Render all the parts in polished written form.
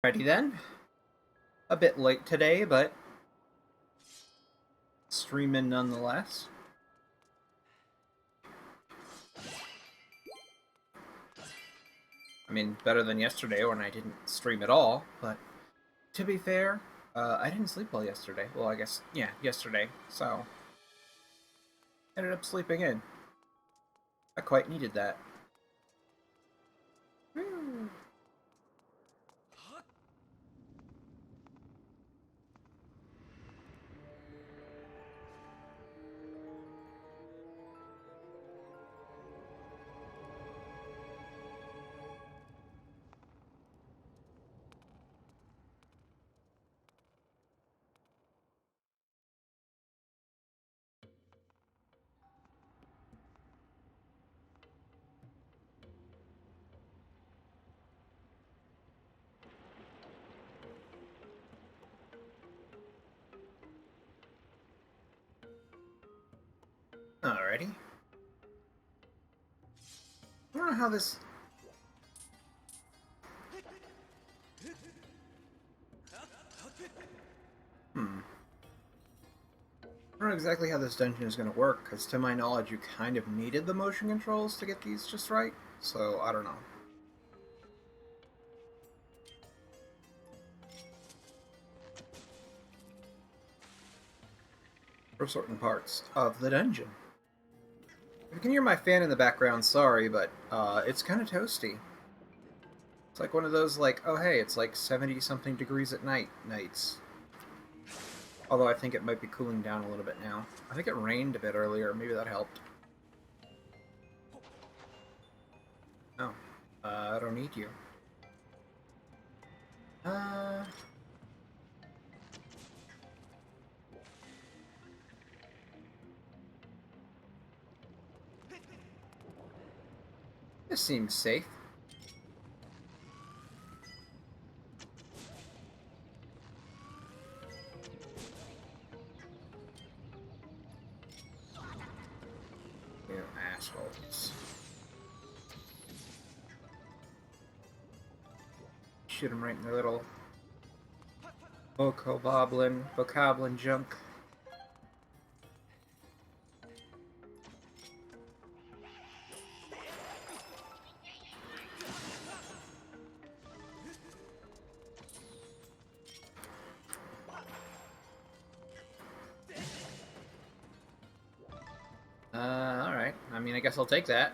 Alrighty then. A bit late today, but streaming nonetheless. I mean, better than yesterday when I didn't stream at all, but to be fair, I didn't sleep well yesterday. Well, I guess, yeah, yesterday, so ended up sleeping in. I quite needed that. Alrighty. I don't know how this... I don't know exactly how this dungeon is going to work, because to my knowledge you kind of needed the motion controls to get these just right, so I don't know. For certain parts of the dungeon. If you can hear my fan in the background, sorry, but it's kind of toasty. It's like one of those, like, oh hey, it's like 70-something degrees at nights. Although I think it might be cooling down a little bit now. I think it rained a bit earlier, maybe that helped. Oh, I don't need you. This seems safe. You assholes. Shoot them right in their little bokoblin junk. Alright. I mean, I guess I'll take that.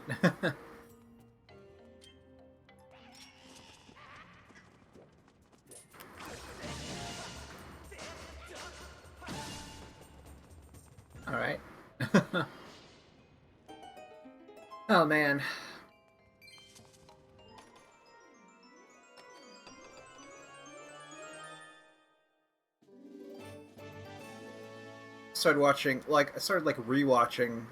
Alright. Oh, man. I started rewatching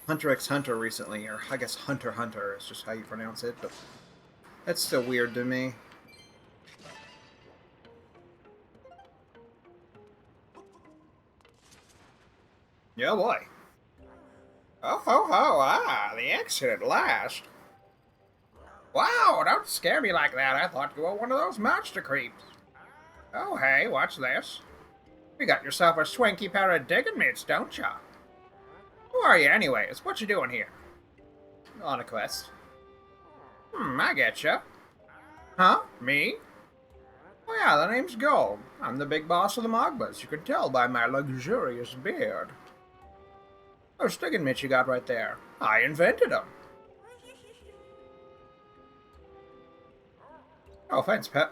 Hunter x Hunter recently, or I guess Hunter x Hunter is just how you pronounce it, but that's still weird to me. Yeah, boy. Oh ho ho, the exit at last. Wow, don't scare me like that. I thought you were one of those monster creeps. Oh hey, watch this. You got yourself a swanky pair of digging mitts, don't ya? Who are you anyways? What you doing here? On a quest. I getcha. Huh? Me? Oh yeah, the name's Gold. I'm the big boss of the Mogbas. You can tell by my luxurious beard. Those digging mitts you got right there. I invented them. No offense, pet.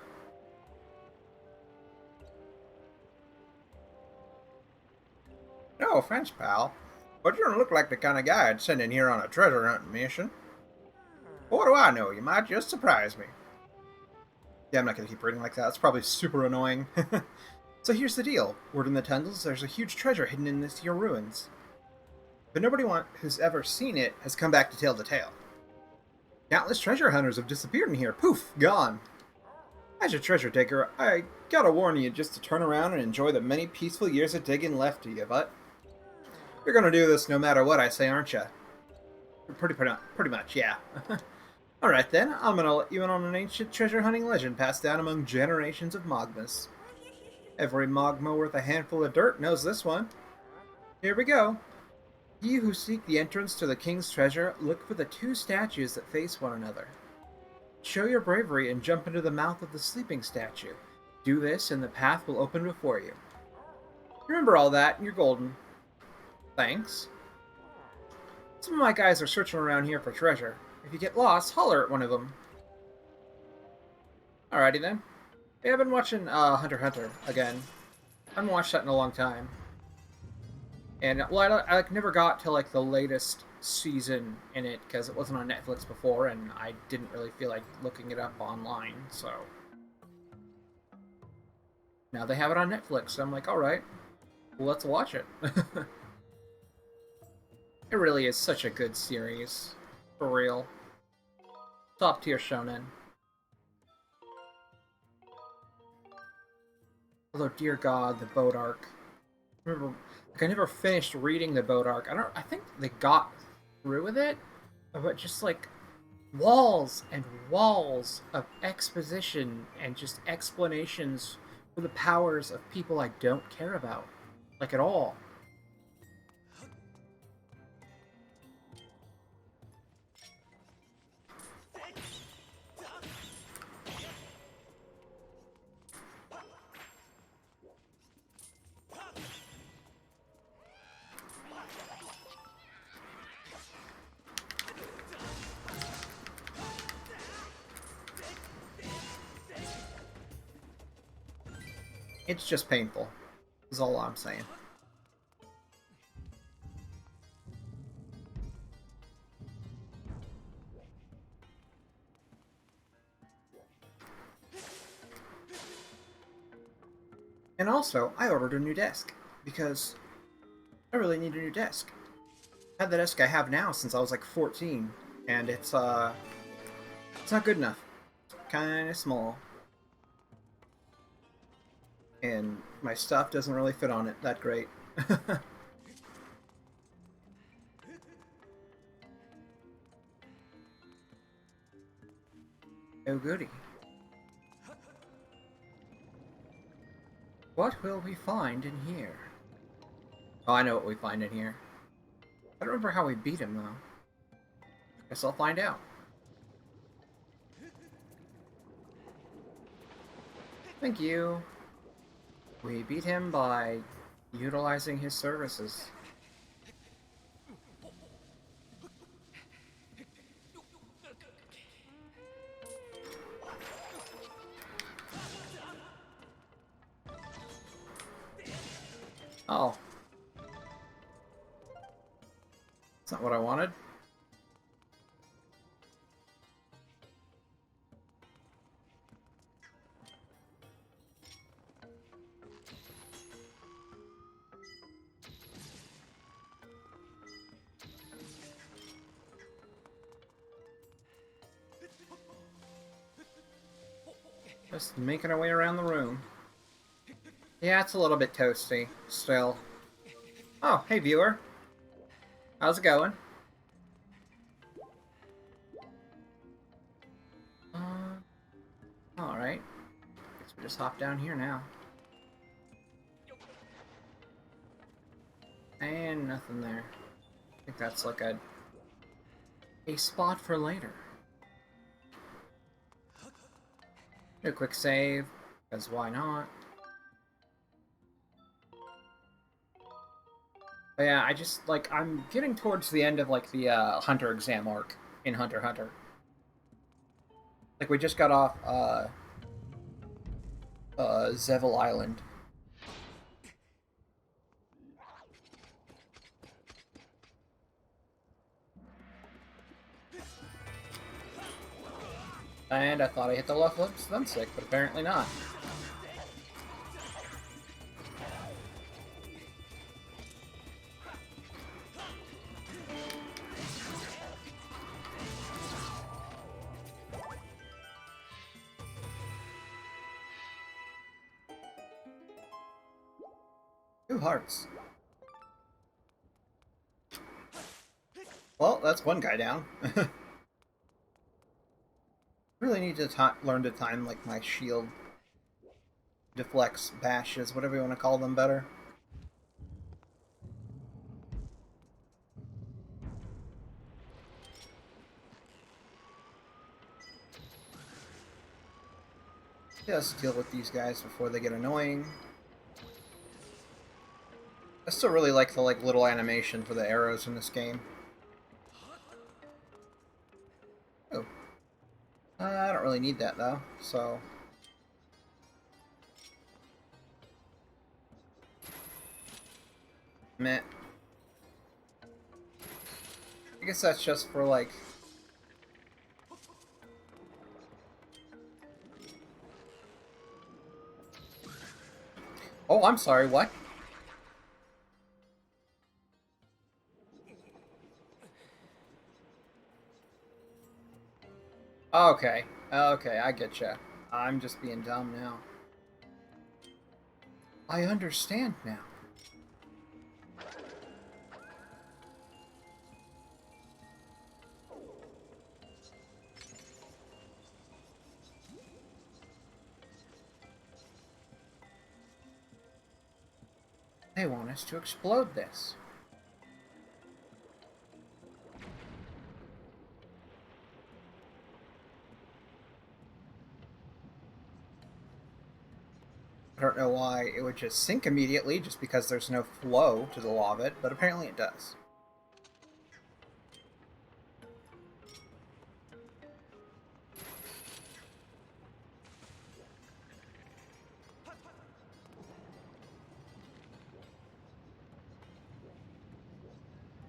No offense, pal. But you don't look like the kind of guy I'd send in here on a treasure hunting mission. But what do I know? You might just surprise me. Yeah, I'm not going to keep reading like that. It's probably super annoying. So here's the deal. Word in the tunnels, there's a huge treasure hidden in these here ruins. But nobody who's ever seen it has come back to tell the tale. Countless treasure hunters have disappeared in here. Poof! Gone. As a treasure digger, I gotta warn you just to turn around and enjoy the many peaceful years of digging left to you, but... You're gonna do this no matter what I say, aren't you? Pretty much, yeah. Alright then, I'm gonna let you in on an ancient treasure hunting legend passed down among generations of Mogmas. Every Mogma worth a handful of dirt knows this one. Here we go. You who seek the entrance to the king's treasure, look for the two statues that face one another. Show your bravery and jump into the mouth of the sleeping statue. Do this and the path will open before you. Remember all that and you're golden. Thanks. Some of my guys are searching around here for treasure. If you get lost, holler at one of them. Alrighty then. Hey, I've been watching Hunter x Hunter again. I haven't watched that in a long time. And, well, I never got to, like, the latest season in it, because it wasn't on Netflix before, and I didn't really feel like looking it up online, so... Now they have it on Netflix, so I'm like, alright, well, let's watch it. It really is such a good series. For real. Top tier shonen. Although, dear God, the boat arc. Remember, like, I never finished reading the boat arc. I think they got through with it, but just like walls and walls of exposition and just explanations for the powers of people I don't care about, like at all. It's just painful, is all I'm saying. And also, I ordered a new desk, because I really need a new desk. I have the desk I have now since I was like 14, and it's not good enough. Kinda small. And my stuff doesn't really fit on it that great. Oh goody. What will we find in here? Oh, I know what we find in here. I don't remember how we beat him, though. Guess I'll find out. Thank you. We beat him by utilizing his services. Oh. That's not what I wanted. Just making our way around the room. Yeah, it's a little bit toasty, still. Oh, hey viewer. How's it going? Alright. Guess we just hop down here now. And nothing there. I think that's like a spot for later. Do a quick save, because why not? But yeah, I just, like, I'm getting towards the end of, like, the Hunter exam arc in Hunter x Hunter. Like, we just got off, Zevil Island. And I thought I hit the left thumbstick, but apparently not. Two hearts. Well, that's one guy down. Really need to learn to time like my shield deflects, bashes, whatever you want to call them better. Just deal with these guys before they get annoying. I still really like the little animation for the arrows in this game. Oh. I don't really need that though, so... Meh. I guess that's just for like... Oh, I'm sorry, what? Okay. Okay, I getcha. I'm just being dumb now. I understand now. They want us to explode this. I don't know why it would just sink immediately, just because there's no flow to the lava, but apparently it does.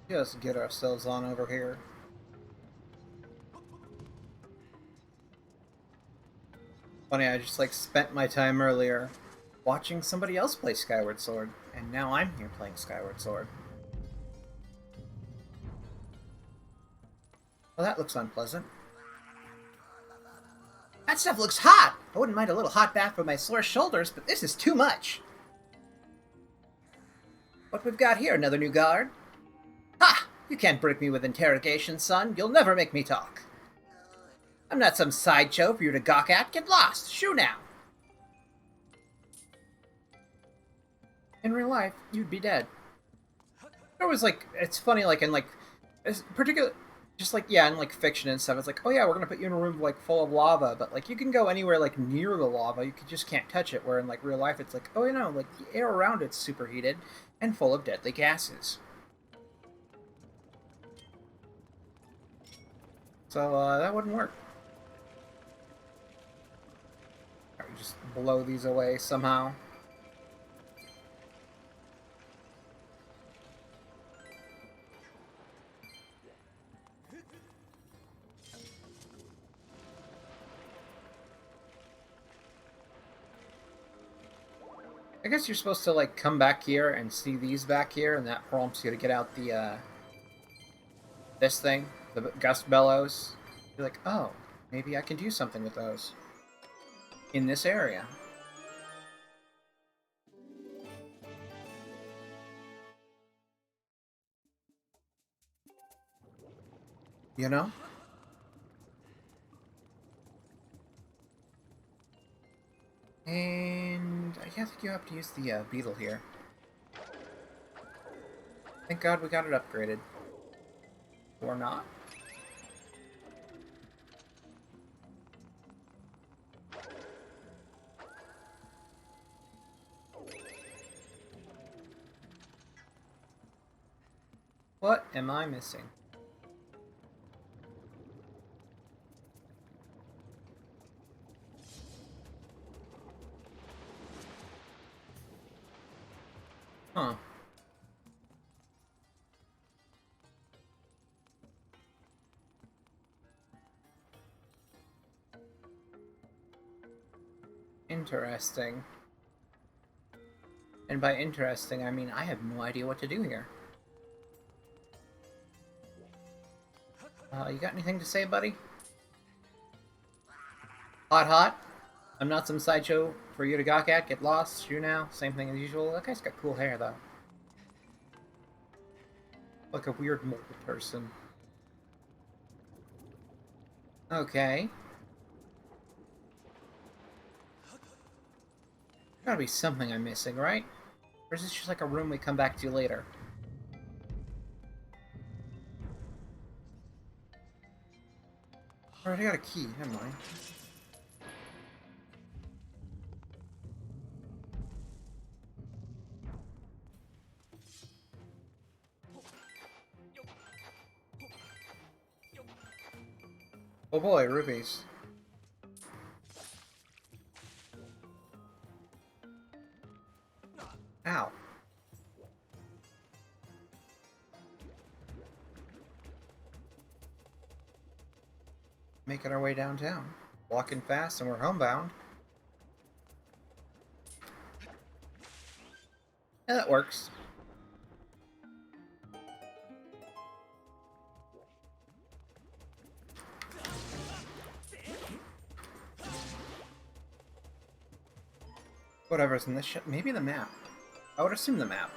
Just get ourselves on over here. Funny, I just spent my time earlier watching somebody else play Skyward Sword, and now I'm here playing Skyward Sword. Well, that looks unpleasant. That stuff looks hot! I wouldn't mind a little hot bath for my sore shoulders, but this is too much. What we've got here, another new guard? Ha! You can't break me with interrogation, son. You'll never make me talk. I'm not some sideshow for you to gawk at. Get lost! Shoo now! In real life, you'd be dead. It was it's funny, particular, just yeah, in fiction and stuff, it's oh yeah, we're gonna put you in a room full of lava, but you can go anywhere near the lava, you just can't touch it. Where in real life, it's oh you know, the air around it's superheated and full of deadly gases. So that wouldn't work. Right, just blow these away somehow. I guess you're supposed to come back here and see these back here, and that prompts you to get out the this thing, the gust bellows. You're oh, maybe I can do something with those in this area. You know? And I think you have to use the beetle here. Thank God we got it upgraded. Or not. What am I missing? Huh. Interesting. And by interesting, I mean I have no idea what to do here. You got anything to say, buddy? Hot, hot? I'm not some sideshow for you to gawk at. Get lost. You now. Same thing as usual. That guy's got cool hair, though. Like a weird mole person. Okay. Gotta be something I'm missing, right? Or is this just like a room we come back to later? Already got a key, never mind. Oh boy, rubies. Ow. Making our way downtown. Walking fast and we're homebound. Yeah, that works. Whatever's in this ship. Maybe the map. I would assume the map.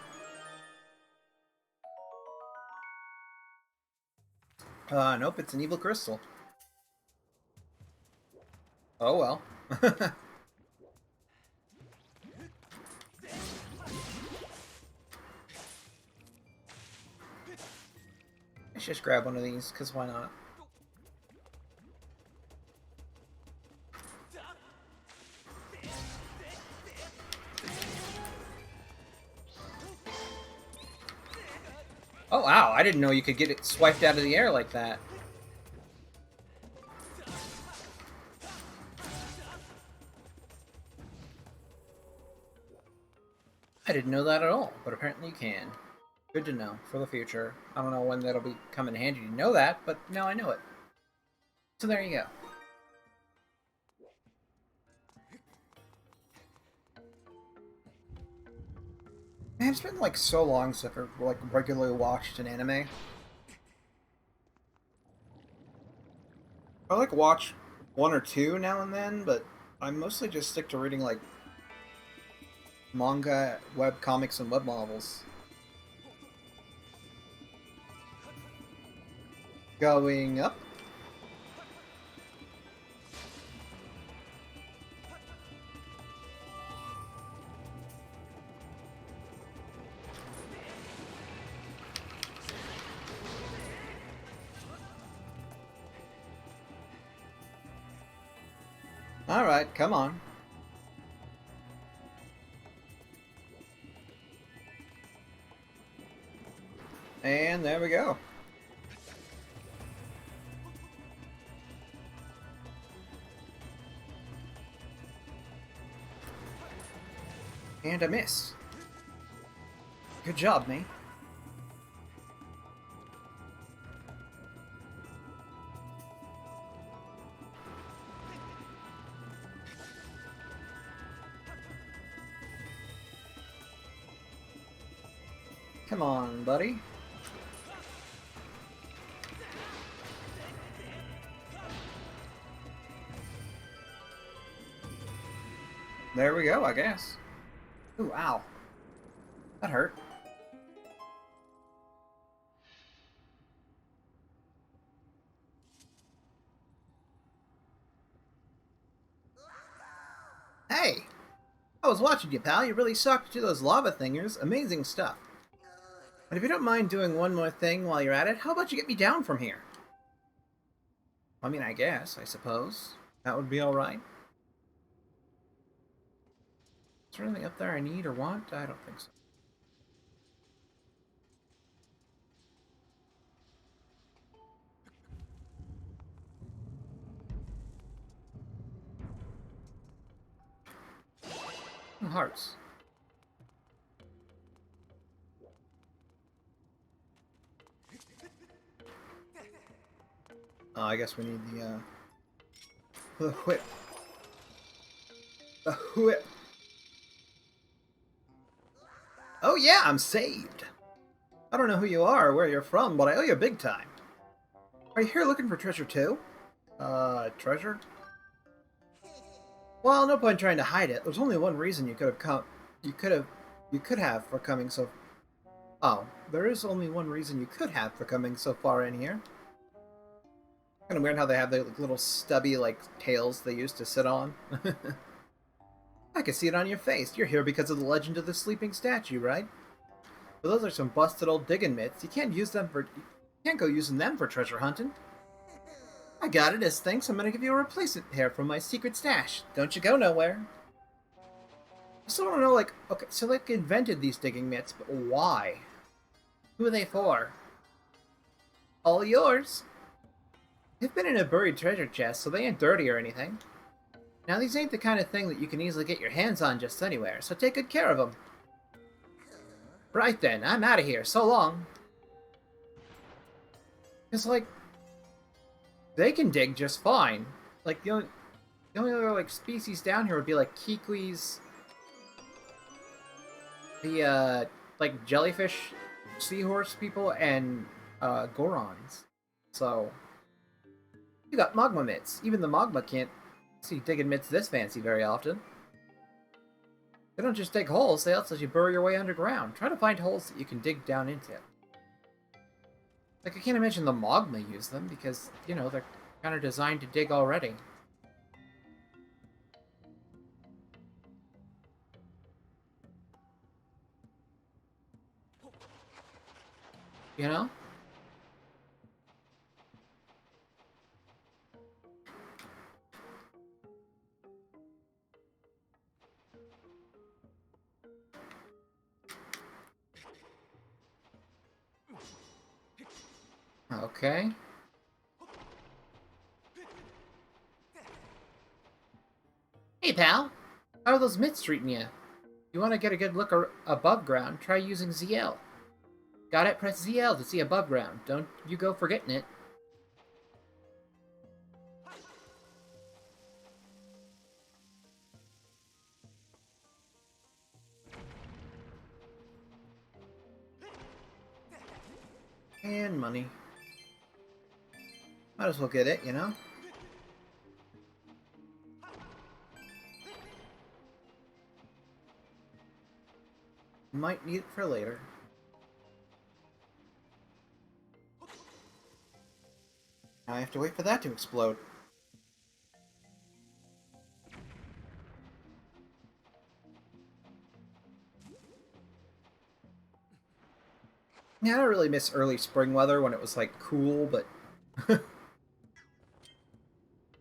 Nope, it's an evil crystal. Oh well. Let's just grab one of these, because why not? Oh wow, I didn't know you could get it swiped out of the air like that. I didn't know that at all, but apparently you can. Good to know for the future. I don't know when that'll be come in handy to know that, but now I know it. So there you go. Man, it's been like so long since I've like regularly watched an anime. I like watch one or two now and then, but I mostly just stick to reading like manga, web comics, and web novels. Going up. Alright, come on. And there we go. And a miss. Good job, me. Come on, buddy. There we go, I guess. Ooh, ow. That hurt. Hey! I was watching you, pal. You really sucked to those lava thingers. Amazing stuff. But if you don't mind doing one more thing while you're at it, how about you get me down from here? I mean, I guess, I suppose. That would be alright. Is there anything up there I need or want? I don't think so. Oh, hearts. I guess we need the whip. The whip. Oh yeah, I'm saved. I don't know who you are or where you're from, but I owe you big time. Are you here looking for treasure too? Treasure? Well, no point trying to hide it. There's only one reason you could have come. You could have for coming so. Oh, there is only one reason you could have for coming so far in here. Kind of weird how they have the little stubby like tails they used to sit on. I can see it on your face. You're here because of the legend of the sleeping statue, right? But those are some busted old digging mitts. You can't go using them for treasure hunting. I got it as thanks. I'm gonna give you a replacement pair from my secret stash. Don't you go nowhere. I still want to know, like, okay, so they invented these digging mitts, but why? Who are they for? All yours. They've been in a buried treasure chest, so they ain't dirty or anything. Now, these ain't the kind of thing that you can easily get your hands on just anywhere, so take good care of them. Right then, I'm out of here. So long. It's like, they can dig just fine. Like, the only other, like, species down here would be, like, Kikwis, the, like, jellyfish seahorse people, and, Gorons. So, you got magma mitts. Even the magma can't see digging mitts this fancy very often. They don't just dig holes, they also let you bury your way underground. Try to find holes that you can dig down into. Like, I can't imagine the magma use them, because, you know, they're kind of designed to dig already. You know? Okay. Hey, pal. How are those mitts treating you? You want to get a good look above ground, try using ZL. Got it? Press ZL to see above ground. Don't you go forgetting it. And money. Might as well get it, you know? Might need it for later. Now I have to wait for that to explode. Yeah, I don't really miss early spring weather when it was, like, cool, but...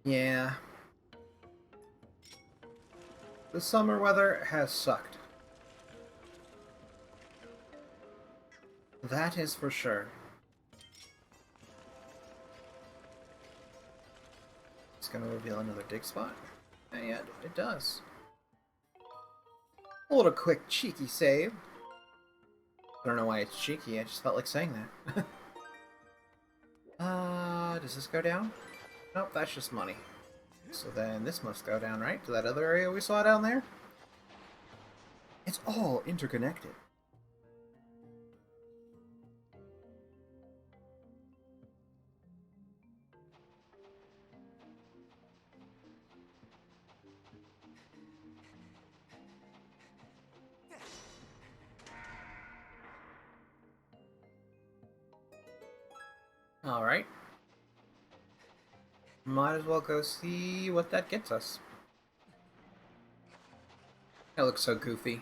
yeah. The summer weather has sucked. That is for sure. It's gonna reveal another dig spot? Yeah, it does. A little quick cheeky save. I don't know why it's cheeky, I just felt like saying that. Does this go down? Nope, that's just money. So then this must go down, right? To that other area we saw down there? It's all interconnected. Alright. Might as well go see what that gets us. That looks so goofy.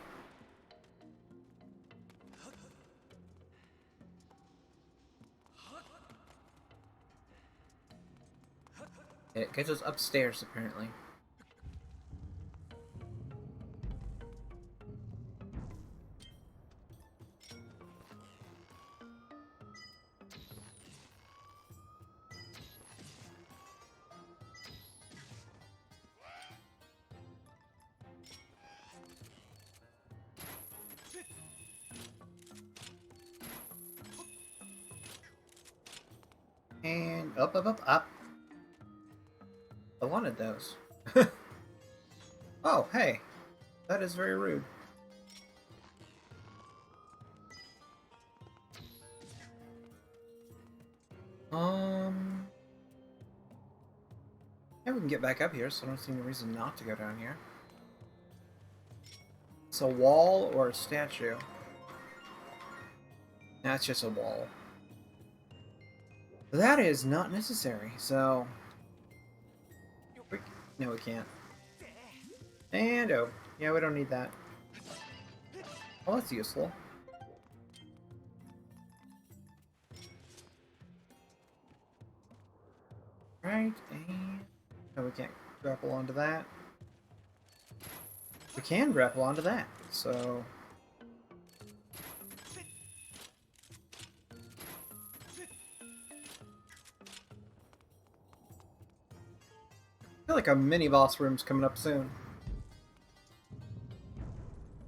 It gets us upstairs, apparently. And up, up, up, up. I wanted those. Oh, hey. That is very rude. Yeah, we can get back up here, so I don't see any reason not to go down here. It's a wall or a statue. That's just a wall. That is not necessary, so... No, we can't. And oh. Yeah, we don't need that. Oh, that's useful. Right, and... No, we can't grapple onto that. We can grapple onto that, so... I feel like a mini-boss room's coming up soon.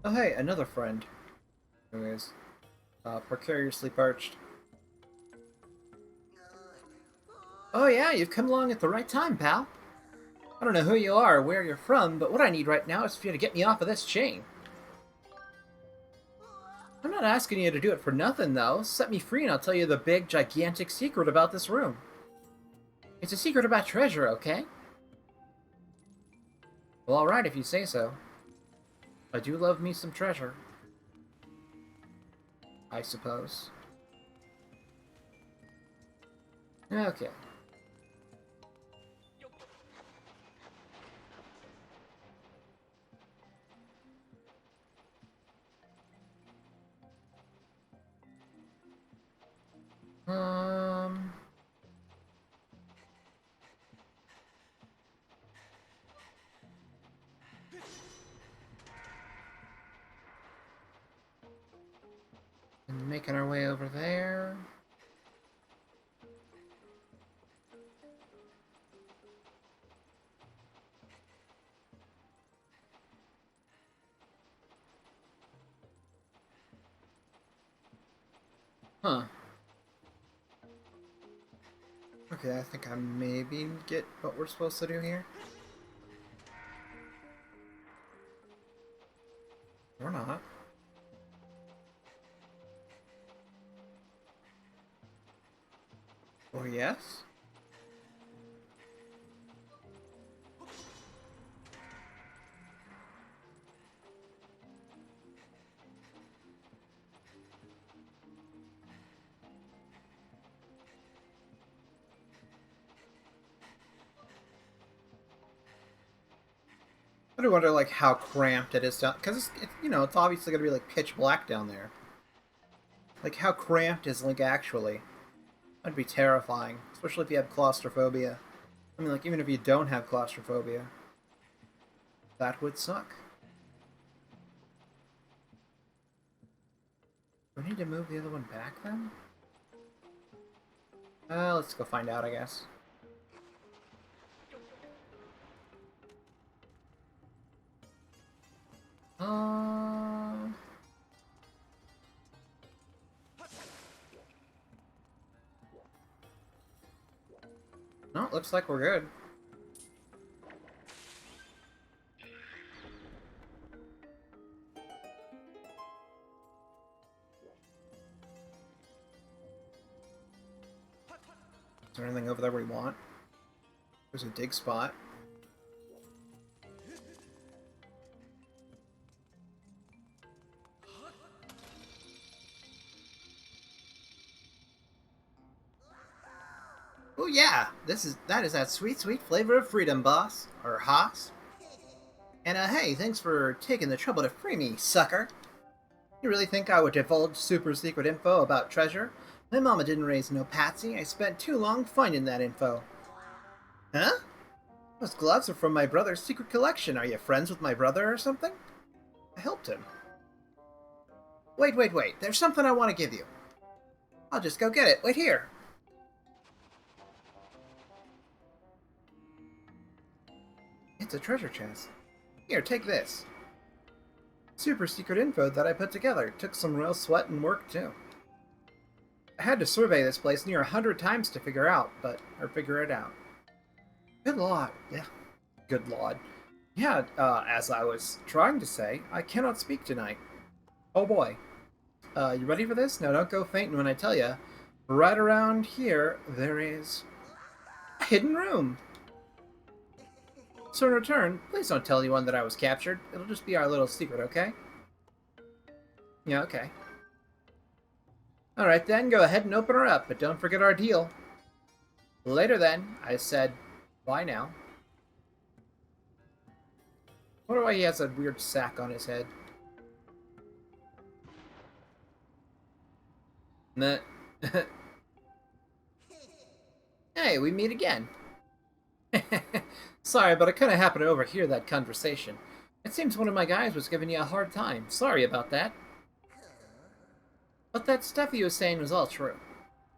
Oh hey, another friend. Who is precariously perched. Oh yeah, you've come along at the right time, pal. I don't know who you are or where you're from, but what I need right now is for you to get me off of this chain. I'm not asking you to do it for nothing, though. Set me free and I'll tell you the big, gigantic secret about this room. It's a secret about treasure, okay? Well, alright if you say so. I do love me some treasure. I suppose. Okay. And making our way over there. Huh. Okay, I think I maybe get what we're supposed to do here. Or not. Or yes? I do wonder, like, how cramped it is down... Because, it's, you know, it's obviously going to be, like, pitch black down there. Like, how cramped is Link actually? That'd be terrifying. Especially if you have claustrophobia. I mean, like, even if you don't have claustrophobia. That would suck. Do we need to move the other one back, then? Let's go find out, I guess. No, it looks like we're good. Is there anything over there we want? There's a dig spot. Oh yeah, that is that sweet, sweet flavor of freedom, boss. Or Haas. And hey, thanks for taking the trouble to free me, sucker. You really think I would divulge super secret info about treasure? My mama didn't raise no patsy. I spent too long finding that info. Huh? Those gloves are from my brother's secret collection. Are you friends with my brother or something? I helped him. Wait. There's something I want to give you. I'll just go get it. Wait here. It's a treasure chest. Here, take this. Super secret info that I put together. Took some real sweat and work, too. I had to survey this place near 100 times to figure it out. Good lord. Yeah. Good lord. Yeah, as I was trying to say, I cannot speak tonight. Oh boy. You ready for this? Now don't go fainting when I tell you. Right around here, there is a hidden room. So in return, please don't tell anyone that I was captured. It'll just be our little secret, okay? Yeah, okay. Alright then, go ahead and open her up, but don't forget our deal. Later then, I said, bye now. I wonder why he has a weird sack on his head. Nah. Hey, we meet again. Sorry, but I kind of happened to overhear that conversation. It seems one of my guys was giving you a hard time. Sorry about that. But that stuff he was saying was all true.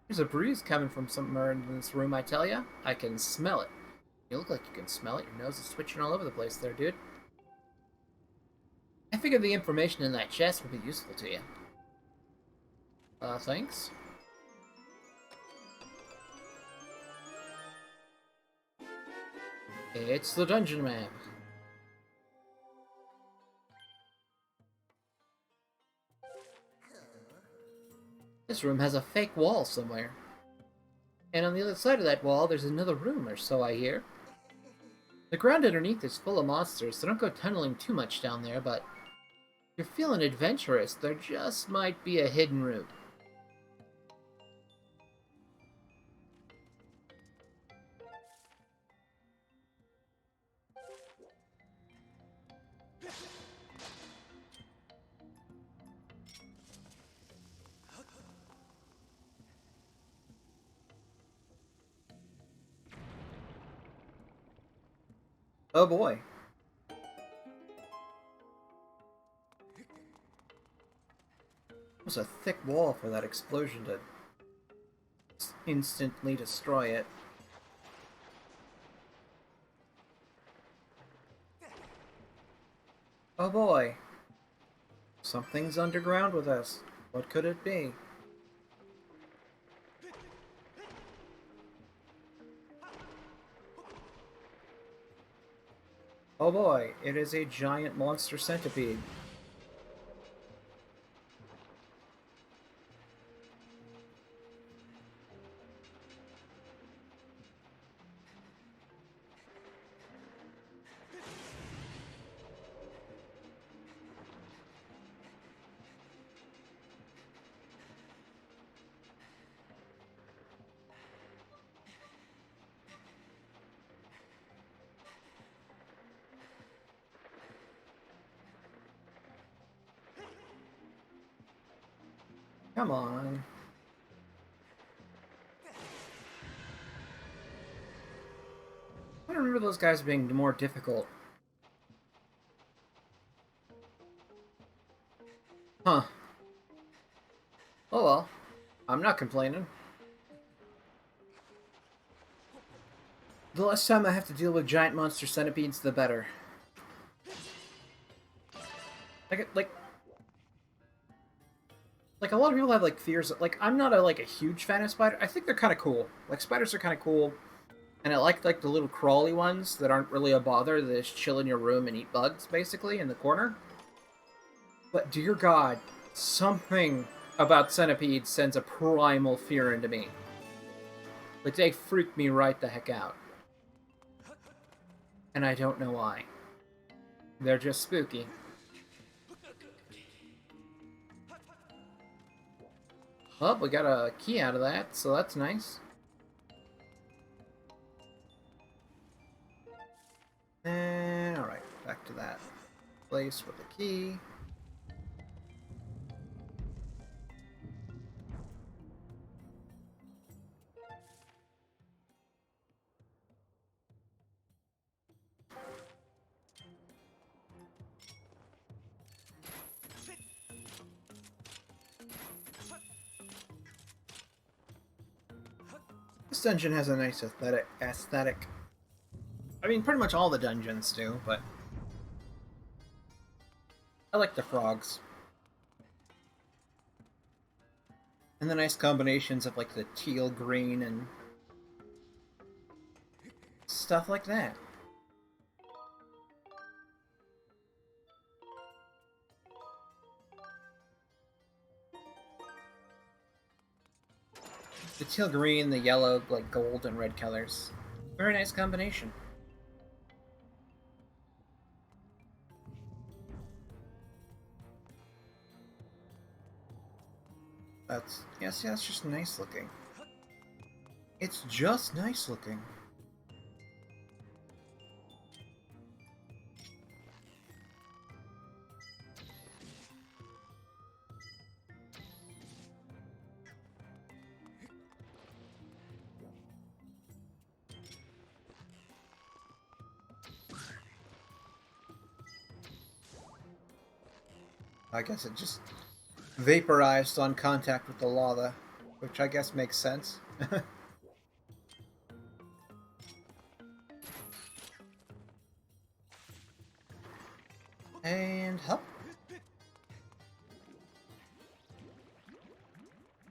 There's a breeze coming from somewhere in this room, I tell ya. I can smell it. You look like you can smell it. Your nose is twitching all over the place there, dude. I figured the information in that chest would be useful to you. Thanks. It's the dungeon map. This room has a fake wall somewhere. And on the other side of that wall, there's another room, or so I hear. The ground underneath is full of monsters, so don't go tunneling too much down there, but if you're feeling adventurous, there just might be a hidden route. Oh boy. It was a thick wall for that explosion to instantly destroy it. Oh boy. Something's underground with us. What could it be? Oh boy, it is a giant monster centipede. Come on. I remember those guys being more difficult. Huh. Oh well. I'm not complaining. The less time I have to deal with giant monster centipedes, the better. Like a lot of people have like fears. Like I'm not a huge fan of spiders. I think they're kind of cool. Like spiders are kind of cool, and I like the little crawly ones that aren't really a bother. They just chill in your room and eat bugs basically in the corner. But dear God, something about centipedes sends a primal fear into me. Like they freak me right the heck out, and I don't know why. They're just spooky. Well, we got a key out of that, so that's nice. And alright, back to that place with the key. This dungeon has a nice aesthetic. I mean, pretty much all the dungeons do, but I like the frogs. And the nice combinations of like the teal green and stuff like that. The teal green, the yellow, like gold and red colors. Very nice combination. That's it's just nice looking. It's just nice looking. I guess it just vaporized on contact with the lava, which I guess makes sense. And help.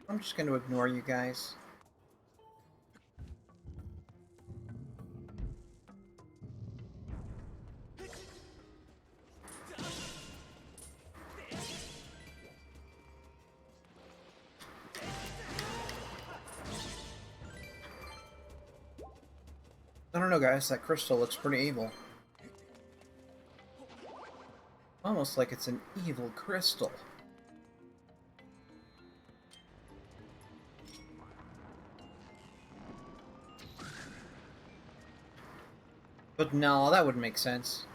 I'm just going to ignore you guys. I don't know, guys. That crystal looks pretty evil. Almost like it's an evil crystal. But no, that wouldn't make sense.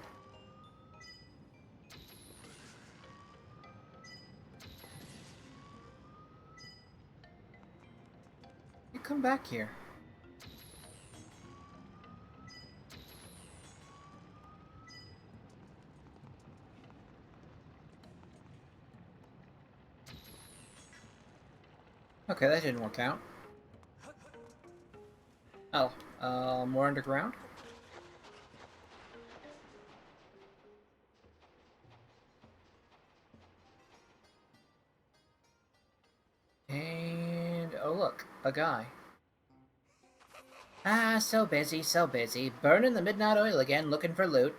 You come back here. Okay, that didn't work out. Oh, more underground? And, oh look, a guy. Ah, so busy, so busy. Burning the midnight oil again, looking for loot.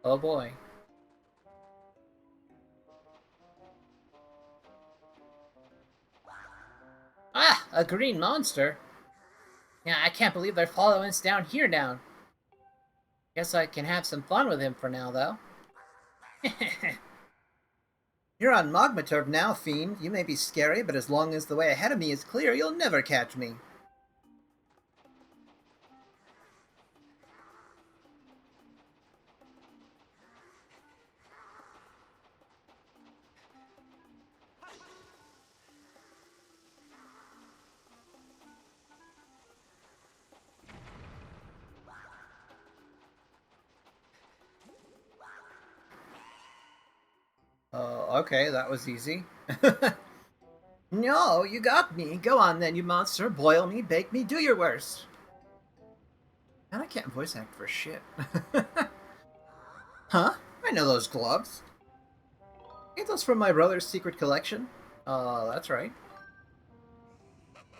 Oh boy. Ah, a green monster? Yeah, I can't believe they're following us down here now. Guess I can have some fun with him for now, though. You're on Magma Turf now, Fiend. You may be scary, but as long as the way ahead of me is clear, you'll never catch me. Okay, that was easy. No, you got me. Go on then, you monster. Boil me, bake me, do your worst. And I can't voice act for shit. Huh? I know those gloves. Ain't those from my brother's secret collection? That's right.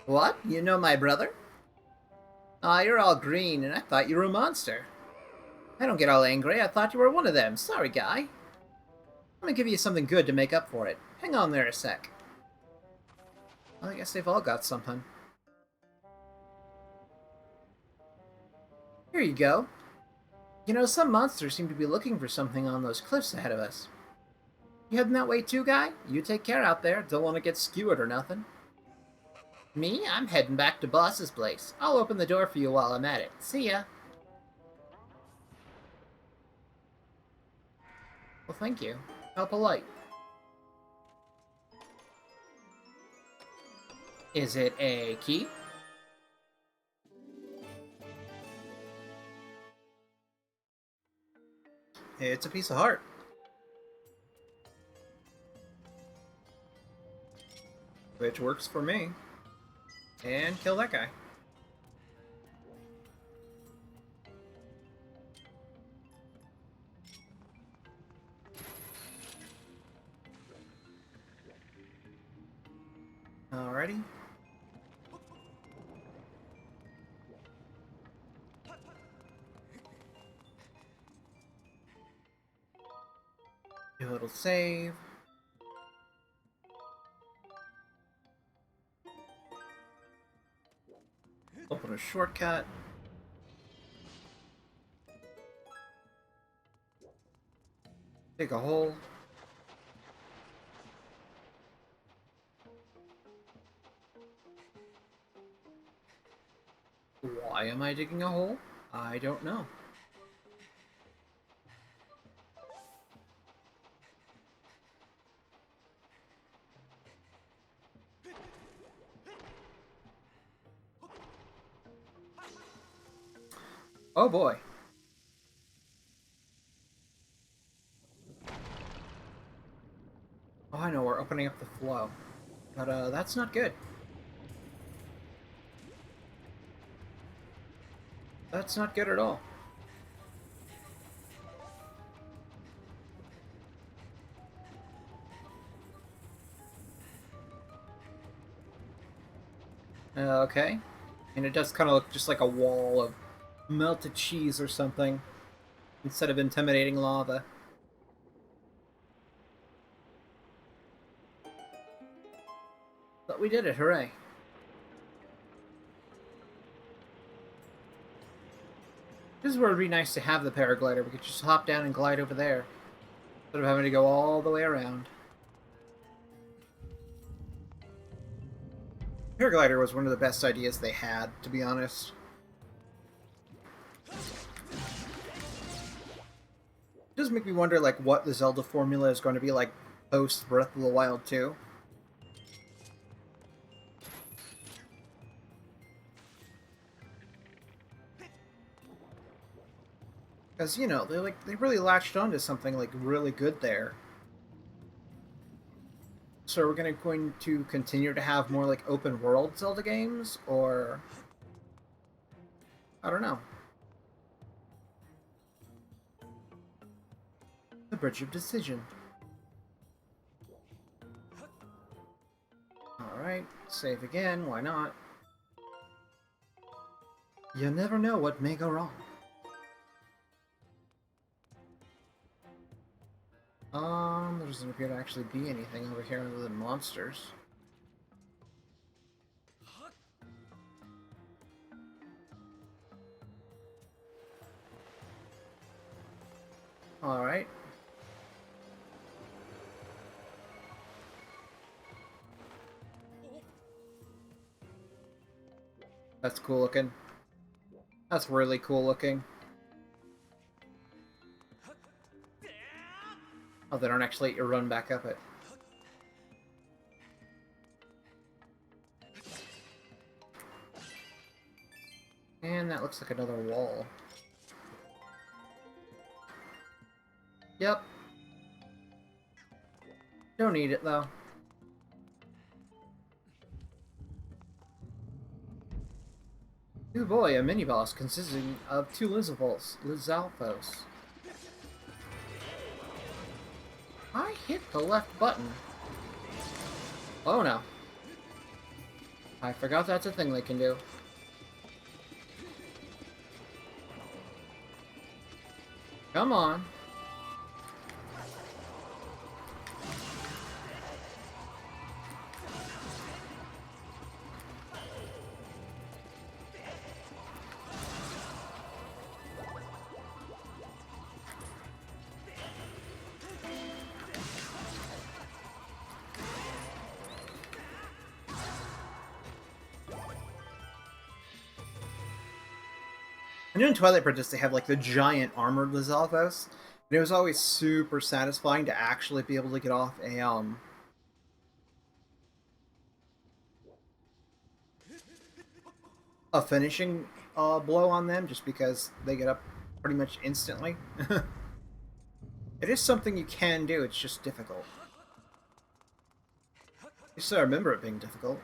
What? You know my brother? Aw, you're all green, and I thought you were a monster. I don't get all angry. I thought you were one of them. Sorry, guy. I'm gonna give you something good to make up for it. Hang on there a sec. Well, I guess they've all got something. Here you go. You know, some monsters seem to be looking for something on those cliffs ahead of us. You heading that way too, guy? You take care out there. Don't want to get skewered or nothing. Me? I'm heading back to Boss's place. I'll open the door for you while I'm at it. See ya. Well, thank you. How polite. Is it a key? It's a piece of heart. Which works for me. And kill that guy. Alrighty. Do a little save. Open a shortcut. Dig a hole. Why am I digging a hole? I don't know. Oh boy. Oh, I know, we're opening up the flow. But, that's not good. That's not good at all. Okay. And it does kind of look just like a wall of melted cheese or something, instead of intimidating lava. But we did it, hooray. This is where it'd be nice to have the paraglider. We could just hop down and glide over there, instead of having to go all the way around. Paraglider was one of the best ideas they had, to be honest. It does make me wonder, like, what the Zelda formula is going to be like post Breath of the Wild 2. Because, you know, they really latched onto something, like, really good there. So are we going to continue to have more, like, open world Zelda games, or... I don't know. The Bridge of Decision. Alright, save again, why not? You never know what may go wrong. There doesn't appear to actually be anything over here other than monsters. Alright. That's cool looking. That's really cool looking. Oh, they don't actually let you run back up it. And that looks like another wall. Yep. Don't need it, though. Oh boy, a mini-boss consisting of 2 Lizalfos. I hit the left button. Oh no. I forgot that's a thing they can do. Come on. I know in Twilight Princess they have like the giant armored Lizalfos, and it was always super satisfying to actually be able to get off a finishing blow on them, just because they get up pretty much instantly. It is something you can do, it's just difficult. At least I remember it being difficult.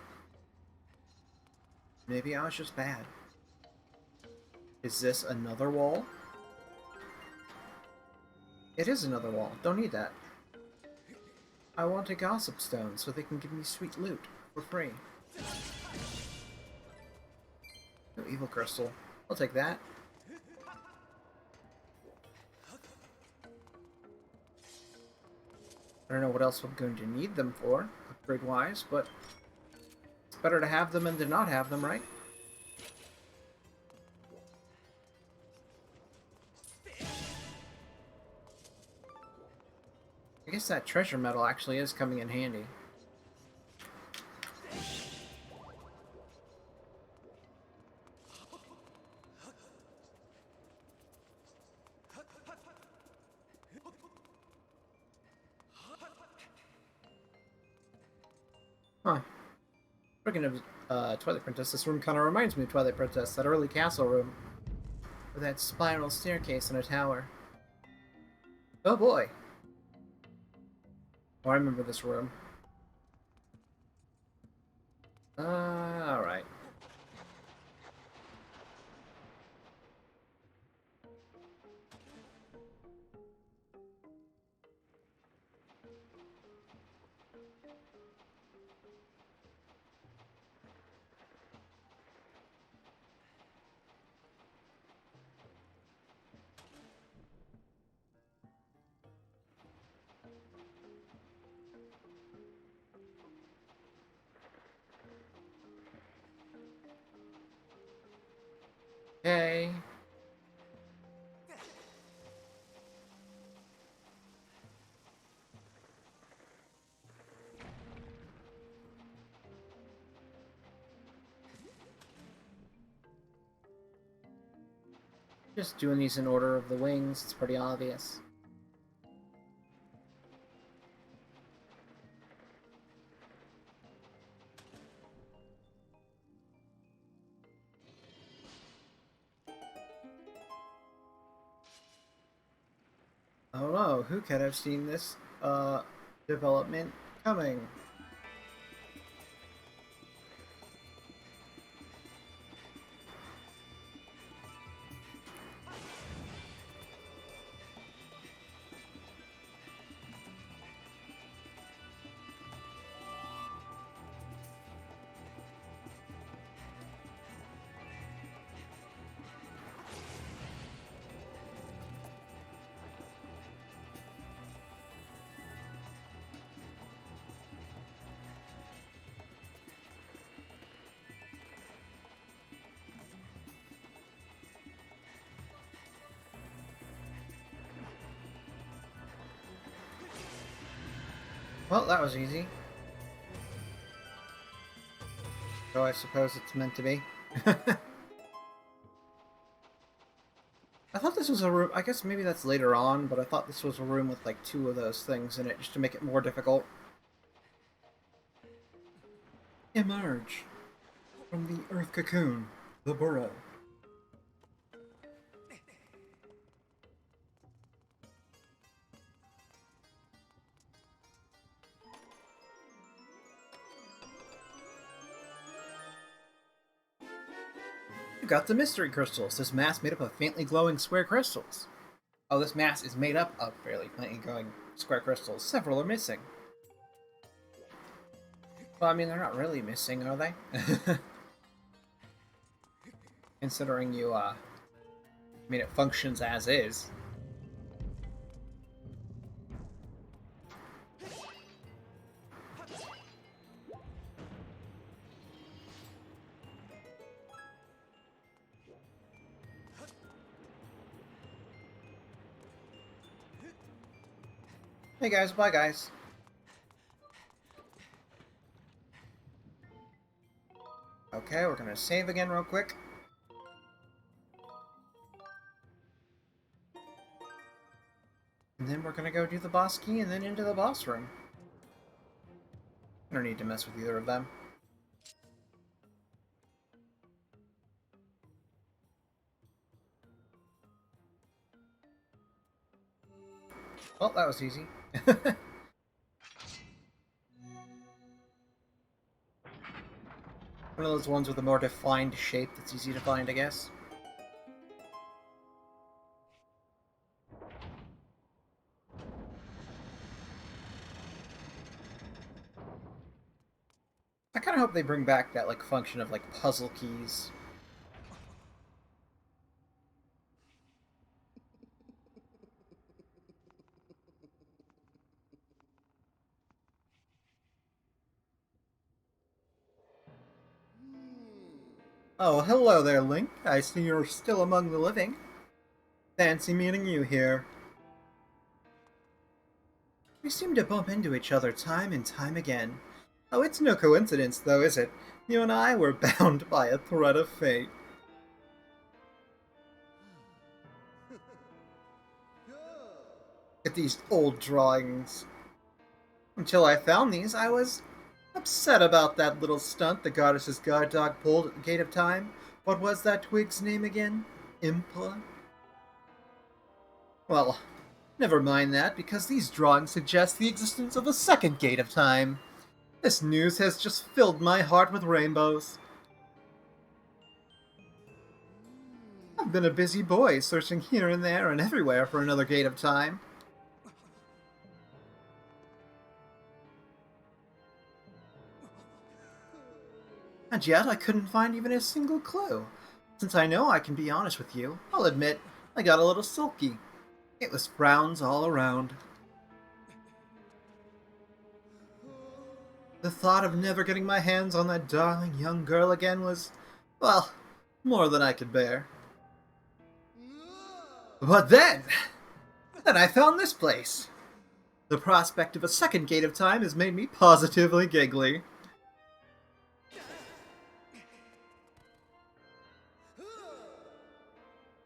Maybe I was just bad. Is this another wall? It is another wall. Don't need that. I want a gossip stone so they can give me sweet loot for free. No evil crystal. I'll take that. I don't know what else I'm going to need them for, upgrade-wise, but it's better to have them than to not have them, right? I guess that treasure medal actually is coming in handy. Huh. Speaking of Twilight Princess, this room kind of reminds me of Twilight Princess, that early castle room. With that spiral staircase in a tower. Oh boy. Oh, I remember this room. Alright. Okay. Just doing these in order of the wings, it's pretty obvious. Oh no, who could have seen this, development coming? Well, that was easy. So I suppose it's meant to be. I thought this was a room, I guess maybe that's later on, but I thought this was a room with like 2 of those things in it, just to make it more difficult. Emerge from the Earth Cocoon, the burrow. You got the mystery crystals. This mass made up of faintly glowing square crystals. Oh, this mass is made up of faintly glowing square crystals. Several are missing. Well, I mean, they're not really missing, are they? Considering you, I mean, it functions as is. Hey guys, bye guys. Okay, we're gonna save again real quick. And then we're gonna go do the boss key and then into the boss room. I don't need to mess with either of them. Well, that was easy. One of those ones with a more defined shape that's easy to find, I guess. I kind of hope they bring back that like function of like puzzle keys. Oh, hello there, Link. I see you're still among the living. Fancy meeting you here. We seem to bump into each other time and time again. Oh, it's no coincidence, though, is it? You and I were bound by a thread of fate. At these old drawings. Until I found these, I was upset about that little stunt the goddess's guard dog pulled at the Gate of Time. What was that twig's name again? Impa? Well, never mind that, because these drawings suggest the existence of a second gate of time. This news has just filled my heart with rainbows. I've been a busy boy, searching here and there and everywhere for another gate of time. And yet I couldn't find even a single clue. Since I know I can be honest with you, I'll admit I got a little sulky. It was frowns all around. The thought of never getting my hands on that darling young girl again was, well, more than I could bear. But then I found this place. The prospect of a second gate of time has made me positively giggly.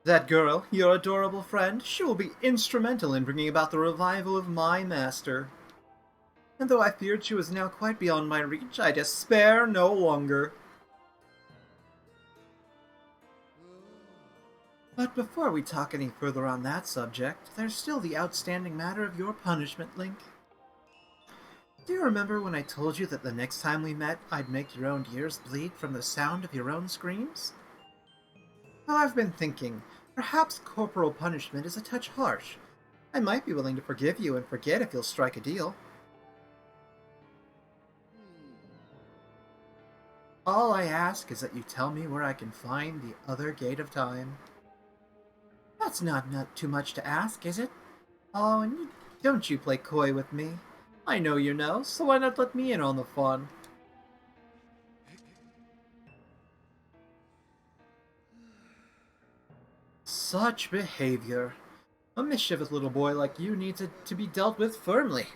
That girl, your adorable friend, she will be instrumental in bringing about the revival of my master. And though I feared she was now quite beyond my reach, I despair no longer. But before we talk any further on that subject, there's still the outstanding matter of your punishment, Link. Do you remember when I told you that the next time we met, I'd make your own ears bleed from the sound of your own screams? Well, I've been thinking, perhaps corporal punishment is a touch harsh. I might be willing to forgive you and forget if you'll strike a deal. All I ask is that you tell me where I can find the other gate of time. That's not too much to ask, is it? Oh, and don't you play coy with me. I know you know, so why not let me in on the fun? Such behavior. A mischievous little boy like you needs it to be dealt with firmly.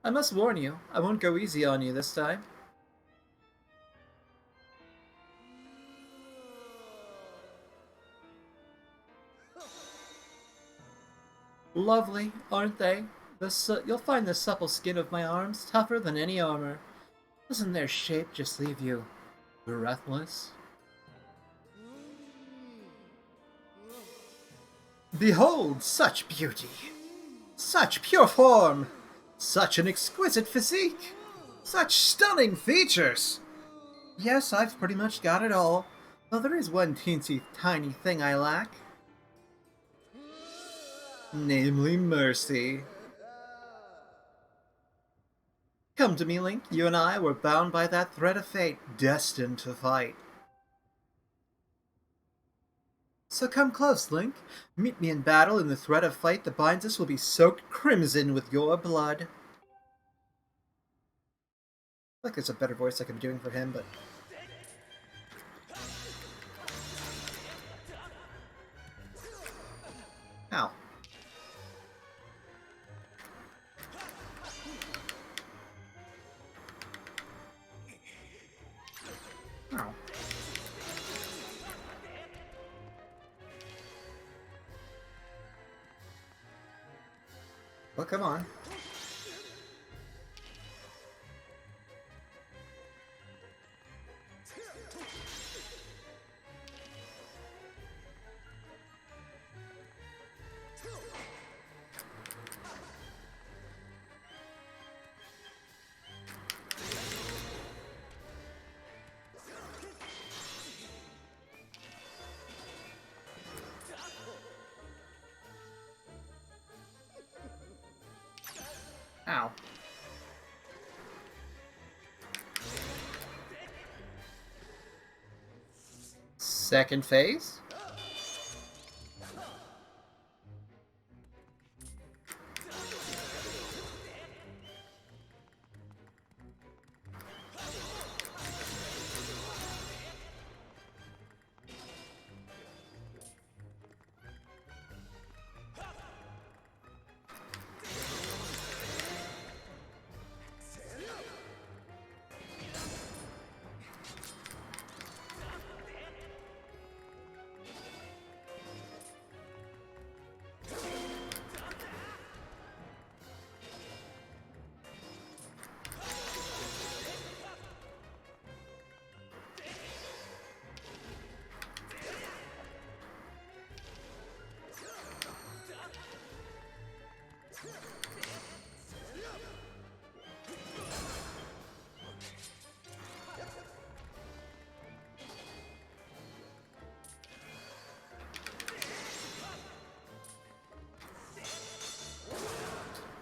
I must warn you, I won't go easy on you this time. Lovely, aren't they? You'll find the supple skin of my arms tougher than any armor. Doesn't their shape just leave you breathless? Behold such beauty! Such pure form! Such an exquisite physique! Such stunning features! Yes, I've pretty much got it all, though there is one teensy tiny thing I lack. Namely mercy. Come to me, Link. You and I were bound by that thread of fate, destined to fight. So come close, Link. Meet me in battle, and the thread of fight that binds us will be soaked crimson with your blood. I feel like there's a better voice I could be doing for him, but... Ow. Ow. Well, come on. Ow. Second phase?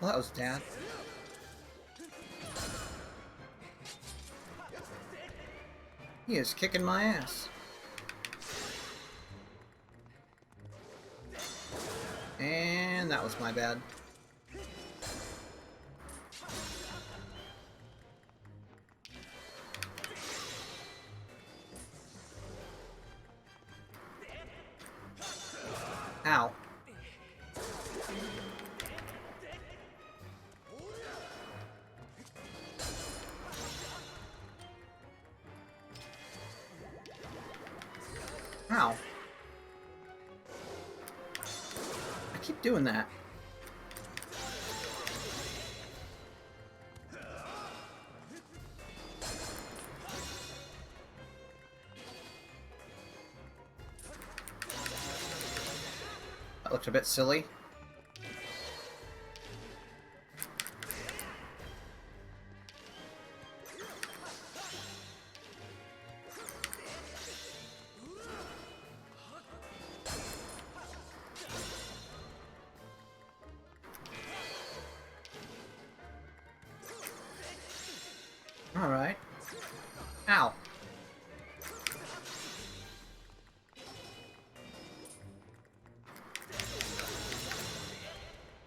Well, that was Dad. He is kicking my ass. And that was my bad. Ow. Ow. I keep doing that. That looked a bit silly. Alright. Ow.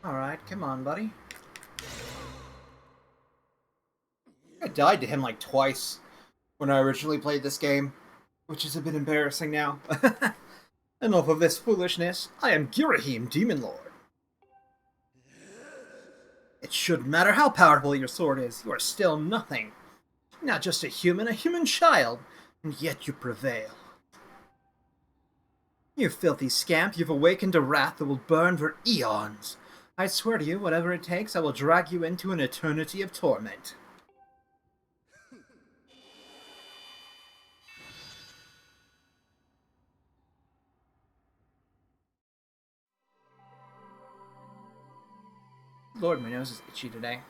Alright, come on, buddy. I died to him like twice when I originally played this game, which is a bit embarrassing now. Enough of this foolishness. I am Girahim, Demon Lord. It shouldn't matter how powerful your sword is, you are still nothing. Not just a human child, and yet you prevail. You filthy scamp, you've awakened a wrath that will burn for eons. I swear to you, whatever it takes, I will drag you into an eternity of torment. Lord, my nose is itchy today.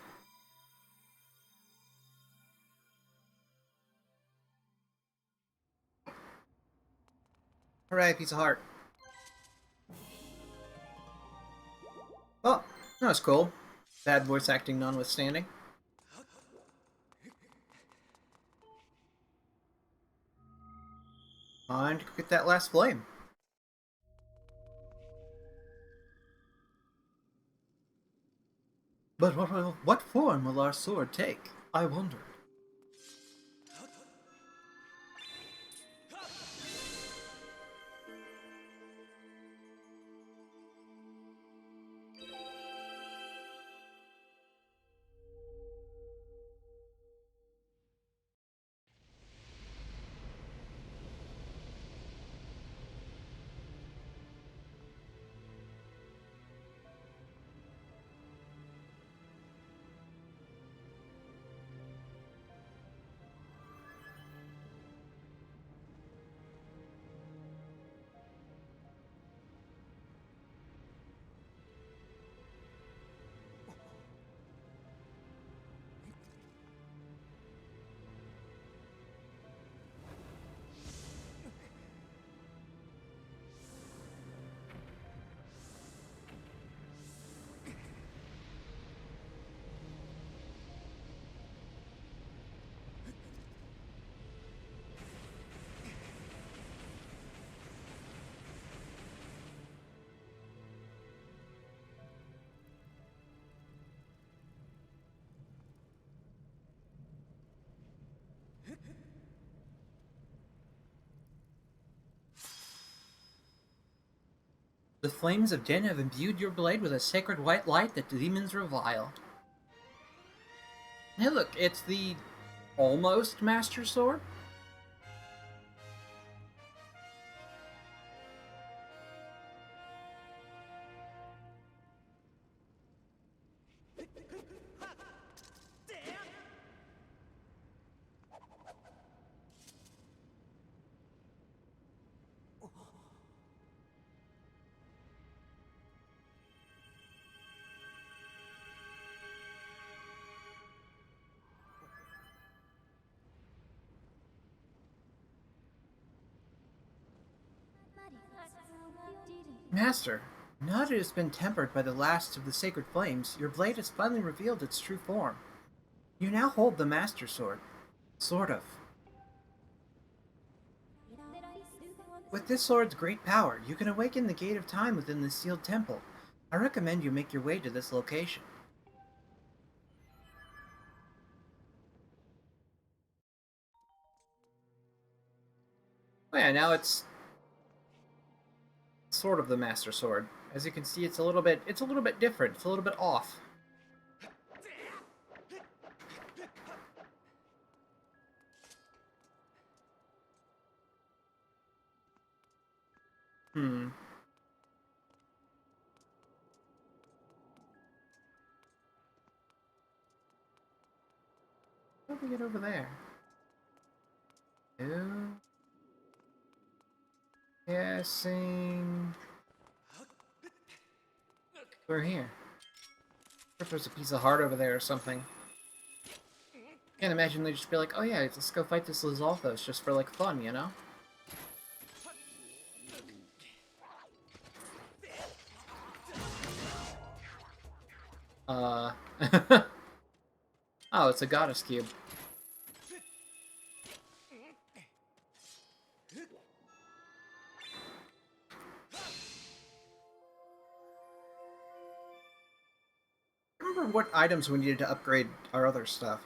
Hooray, piece of heart. Oh, that was cool. Bad voice acting notwithstanding. Time to get that last flame. But what form will our sword take? I wonder. The flames of Din have imbued your blade with a sacred white light that demons revile. Hey look, it's the almost Master Sword? Master, Now that it has been tempered by the last of the sacred flames, your blade has finally revealed its true form. You now hold the Master Sword. Sort of. With this sword's great power, you can awaken the Gate of Time within the sealed temple. I recommend you make your way to this location. Oh yeah, now it's sort of the Master Sword. As you can see, it's a little bit different. It's a little bit off. Hmm. How do we get over there? No. Guessing we're here. If there's a piece of heart over there or something. Can't imagine they just be like, oh yeah, let's go fight this Lizalthos just for like fun, you know? Oh, it's a goddess cube. Remember what items we needed to upgrade our other stuff.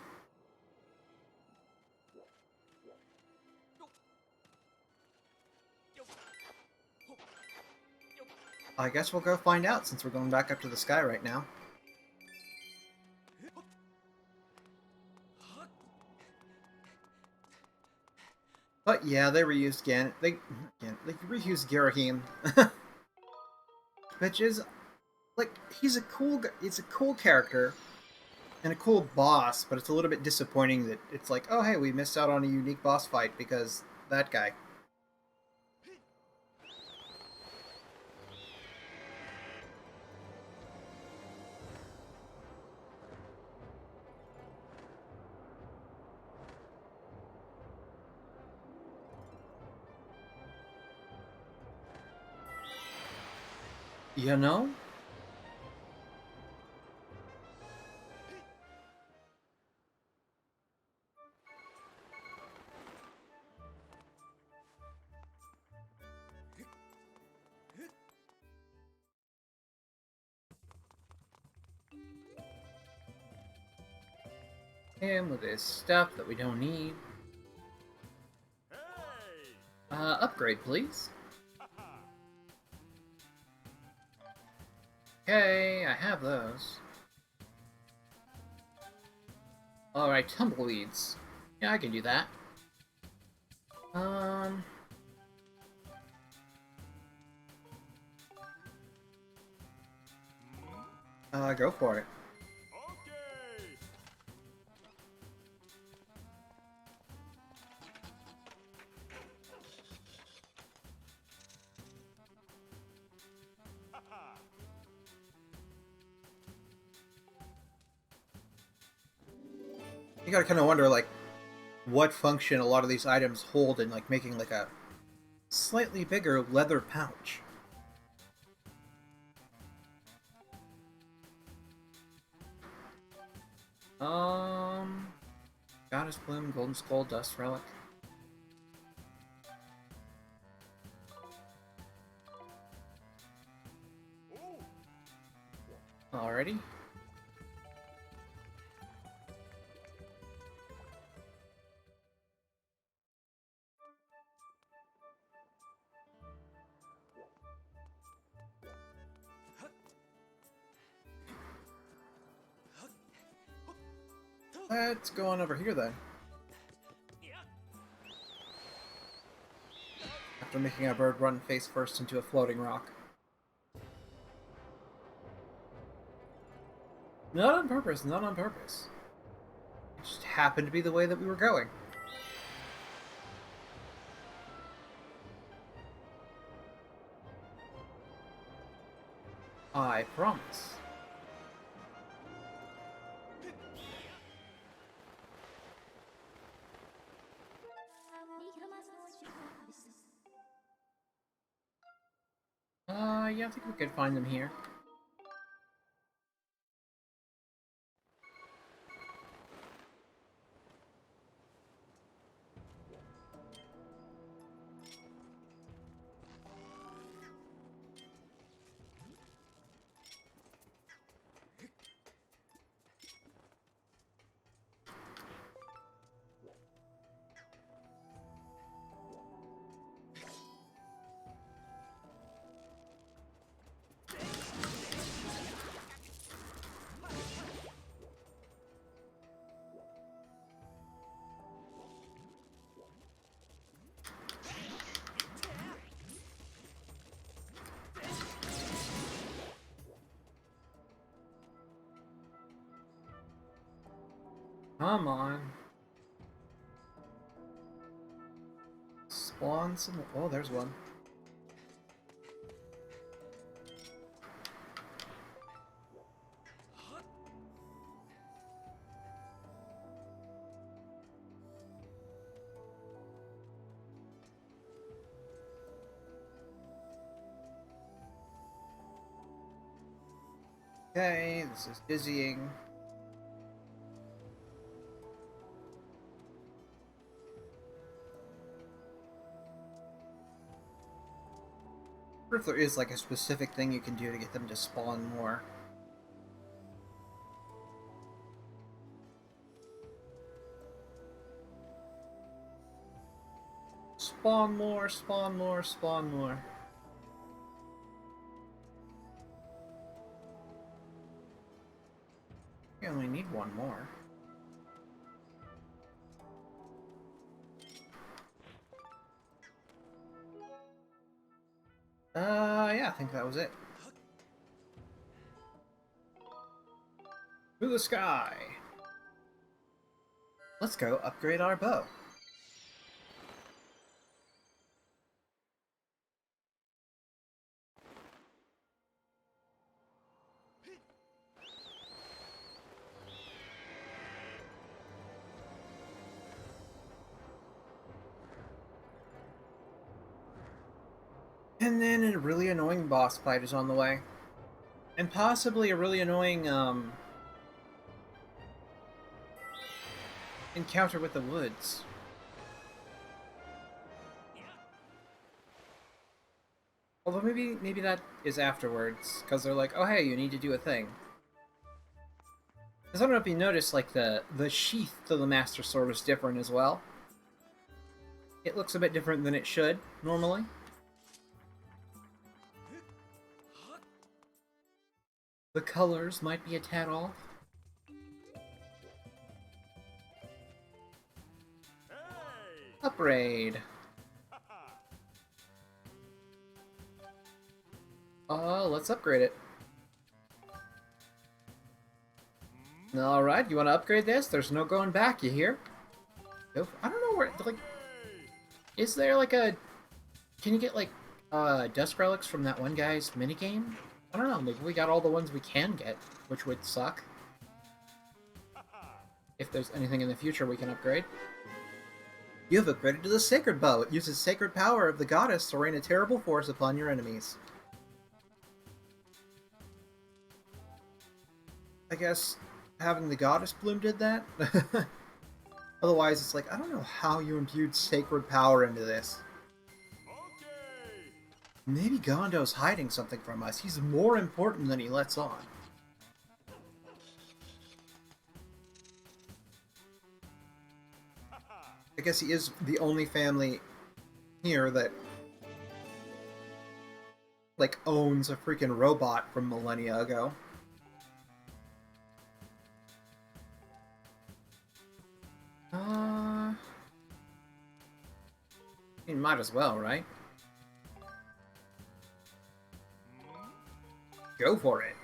I guess we'll go find out since we're going back up to the sky right now. But yeah, they reused They reused Girahim. Which is, like, it's a cool character and a cool boss, but it's a little bit disappointing that it's like, oh hey, we missed out on a unique boss fight because that guy. You know? Him with his stuff that we don't need. Upgrade, please. Okay, I have those. Alright, tumbleweeds. Yeah, I can do that. Go for it. You gotta kind of wonder, like, what function a lot of these items hold in, like, making, like, a slightly bigger leather pouch. Goddess Bloom, Golden Skull, Dust Relic. Alrighty. Let's go on over here then. After making a bird run face first into a floating rock. Not on purpose, not on purpose. It just happened to be the way that we were going. I promise. Yep. I think we could find them here. Come on. Spawn some... Oh, there's one. Okay, this is dizzying. I wonder if there is like a specific thing you can do to get them to spawn more. Spawn more, spawn more, spawn more. We only need one more. Yeah, I think that was it. To the sky! Let's go upgrade our bow. And then a really annoying boss fight is on the way. And possibly a really annoying, encounter with the woods. Although maybe that is afterwards, because they're like, oh hey, you need to do a thing. Because I don't know if you noticed, like, the sheath to the Master Sword is different as well. It looks a bit different than it should, normally. The colors might be a tad off. Upgrade. Let's upgrade it. Alright, you want to upgrade this? There's no going back, you hear? I don't know where, like... Is there, like, a... Can you get, like, dust relics from that one guy's minigame? I don't know, maybe we got all the ones we can get, which would suck. If there's anything in the future we can upgrade. You have upgraded to the Sacred Bow. It uses sacred power of the goddess to rain a terrible force upon your enemies. I guess having the goddess bloom did that? Otherwise, it's like, I don't know how you imbued sacred power into this. Maybe Gondo's hiding something from us. He's more important than he lets on. I guess he is the only family here that, like, owns a freaking robot from millennia ago. You might as well, right? Go for it.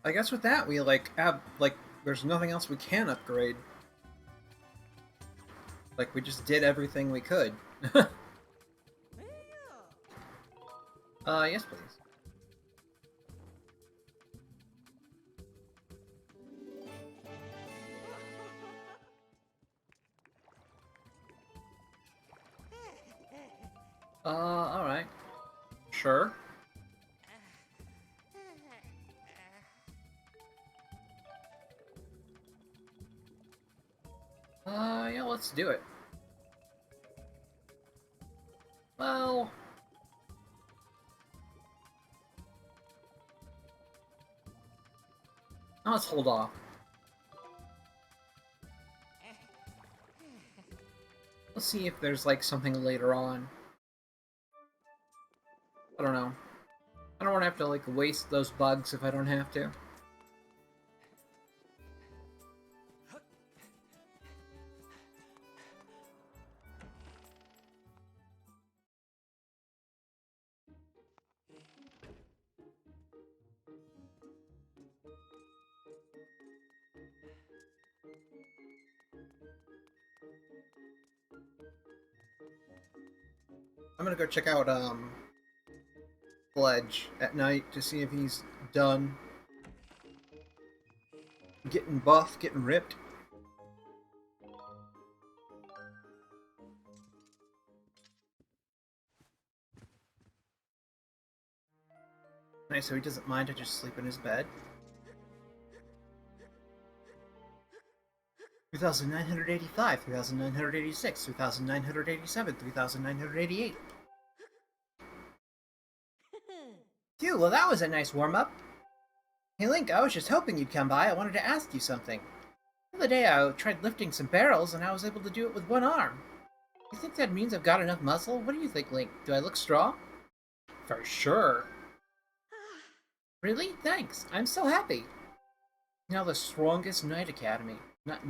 I guess with that, we, like, have, like, there's nothing else we can upgrade. Like, we just did everything we could. Yes, please. Alright. Sure. Yeah, let's do it. Well... let's hold off. Let's see if there's, like, something later on. I don't know. I don't want to have to, like, waste those bugs if I don't have to. I'm gonna go check out, Sledge at night to see if he's done getting buff, getting ripped. Nice, so he doesn't mind to just sleep in his bed. 3,985, 3,986, 3,987, 3,988. Phew, well that was a nice warm-up. Hey Link, I was just hoping you'd come by. I wanted to ask you something. The other day I tried lifting some barrels and I was able to do it with one arm. You think that means I've got enough muscle? What do you think, Link? Do I look strong? For sure. Really? Thanks. I'm so happy. Now the strongest Knight Academy. Not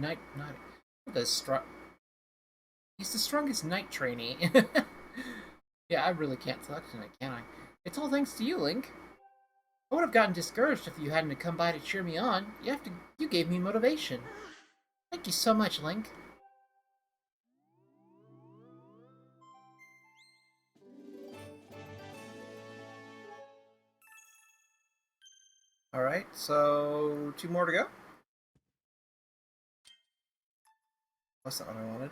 the strong. He's the strongest Knight trainee. Yeah, I really can't talk tonight, can I? It's all thanks to you, Link. I would have gotten discouraged if you hadn't come by to cheer me on. You gave me motivation. Thank you so much, Link. Alright, so 2 more to go. That's not what I wanted.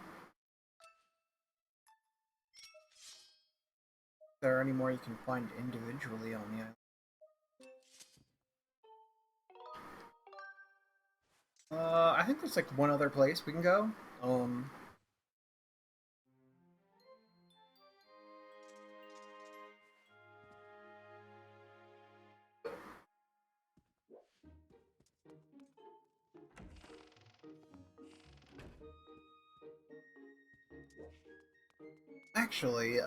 If there are any more you can find individually on the island. I think there's like one other place we can go. Actually,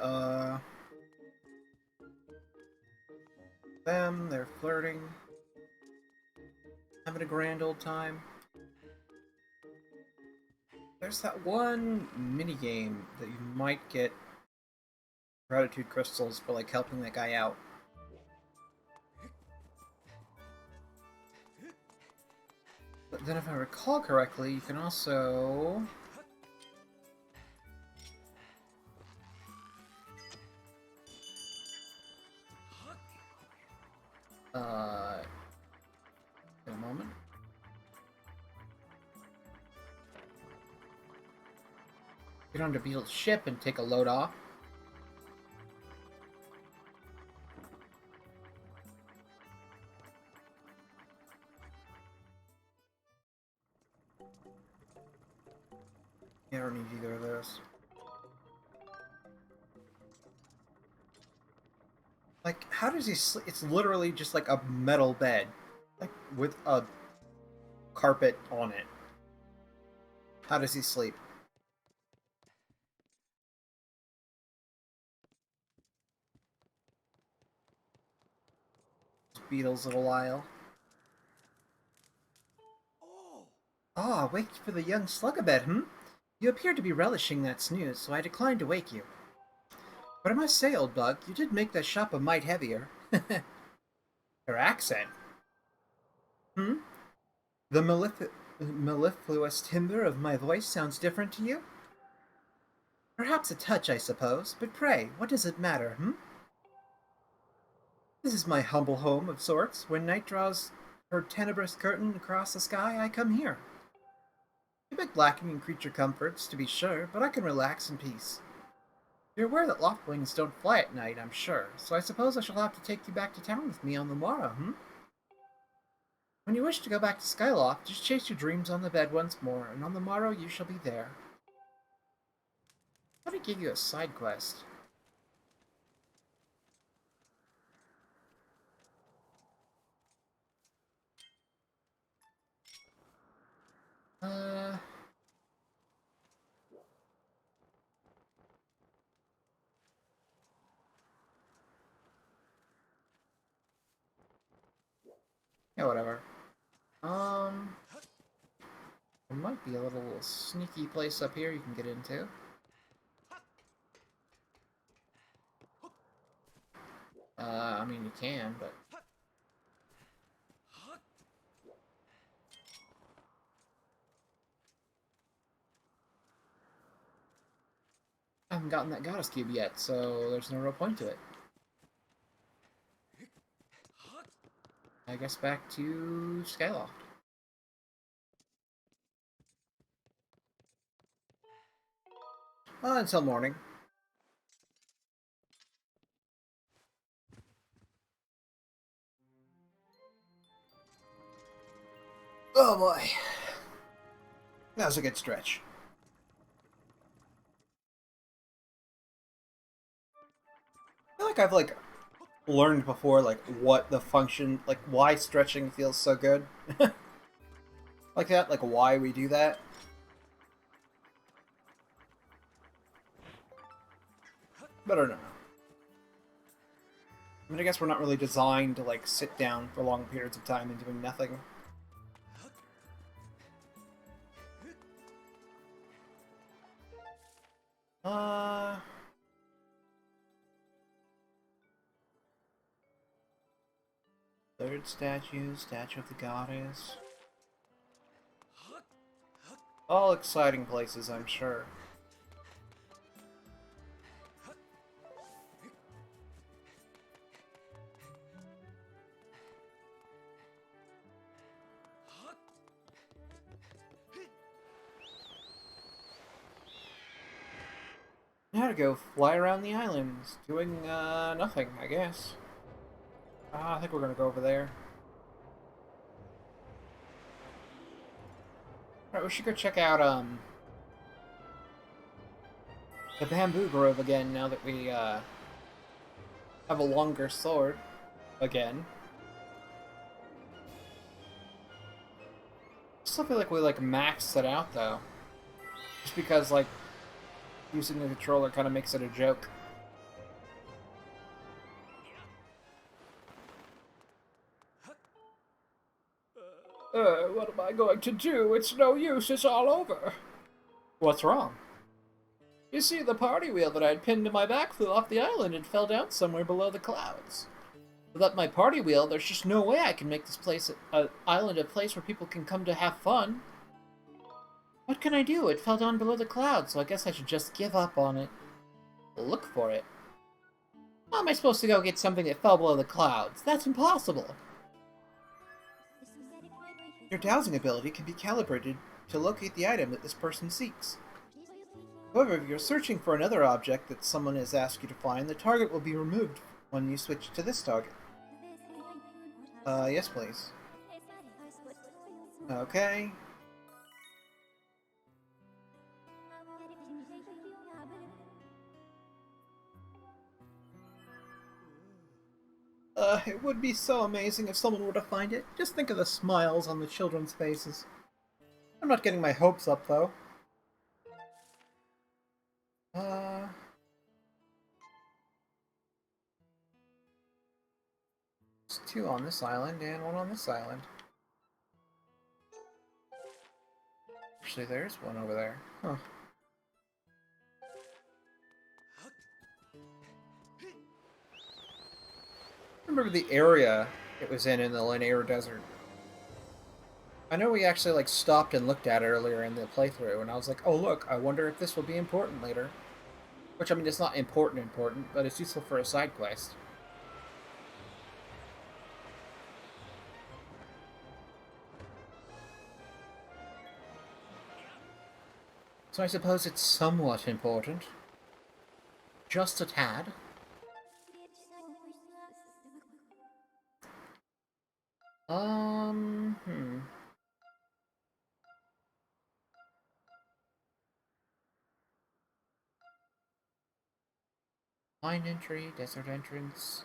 they're flirting, having a grand old time. There's that one minigame that you might get gratitude crystals for, like, helping that guy out. But then if I recall correctly, you can also... in a moment. Get onto Beetle's ship and take a load off. Yeah, I don't need either of those. Like, how does he sleep? It's literally just like a metal bed. Like, with a carpet on it. How does he sleep? Beetle's little isle. Ah, wait for the young slug-a-bed, hmm? You appear to be relishing that snooze, so I declined to wake you. But I must say, old bug, you did make that shop a mite heavier. Her accent? Hmm? The mellifluous timbre of my voice sounds different to you? Perhaps a touch, I suppose, but pray, what does it matter, hmm? This is my humble home of sorts. When night draws her tenebrous curtain across the sky, I come here. A bit lacking in creature comforts, to be sure, but I can relax in peace. You're aware that Loftwings don't fly at night, I'm sure, so I suppose I shall have to take you back to town with me on the morrow, hmm? When you wish to go back to Skyloft, just chase your dreams on the bed once more, and on the morrow you shall be there. I want to give you a side quest. Uh... Yeah, whatever. There might be a little sneaky place up here you can get into. I mean, you can, but... I haven't gotten that Goddess Cube yet, so there's no real point to it. I guess back to Skyloft. Until morning. Oh boy. That was a good stretch. I feel like I've learned before what the function, why stretching feels so good. Like that, why we do that. But I don't know. I mean, I guess we're not really designed to sit down for long periods of time and doing nothing. Third statue, statue of the goddess. All exciting places, I'm sure. Now to go fly around the islands, doing nothing, I guess. I think we're gonna go over there. Alright, we should go check out the bamboo grove again now that we have a longer sword again. Still feel like we maxed it out though. Just because using the controller kind of makes it a joke. What am I going to do? It's no use, it's all over. What's wrong? You see, the party wheel that I had pinned to my back flew off the island and fell down somewhere below the clouds. Without my party wheel, there's just no way I can make this place, island, a place where people can come to have fun. What can I do? It fell down below the clouds, so I guess I should just give up on it. Look for it. How am I supposed to go get something that fell below the clouds? That's impossible. Your dowsing ability can be calibrated to locate the item that this person seeks. However, if you're searching for another object that someone has asked you to find, the target will be removed when you switch to this target. Yes please. Okay. It would be so amazing if someone were to find it. Just think of the smiles on the children's faces. I'm not getting my hopes up, though. There's 2 on this island and 1 on this island. Actually, there's 1 over there. Huh. I remember the area it was in the Linear Desert. I know we actually stopped and looked at it earlier in the playthrough, and I was like, oh look, I wonder if this will be important later. Which, I mean, it's not important, but it's useful for a side quest. So I suppose it's somewhat important. Just a tad. Hmm. Mine entry, desert entrance.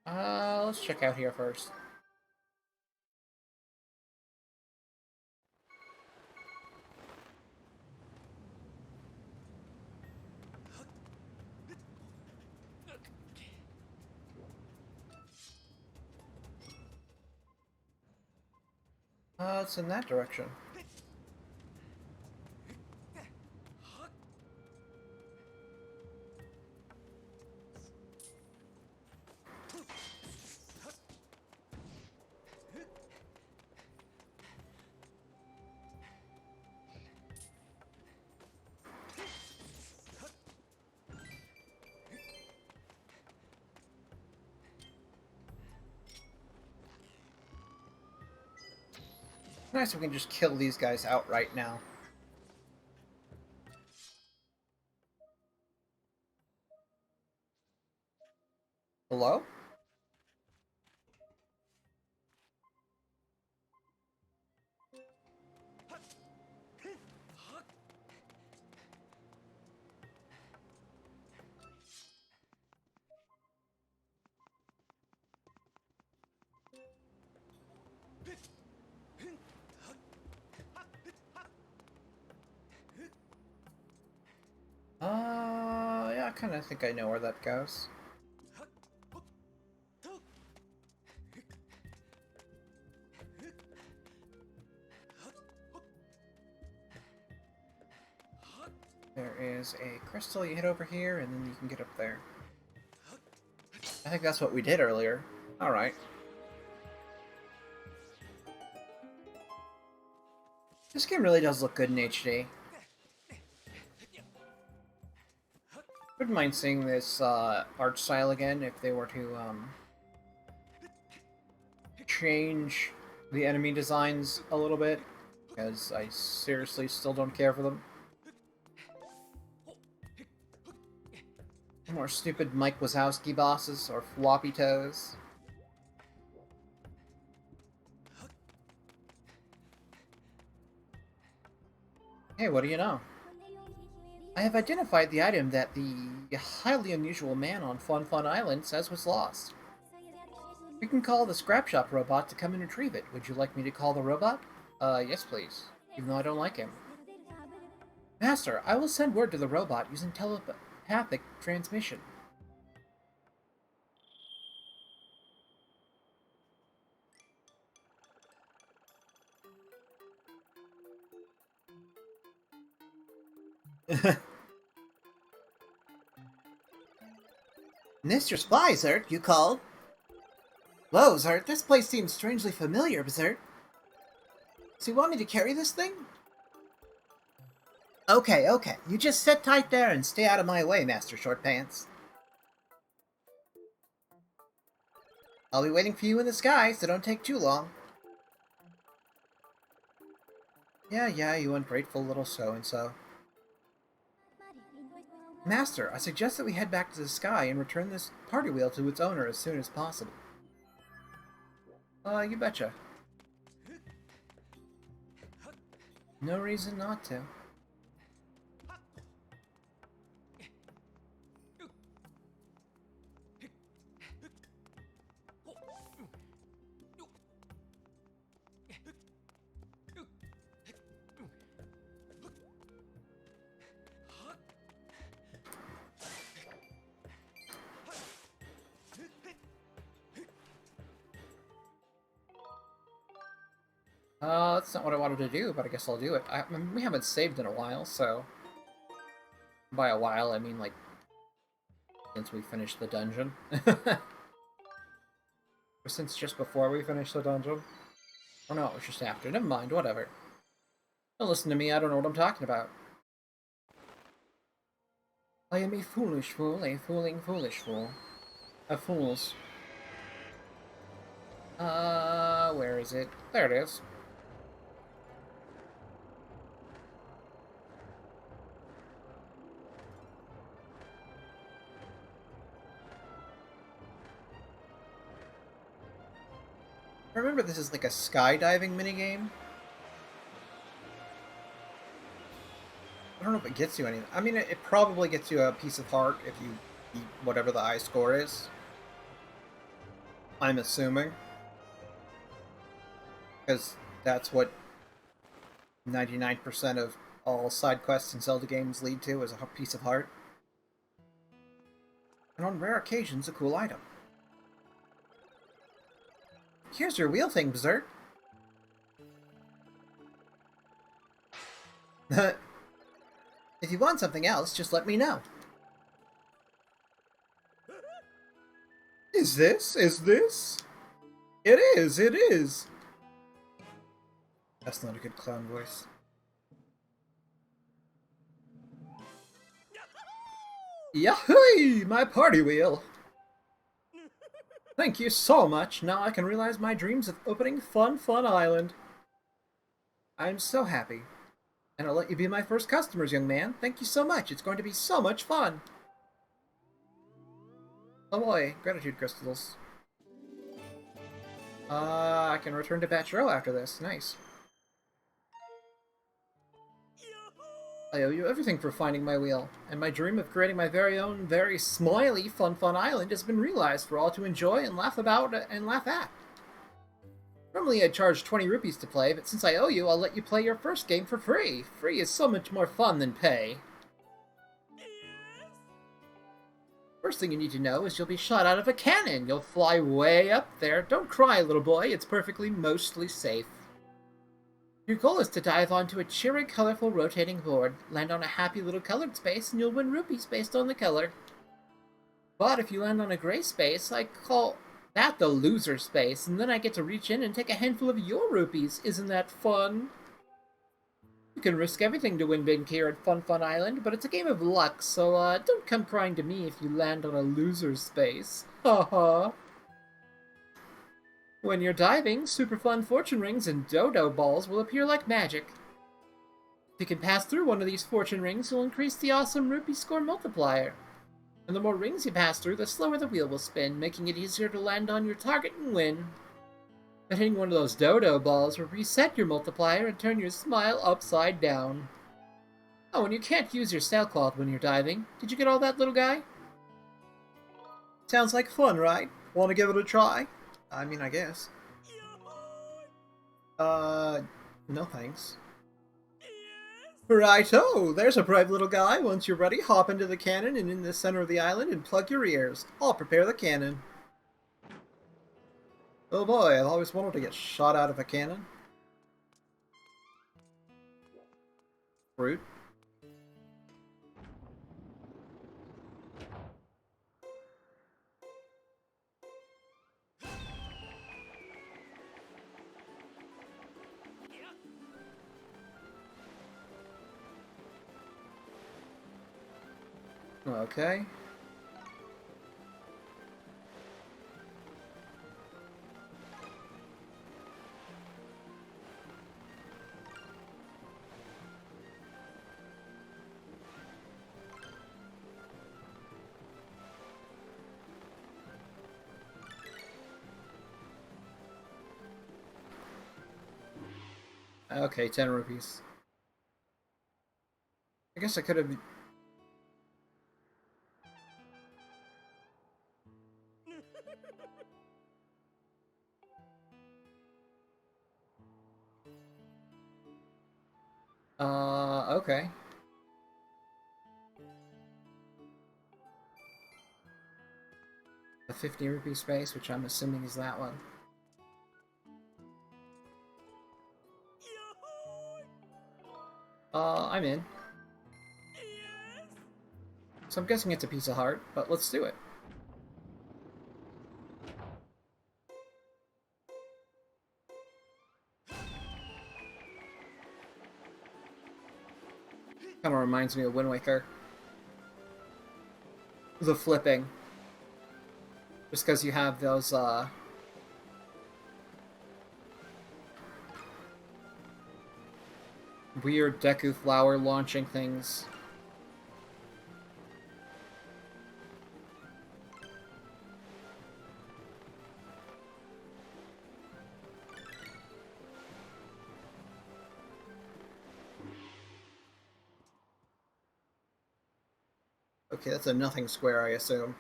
Let's check out here first. It's in that direction. Nice, we can just kill these guys outright now. Hello? Yeah, I kind of think I know where that goes. There is a crystal you hit over here, and then you can get up there. I think that's what we did earlier. Alright. This game really does look good in HD. Wouldn't mind seeing this art style again if they were to change the enemy designs a little bit, because I seriously still don't care for them. More stupid Mike Wazowski bosses or floppy toes. Hey, what do you know? I have identified the item that the highly unusual man on Fun Fun Island says was lost. We can call the scrap shop robot to come and retrieve it. Would you like me to call the robot? Yes please. Even though I don't like him. Master, I will send word to the robot using telepathic transmission. Mr. Spy, Zert, you called? Whoa, Zert, this place seems strangely familiar, Zert. So you want me to carry this thing? Okay, you just sit tight there and stay out of my way, Master Shortpants. I'll be waiting for you in the sky, so don't take too long. Yeah, you ungrateful little so-and-so. Master, I suggest that we head back to the sky and return this party wheel to its owner as soon as possible. You betcha. No reason not to. That's not what I wanted to do, but I guess I'll do it. I mean, we haven't saved in a while, so... By a while, I mean, like, since we finished the dungeon. Or since just before we finished the dungeon. Or no, it was just after. Never mind, whatever. Don't listen to me, I don't know what I'm talking about. I am a foolish fool, a fooling foolish fool. Of fools. Where is it? There it is. I remember this is like a skydiving minigame. I don't know if it gets you anything. I mean, it probably gets you a piece of heart if you beat whatever the high score is. I'm assuming. Because that's what 99% of all side quests in Zelda games lead to, is a piece of heart. And on rare occasions, a cool item. Here's your wheel thing, Berserk. If you want something else, just let me know. Is this? Is this? It is, it is! That's not a good clown voice. Yahoo! My party wheel! Thank you so much! Now I can realize my dreams of opening Fun Island. I'm so happy. And I'll let you be my first customers, young man. Thank you so much. It's going to be so much fun. Oh boy, gratitude crystals. I can return to Batch Row after this. Nice. I owe you everything for finding my wheel, and my dream of creating my very own, very smiley Fun Island has been realized for all to enjoy and laugh about and laugh at. Normally I'd charge 20 rupees to play, but since I owe you, I'll let you play your first game for free. Free is so much more fun than pay. First thing you need to know is you'll be shot out of a cannon. You'll fly way up there. Don't cry, little boy. It's perfectly mostly safe. Your goal is to dive onto a cheery, colorful, rotating board, land on a happy little colored space, and you'll win rupees based on the color. But if you land on a gray space, I call that the loser space, and then I get to reach in and take a handful of your rupees. Isn't that fun? You can risk everything to win big here at Fun Island, but it's a game of luck, so don't come crying to me if you land on a loser space. Haha. When you're diving, super fun fortune rings and dodo balls will appear like magic. If you can pass through one of these fortune rings, you'll increase the awesome rupee score multiplier. And the more rings you pass through, the slower the wheel will spin, making it easier to land on your target and win. But hitting one of those dodo balls will reset your multiplier and turn your smile upside down. Oh, and you can't use your sailcloth when you're diving. Did you get all that, little guy? Sounds like fun, right? Want to give it a try? I mean, I guess. No thanks. Righto! There's a brave little guy. Once you're ready, hop into the cannon and in the center of the island and plug your ears. I'll prepare the cannon. Oh boy, I've always wanted to get shot out of a cannon. Fruit. Okay. Okay, 10 rupees. I guess I could have... okay. The 50 rupee space, which I'm assuming is that one. I'm in. So I'm guessing it's a piece of heart, but let's do it. Kind of reminds me of Wind Waker. the flipping. Just because you have those, weird Deku Flower launching things. Okay, that's a nothing square, I assume.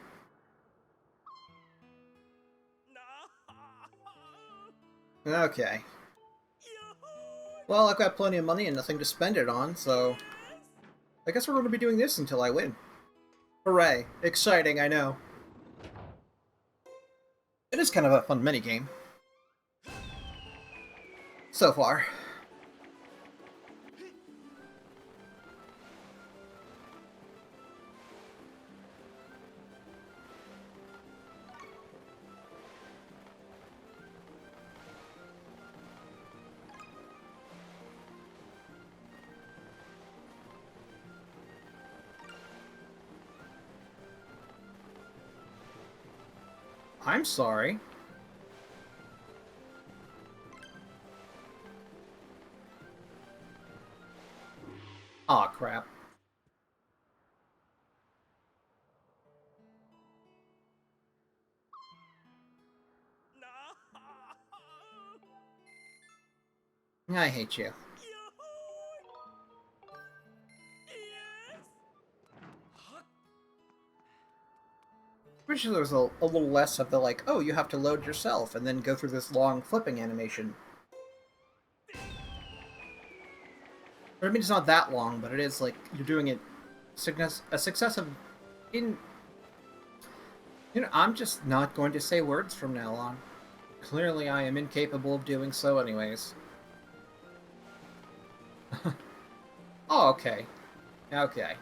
Okay. Well, I've got plenty of money and nothing to spend it on, so I guess we're going to be doing this until I win. Hooray. Exciting, I know. It is kind of a fun minigame. So far. I'm sorry. Aw, crap. I hate you. Wish there was a little less of the, like, oh, you have to load yourself and then go through this long flipping animation. I mean, it's not that long, but it is, like, you're doing it a successive... You know, I'm just not going to say words from now on. Clearly, I am incapable of doing so anyways. Oh, okay. Okay.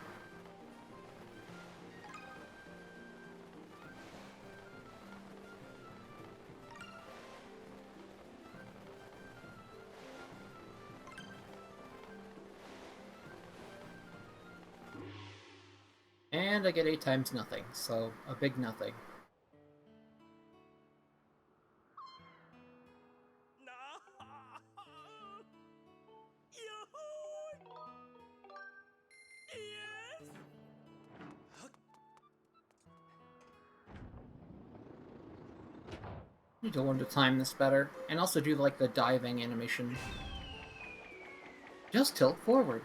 And I get 8 times nothing, so a big nothing. Need to learn to time this better, and also do like the diving animation. Just tilt forward.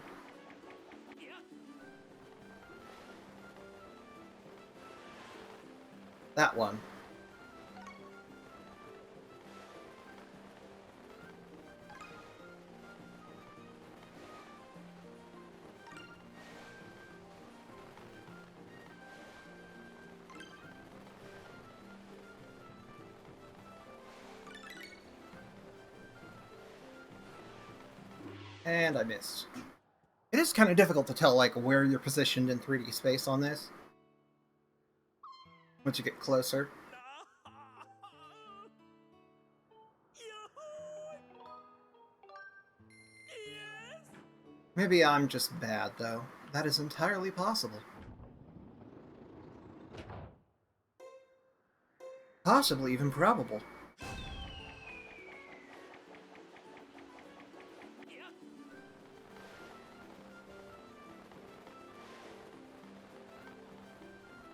That one. And I missed. It is kind of difficult to tell, like, where you're positioned in 3D space on this. Once you get closer. Maybe I'm just bad, though. That is entirely possible. Possibly even probable.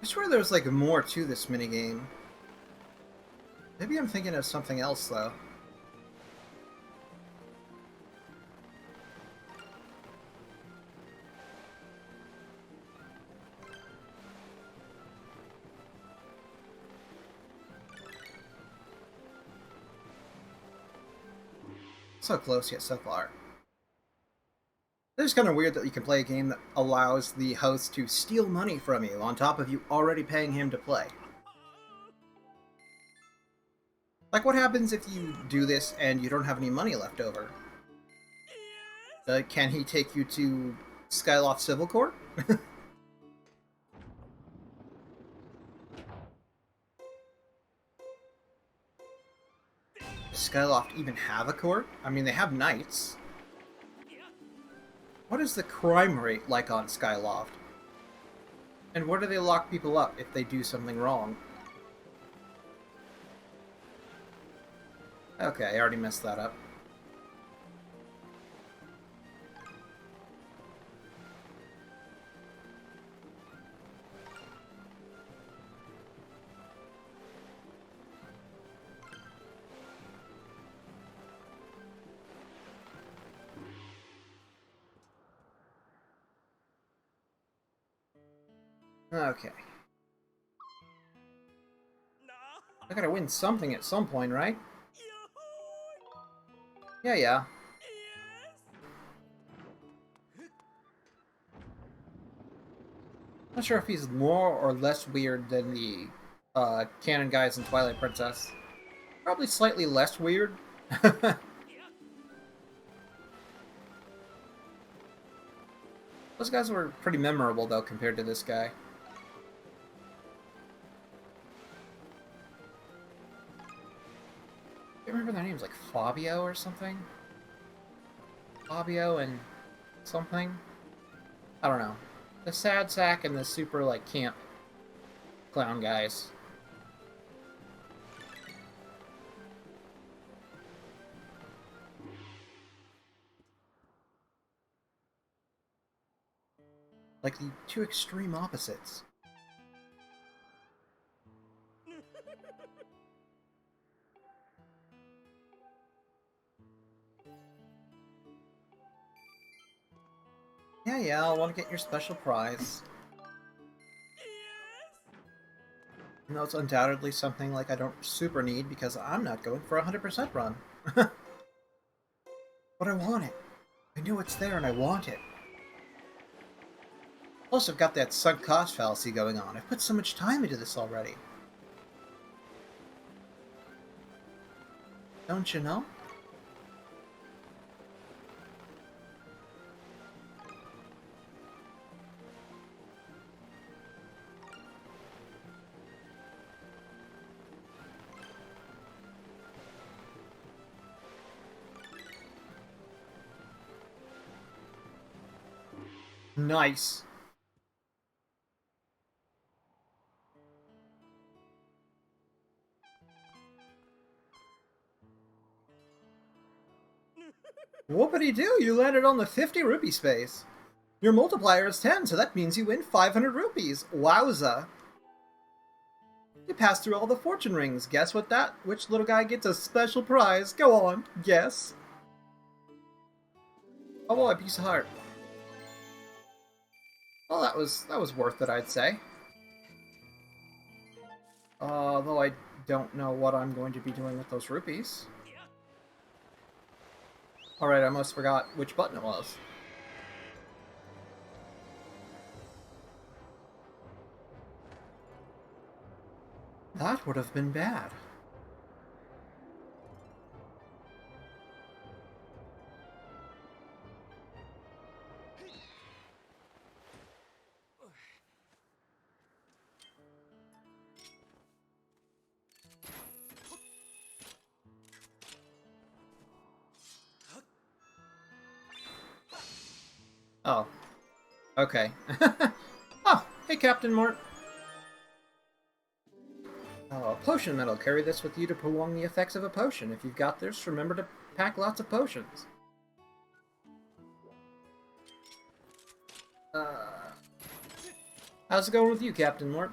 I swear there's, like, more to this minigame. Maybe I'm thinking of something else, though. So close, yet so far. It's kind of weird that you can play a game that allows the host to steal money from you on top of you already paying him to play. Like, what happens if you do this and you don't have any money left over? Can he take you to Skyloft Civil Court? Does Skyloft even have a court? I mean, they have knights. What is the crime rate like on Skyloft? And where do they lock people up if they do something wrong? Okay, I already messed that up. Okay. I gotta win something at some point, right? Yeah, yeah. Not sure if he's more or less weird than the canon guys in Twilight Princess. Probably slightly less weird. Those guys were pretty memorable, though, compared to this guy. I remember their names, like Fabio or something? Fabio and something? I don't know. The sad sack and the super, like, camp clown guys. Like the two extreme opposites. Yeah, yeah, I'll want to get your special prize. You know, it's undoubtedly something like I don't super need because I'm not going for a 100% run. But I want it. I know it's there and I want it. Plus, I've got that sunk cost fallacy going on. I've put so much time into this already. Don't you know? Nice. Whoopity-doo, you landed on the 50 rupee space. Your multiplier is 10, so that means you win 500 rupees. Wowza. You passed through all the fortune rings. Guess what which little guy gets a special prize? Go on, guess. Oh, well, a piece of heart. Well, that was worth it, I'd say. Though I don't know what I'm going to be doing with those rupees. Alright, I almost forgot which button it was. That would have been bad. Oh. Okay. Oh, hey Captain Mort. Oh, a potion medal. Carry this with you to prolong the effects of a potion. If you've got this, remember to pack lots of potions. How's it going with you, Captain Mort?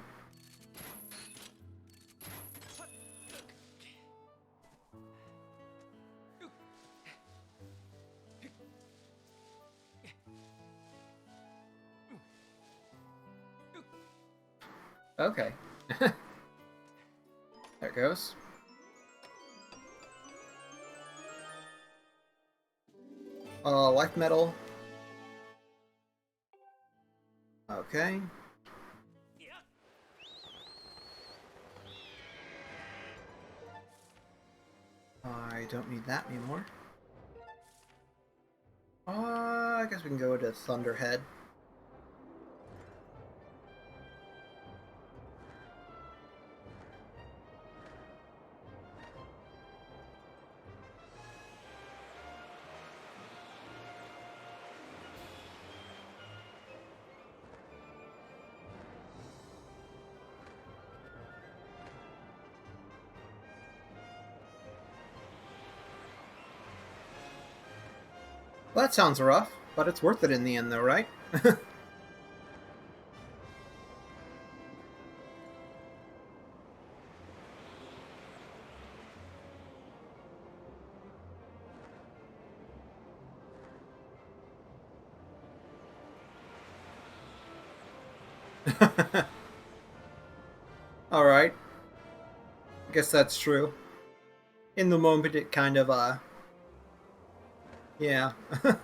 Okay. There it goes. Life medal. Okay. I don't need that anymore. I guess we can go to Thunderhead. Well, that sounds rough, but it's worth it in the end, though, right? Alright. I guess that's true. In the moment, it kind of, yeah. I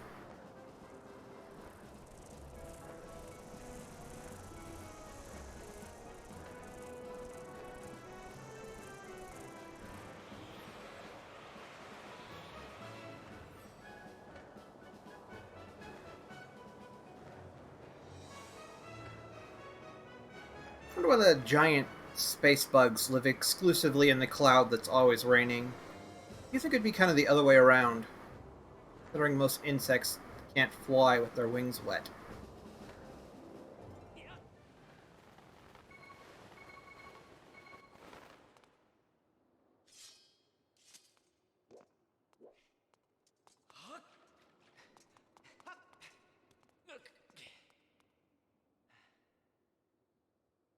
wonder why the giant space bugs live exclusively in the cloud that's always raining. You think it'd be kind of the other way around, considering most insects can't fly with their wings wet.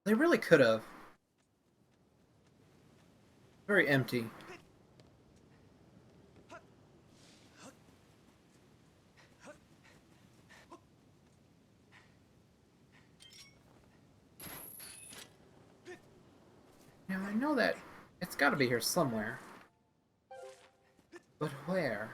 They really could have. Very empty. Now I know that it's gotta be here somewhere. But where?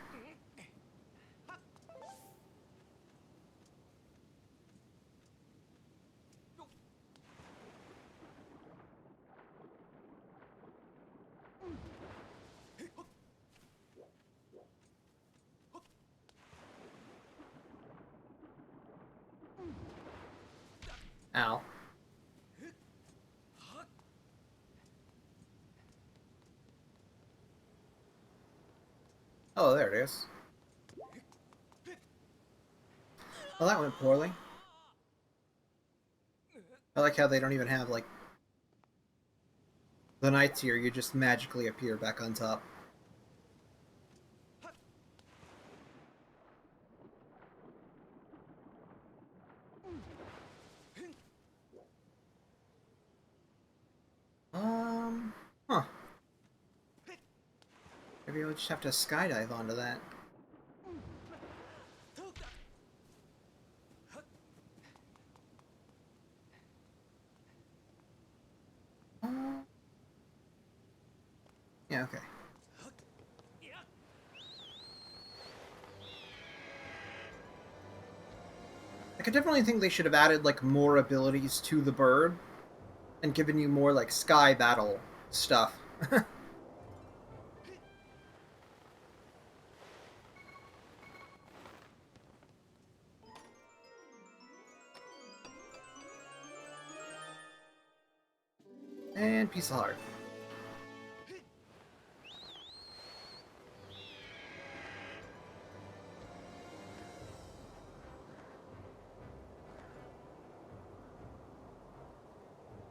Ow. Oh, there it is. Well, that went poorly. I like how they don't even have, like, the knights here. You just magically appear back on top. Huh. Maybe we'll just have to skydive onto that. Uh, yeah, okay. I could definitely think they should have added, like, more abilities to the bird and given you more, like, sky battle stuff. And piece of heart.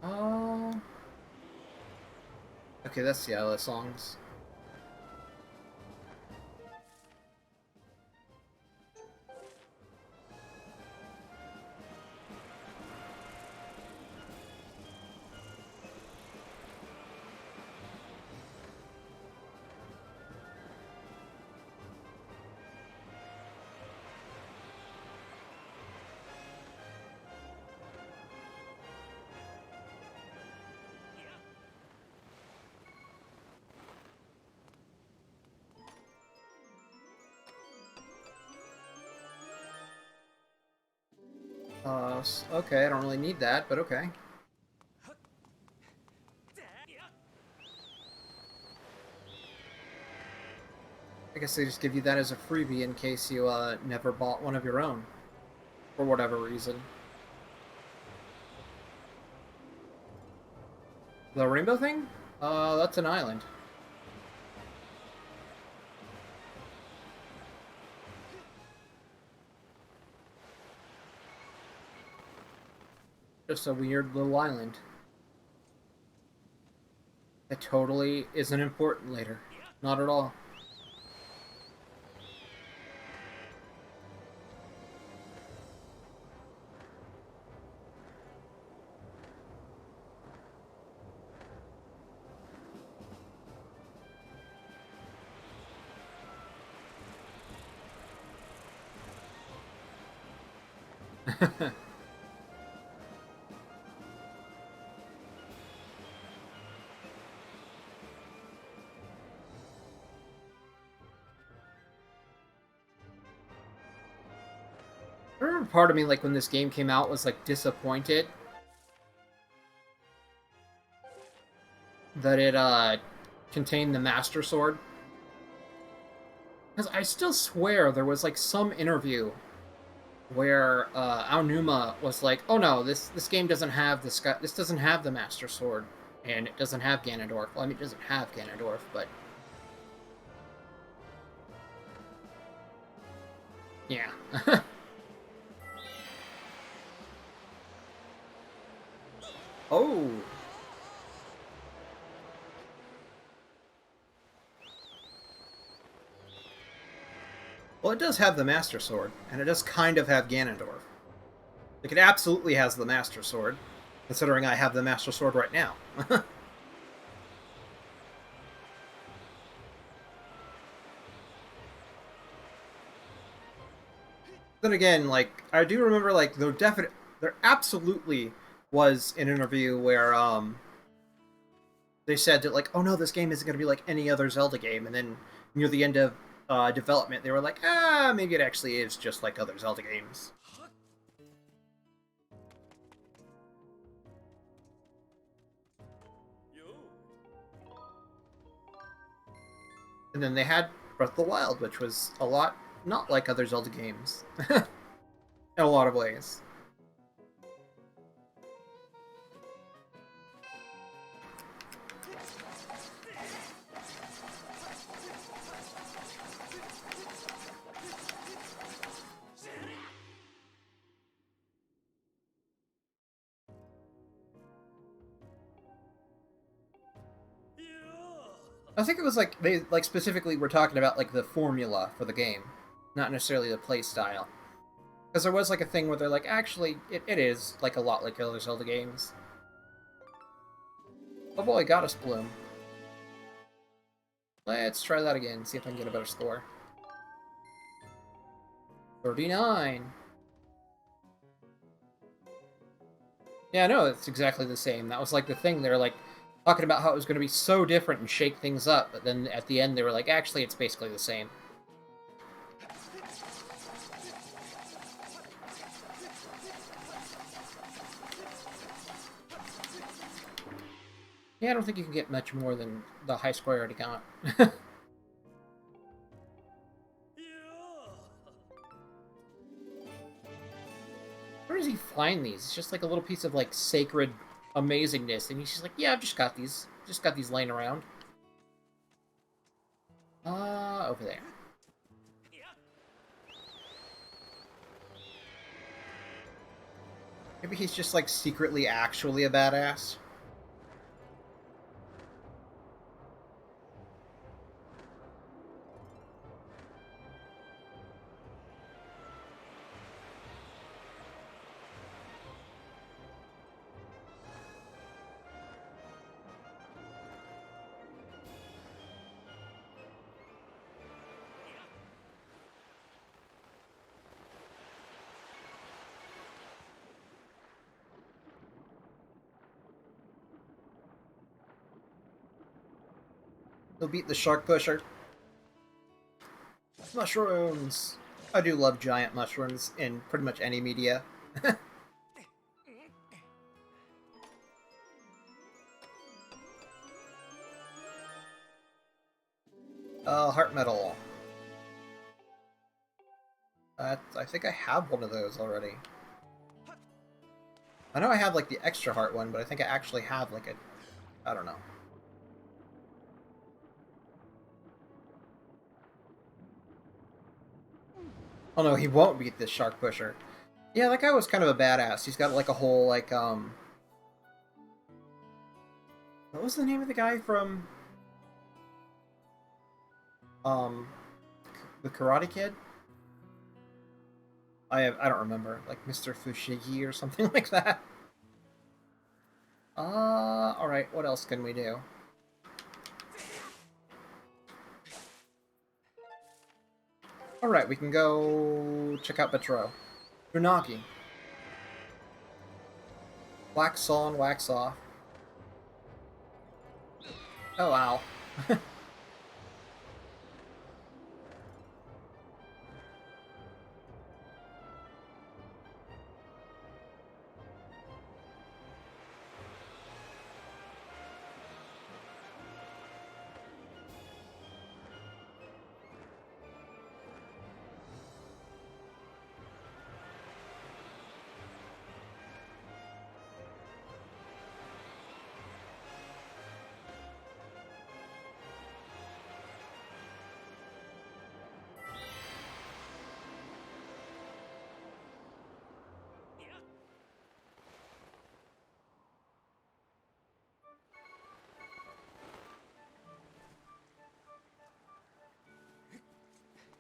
Oh. Okay, that's the other songs. Okay, I don't really need that, but okay. I guess they just give you that as a freebie in case you, never bought one of your own. For whatever reason. The rainbow thing? That's an island. Just a weird little island. It totally isn't important later. Not at all. I remember part of me, like, when this game came out, was, like, disappointed that it, contained the Master Sword. Because I still swear there was, like, some interview where, Aonuma was like, oh no, this game doesn't have this doesn't have the Master Sword, and it doesn't have Ganondorf. Well, I mean, it doesn't have Ganondorf, but... yeah. Oh! Well, it does have the Master Sword, and it does kind of have Ganondorf. Like, it absolutely has the Master Sword, considering I have the Master Sword right now. Then again, like, I do remember, like, there absolutely was an interview where, they said that, like, oh no, this game isn't going to be like any other Zelda game, and then near the end of development, they were like, maybe it actually is just like other Zelda games. And then they had Breath of the Wild, which was a lot not like other Zelda games. In a lot of ways. I think it was like they like specifically were talking about like the formula for the game, not necessarily the play style. Because there was like a thing where they're like, actually, it is like a lot like other Zelda games. Oh boy, Goddess Bloom. Let's try that again, see if I can get a better score. 39. Yeah, no, it's exactly the same. That was like the thing. They're like talking about how it was going to be so different and shake things up, but then at the end they were like, actually, it's basically the same. Yeah, I don't think you can get much more than the high score I already got. Where does he find these? It's just like a little piece of like sacred amazingness, and he's just like, yeah, I've just got these. Just got these laying around. Over there. Maybe he's just like secretly actually a badass. He'll beat the Shark Pusher. Mushrooms! I do love giant mushrooms in pretty much any media. Heart Metal. I think I have one of those already. I know I have, like, the extra heart one, but I think I actually have, like, I don't know. Oh no, he won't beat this Shark Pusher. Yeah, that guy was kind of a badass. He's got, like, a whole, like, what was the name of the guy from... the Karate Kid? I don't remember. Like, Mr. Fushigi or something like that. Alright, what else can we do? Alright, we can go check out Betro. Unagi. Wax on, wax off. Oh, wow.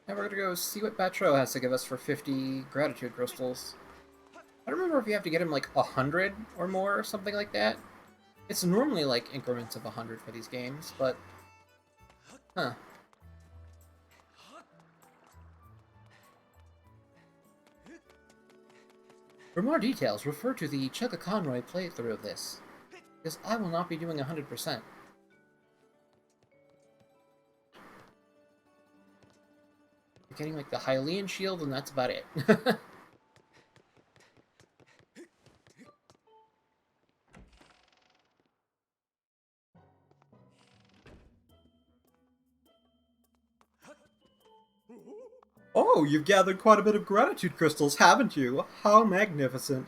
Now we're gonna go see what Batro has to give us for 50 gratitude crystals. I don't remember if you have to get him like 100 or more or something like that. It's normally like increments of 100 for these games, but... Huh. For more details, refer to the Chugga Conroy playthrough of this, because I will not be doing 100%. You're getting like the Hylian shield, and that's about it. Oh, you've gathered quite a bit of gratitude crystals, haven't you? How magnificent.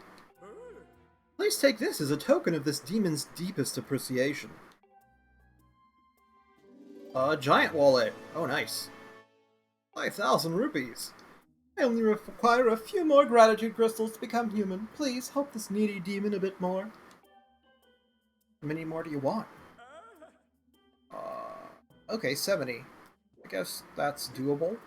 Please take this as a token of this demon's deepest appreciation. A giant wallet. Oh, nice. 5,000 rupees. I only require a few more gratitude crystals to become human. Please help this needy demon a bit more. How many more do you want? Okay, 70. I guess that's doable.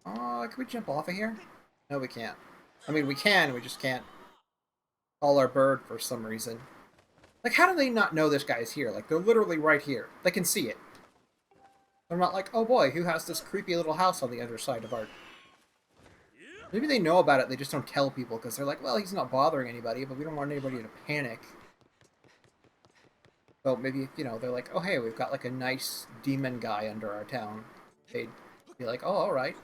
Can we jump off of here? No, we can't. I mean, we can, we just can't call our bird for some reason. Like, how do they not know this guy's here? Like, they're literally right here. They can see it. They're not like, oh boy, who has this creepy little house on the other side of our... Maybe they know about it, they just don't tell people, because they're like, well, he's not bothering anybody, but we don't want anybody to panic. So maybe, you know, they're like, oh hey, we've got like a nice demon guy under our town. They'd be like, oh, alright.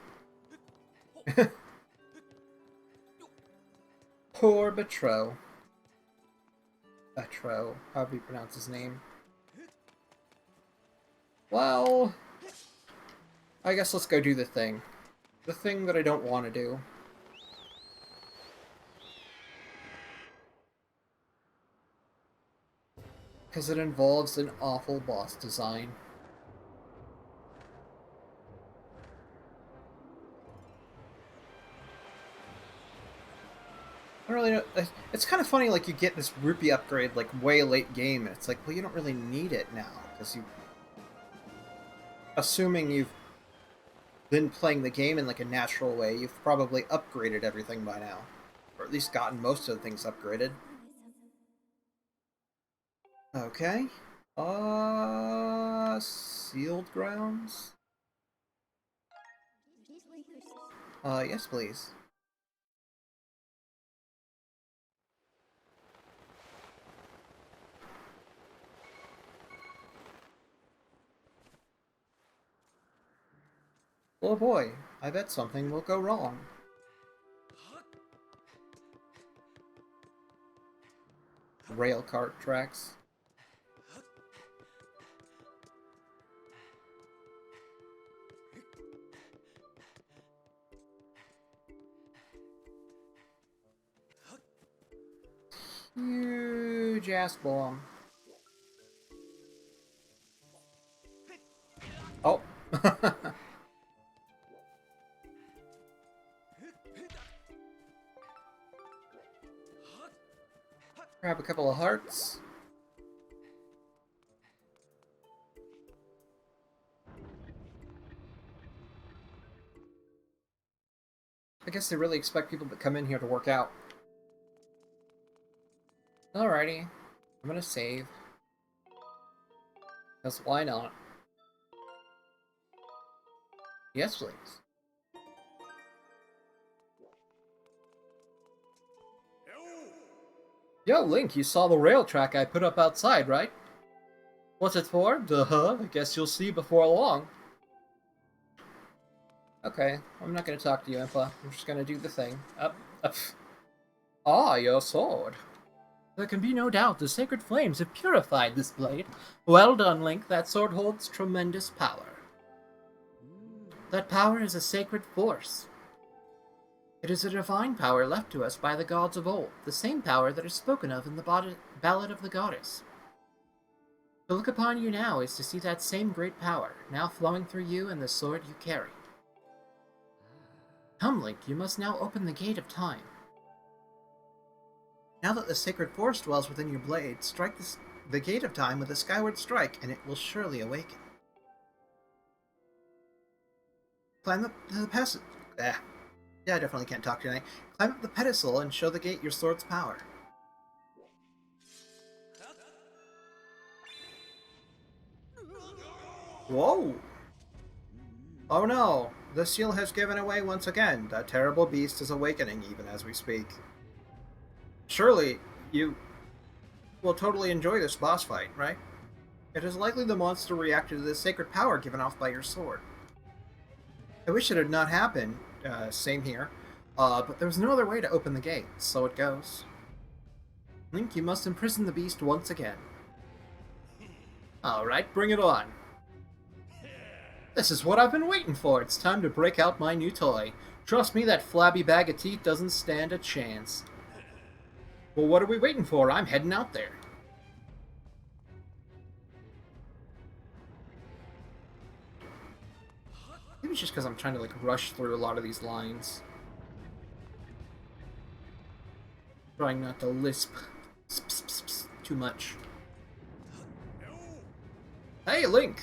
Poor Batro. Batro, however you pronounce his name. Well, I guess let's go do the thing. The thing that I don't want to do. Because it involves an awful boss design. I don't really know. It's kind of funny, like, you get this rupee upgrade, like, way late game, and it's like, well, you don't really need it now, because you... Assuming you've been playing the game in, like, a natural way, you've probably upgraded everything by now. Or at least gotten most of the things upgraded. Okay. Sealed grounds? Yes, please. Oh boy, I bet something will go wrong. Rail cart tracks. Huge ass bomb. Oh. Grab a couple of hearts. I guess they really expect people to come in here to work out. Alrighty. I'm gonna save. Because why not? Yes, please. Yo, Link, you saw the rail track I put up outside, right? What's it for? Duh, I guess you'll see before long. Okay, I'm not gonna talk to you, Impa. I'm just gonna do the thing. Up. Ah, your sword. There can be no doubt the sacred flames have purified this blade. Well done, Link. That sword holds tremendous power. That power is a sacred force. It is a divine power left to us by the gods of old, the same power that is spoken of in the Ballad of the Goddess. To look upon you now is to see that same great power, now flowing through you and the sword you carry. Come, Link, you must now open the gate of time. Now that the sacred force dwells within your blade, strike the gate of time with a skyward strike, and it will surely awaken. Climb up the pedestal. Yeah, I definitely can't talk tonight. Climb up the pedestal and show the gate your sword's power. Whoa! Oh no! The seal has given away once again. That terrible beast is awakening even as we speak. Surely, you will totally enjoy this boss fight, right? It is likely the monster reacted to the sacred power given off by your sword. I wish it had not happened, same here, but there was no other way to open the gate, so it goes. Link, you must imprison the beast once again. Alright, bring it on. This is what I've been waiting for. It's time to break out my new toy. Trust me, that flabby bag of teeth doesn't stand a chance. Well, what are we waiting for? I'm heading out there. Maybe it's just because I'm trying to, like, rush through a lot of these lines. Trying not to lisp too much. Hey, Link!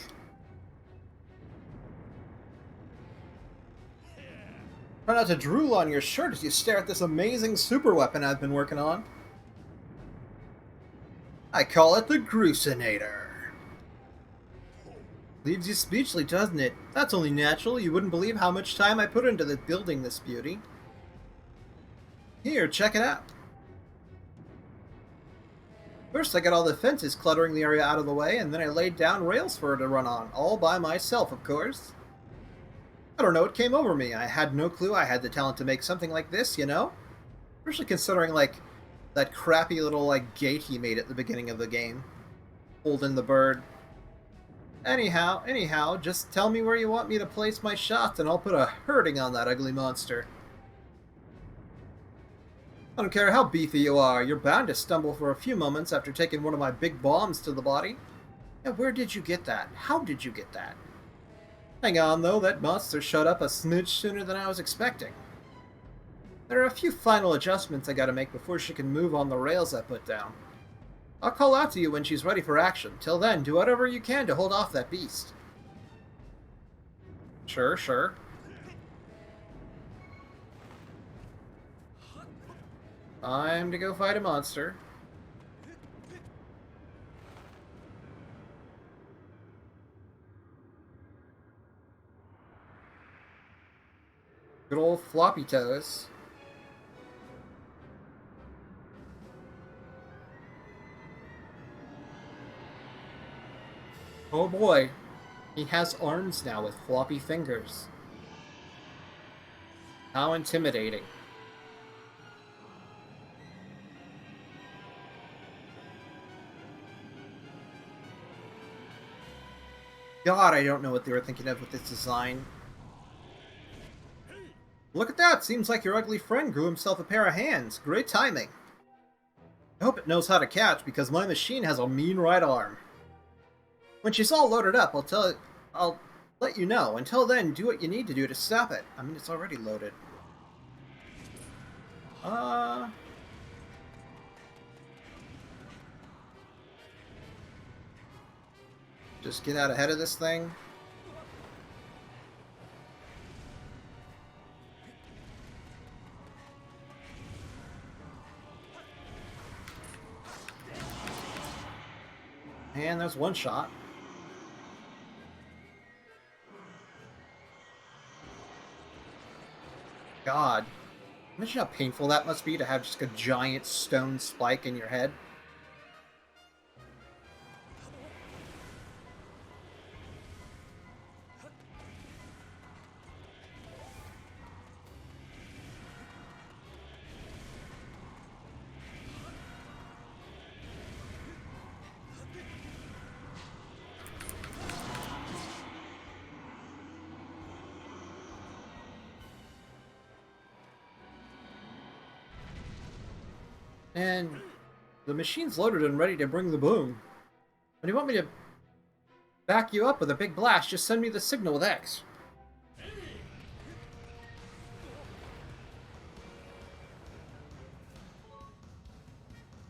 Try not to drool on your shirt as you stare at this amazing super weapon I've been working on. I call it the Grucinator. Leaves you speechless, doesn't it? That's only natural. You wouldn't believe how much time I put into building this beauty. Here, check it out. First, I got all the fences cluttering the area out of the way, and then I laid down rails for her to run on, all by myself, of course. I don't know, it came over me. I had no clue I had the talent to make something like this, you know? Especially considering, like, that crappy little, like, gate he made at the beginning of the game. Holding the bird. Anyhow, just tell me where you want me to place my shots and I'll put a hurting on that ugly monster. I don't care how beefy you are, you're bound to stumble for a few moments after taking one of my big bombs to the body. Yeah, where did you get that? How did you get that? Hang on, though, that monster showed up a smidge sooner than I was expecting. There are a few final adjustments I gotta make before she can move on the rails I put down. I'll call out to you when she's ready for action. Till then, do whatever you can to hold off that beast. Sure. Time to go fight a monster. Good old floppy toes. Oh boy, he has arms now with floppy fingers. How intimidating. God, I don't know what they were thinking of with this design. Look at that! Seems like your ugly friend grew himself a pair of hands. Great timing. I hope it knows how to catch, because my machine has a mean right arm. When she's all loaded up, I'll let you know. Until then, do what you need to do to stop it. I mean, it's already loaded. Just get out ahead of this thing. And there's one shot. God. Imagine how painful that must be to have just a giant stone spike in your head. And the machine's loaded and ready to bring the boom. When you want me to back you up with a big blast, just send me the signal with X.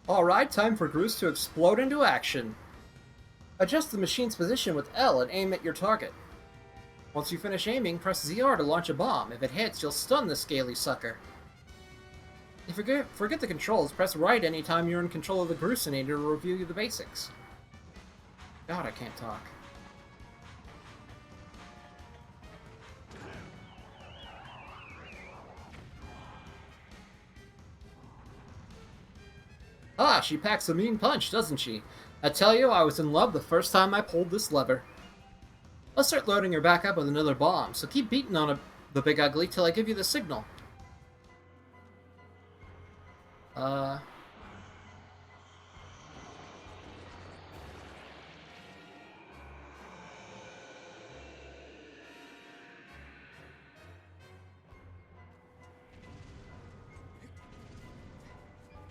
Alright, time for Groose to explode into action. Adjust the machine's position with L and aim at your target. Once you finish aiming, press ZR to launch a bomb. If it hits, you'll stun the scaly sucker. If you forget the controls, press right anytime you're in control of the Groosinator to review the basics. God, I can't talk. Ah, she packs a mean punch, doesn't she? I tell you, I was in love the first time I pulled this lever. Let's start loading her back up with another bomb, so keep beating on the big ugly till I give you the signal.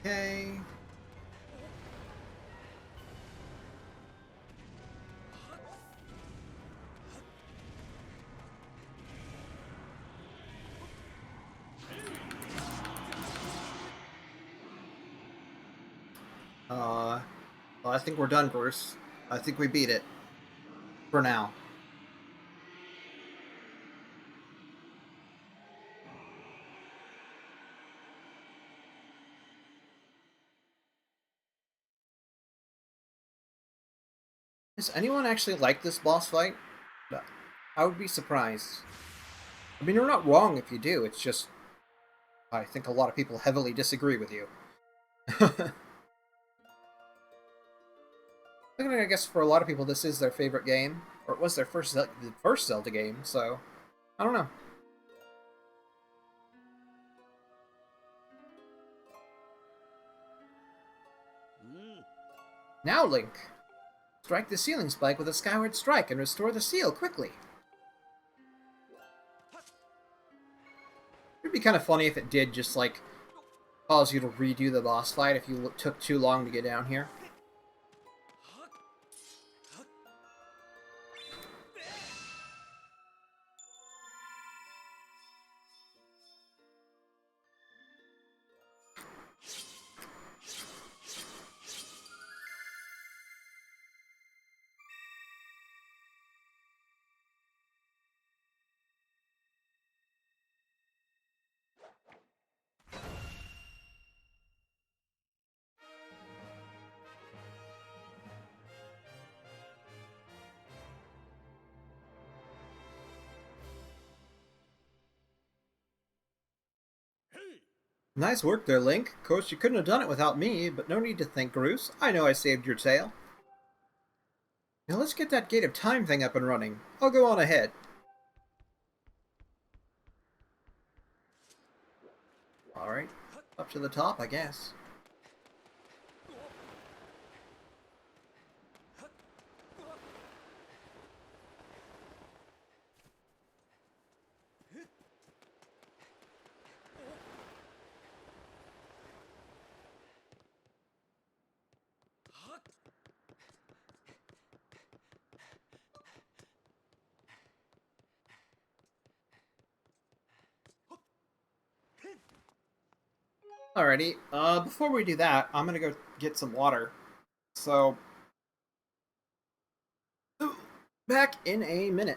Okay. Well, I think we're done, Bruce. I think we beat it. For now. Does anyone actually like this boss fight? I would be surprised. I mean, you're not wrong if you do, it's just... I think a lot of people heavily disagree with you. I guess for a lot of people this is their favorite game, or it was their first Zelda game, so... I don't know. Now, Link! Strike the ceiling spike with a Skyward Strike and restore the seal quickly. It'd be kind of funny if it did just, like, cause you to redo the boss fight if you took too long to get down here. Nice work there, Link. Of course, you couldn't have done it without me, but no need to thank Groose. I know I saved your tail. Now let's get that Gate of Time thing up and running. I'll go on ahead. Alright, up to the top, I guess. Alrighty, before we do that, I'm gonna go get some water. So, back in a minute.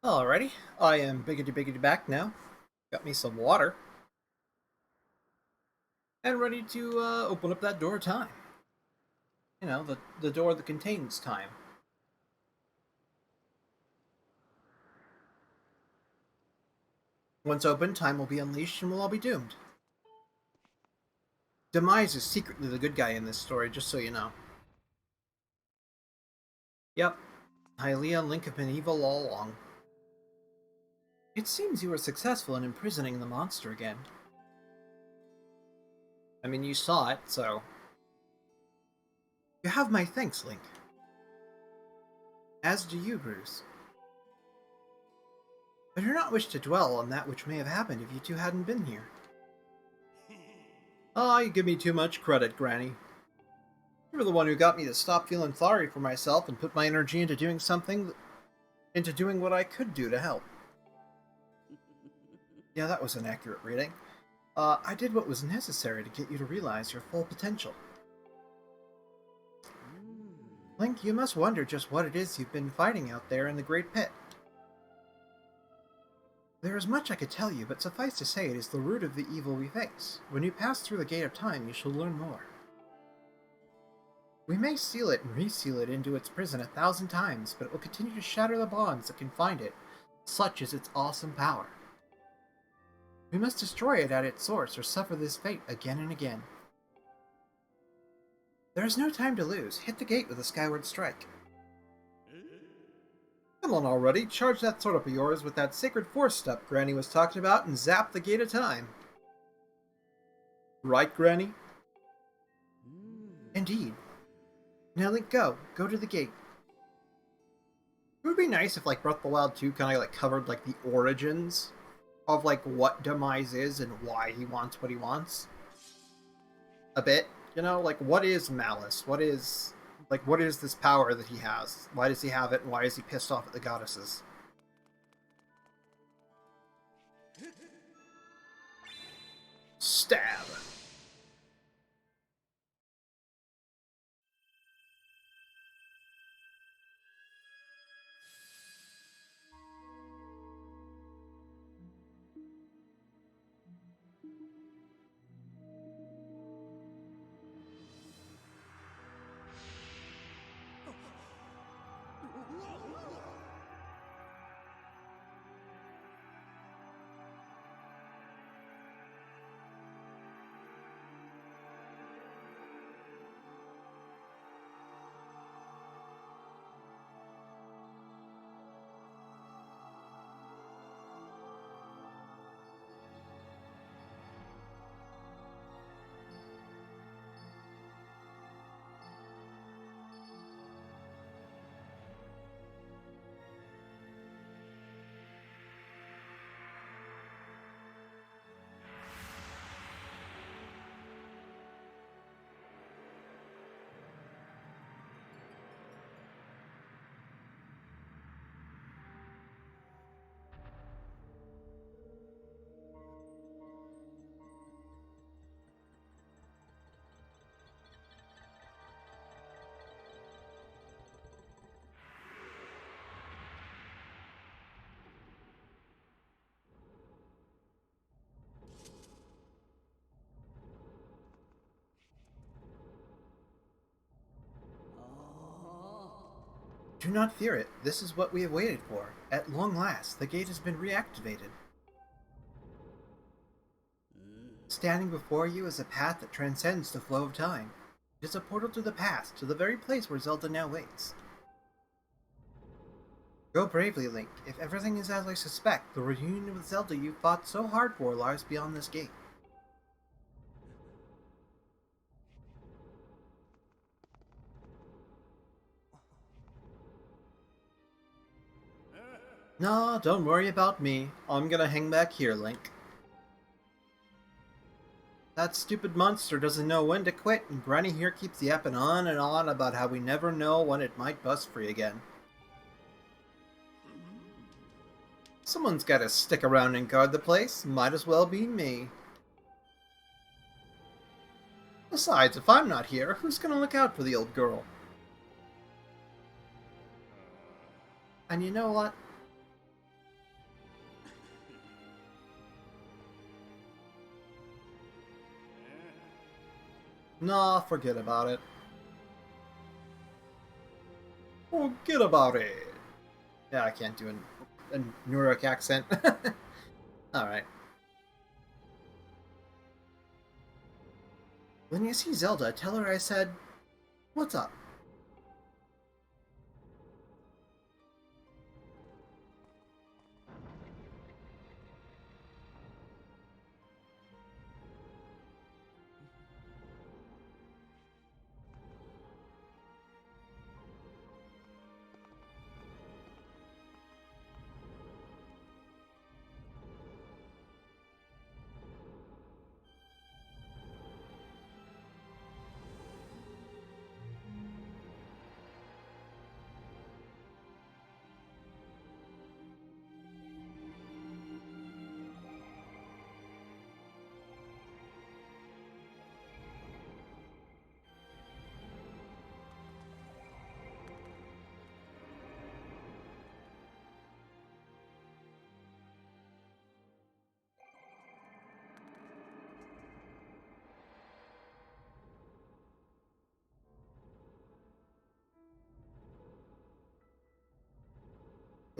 Alrighty, I am biggity back now. Got me some water. And ready to open up that door of time. You know, the door that contains time. Once open, time will be unleashed and we'll all be doomed. Demise is secretly the good guy in this story, just so you know. Yep, Hylia and Link have been evil all along. It seems you were successful in imprisoning the monster again. I mean, you saw it, so... You have my thanks, Link. As do you, Bruce. I do not wish to dwell on that which may have happened if you two hadn't been here. Ah, you give me too much credit, Granny. You were the one who got me to stop feeling sorry for myself and put my energy into doing what I could do to help. Yeah, that was an accurate reading. I did what was necessary to get you to realize your full potential. Link, you must wonder just what it is you've been fighting out there in the Great Pit. There is much I could tell you, but suffice to say it is the root of the evil we face. When you pass through the Gate of Time, you shall learn more. We may seal it and reseal it into its prison 1,000 times, but it will continue to shatter the bonds that confine it. Such is its awesome power. We must destroy it at its source, or suffer this fate again and again. There is no time to lose. Hit the gate with a Skyward Strike. Come on already, charge that sword up of yours with that sacred force stuff Granny was talking about and zap the Gate of Time. Right, Granny? Indeed. Now, Link, go. Go to the gate. It would be nice if, like, Breath of the Wild 2 kind of, like, covered, like, the origins of, like, what Demise is and why he wants what he wants. A bit. You know, like, what is Malice? What is this power that he has? Why does he have it, and why is he pissed off at the goddesses? Stab! Do not fear it. This is what we have waited for. At long last, the gate has been reactivated. Standing before you is a path that transcends the flow of time. It is a portal to the past, to the very place where Zelda now waits. Go bravely, Link. If everything is as I suspect, the reunion with Zelda you fought so hard for lies beyond this gate. No, don't worry about me. I'm gonna hang back here, Link. That stupid monster doesn't know when to quit, and Granny here keeps yapping on and on about how we never know when it might bust free again. Someone's gotta stick around and guard the place. Might as well be me. Besides, if I'm not here, who's gonna look out for the old girl? And you know what? Nah, forget about it. Forget about it. Yeah, I can't do a Nuruk accent. Alright. When you see Zelda, tell her I said, "What's up?"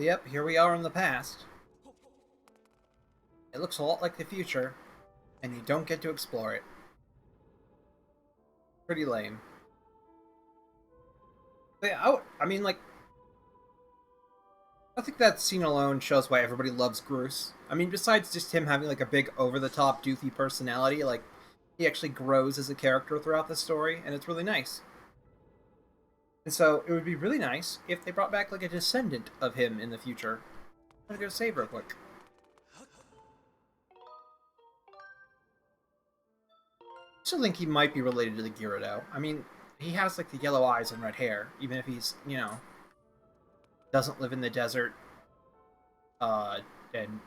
Yep, here we are in the past. It looks a lot like the future, and you don't get to explore it. Pretty lame. But yeah, I mean, like, I think that scene alone shows why everybody loves Groose. I mean, besides just him having, like, a big, over-the-top, doofy personality, like, he actually grows as a character throughout the story, and it's really nice. And so, it would be really nice if they brought back, like, a descendant of him in the future. I'm gonna go save real quick. I still think he might be related to the Gyarados. I mean, he has, like, the yellow eyes and red hair, even if he's, you know, doesn't live in the desert, and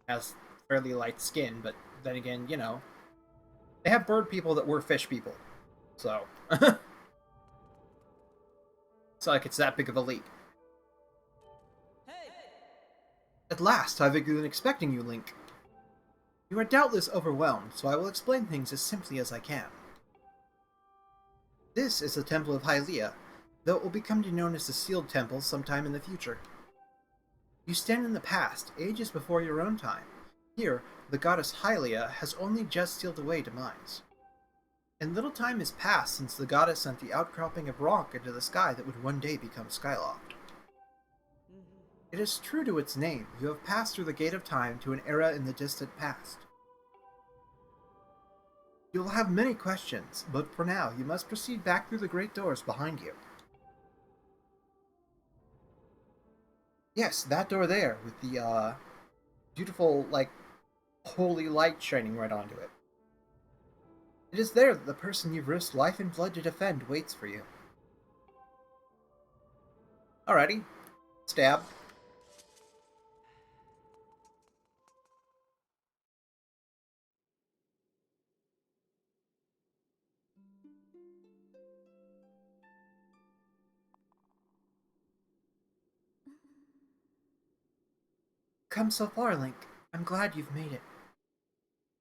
has fairly light skin, but then again, you know, they have bird people that were fish people, so it's like it's that big of a leap. At last, I've been expecting you, Link. You are doubtless overwhelmed, so I will explain things as simply as I can. This is the Temple of Hylia, though it will become known as the Sealed Temple sometime in the future. You stand in the past, ages before your own time. Here, the goddess Hylia has only just sealed away demise. And little time has passed since the goddess sent the outcropping of rock into the sky that would one day become Skyloft. It is true to its name, you have passed through the gate of time to an era in the distant past. You will have many questions, but for now, you must proceed back through the great doors behind you. Yes, that door there, with the, beautiful, like, holy light shining right onto it. It is there that the person you've risked life and blood to defend waits for you. Alrighty. Stab. Come so far, Link. I'm glad you've made it.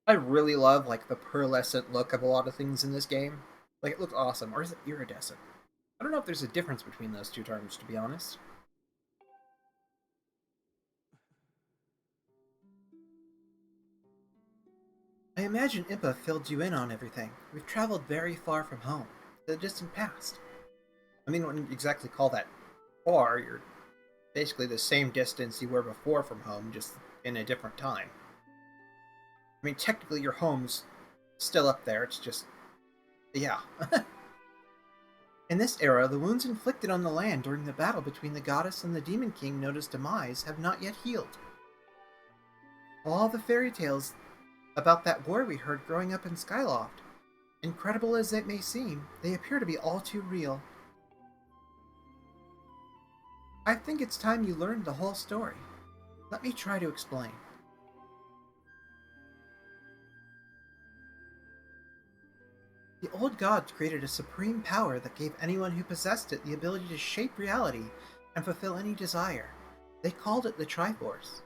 I really love, like, the pearlescent look of a lot of things in this game. Like, it looks awesome. Or is it iridescent? I don't know if there's a difference between those two terms, to be honest. I imagine Impa filled you in on everything. We've traveled very far from home, the distant past. I mean, I wouldn't exactly call that far. You're basically the same distance you were before from home, just in a different time. I mean, technically your home's still up there, it's just... yeah. In this era, the wounds inflicted on the land during the battle between the goddess and the Demon King known as Demise have not yet healed. All the fairy tales about that war we heard growing up in Skyloft, incredible as it may seem, they appear to be all too real. I think it's time you learned the whole story. Let me try to explain. The old gods created a supreme power that gave anyone who possessed it the ability to shape reality and fulfill any desire. They called it the Triforce.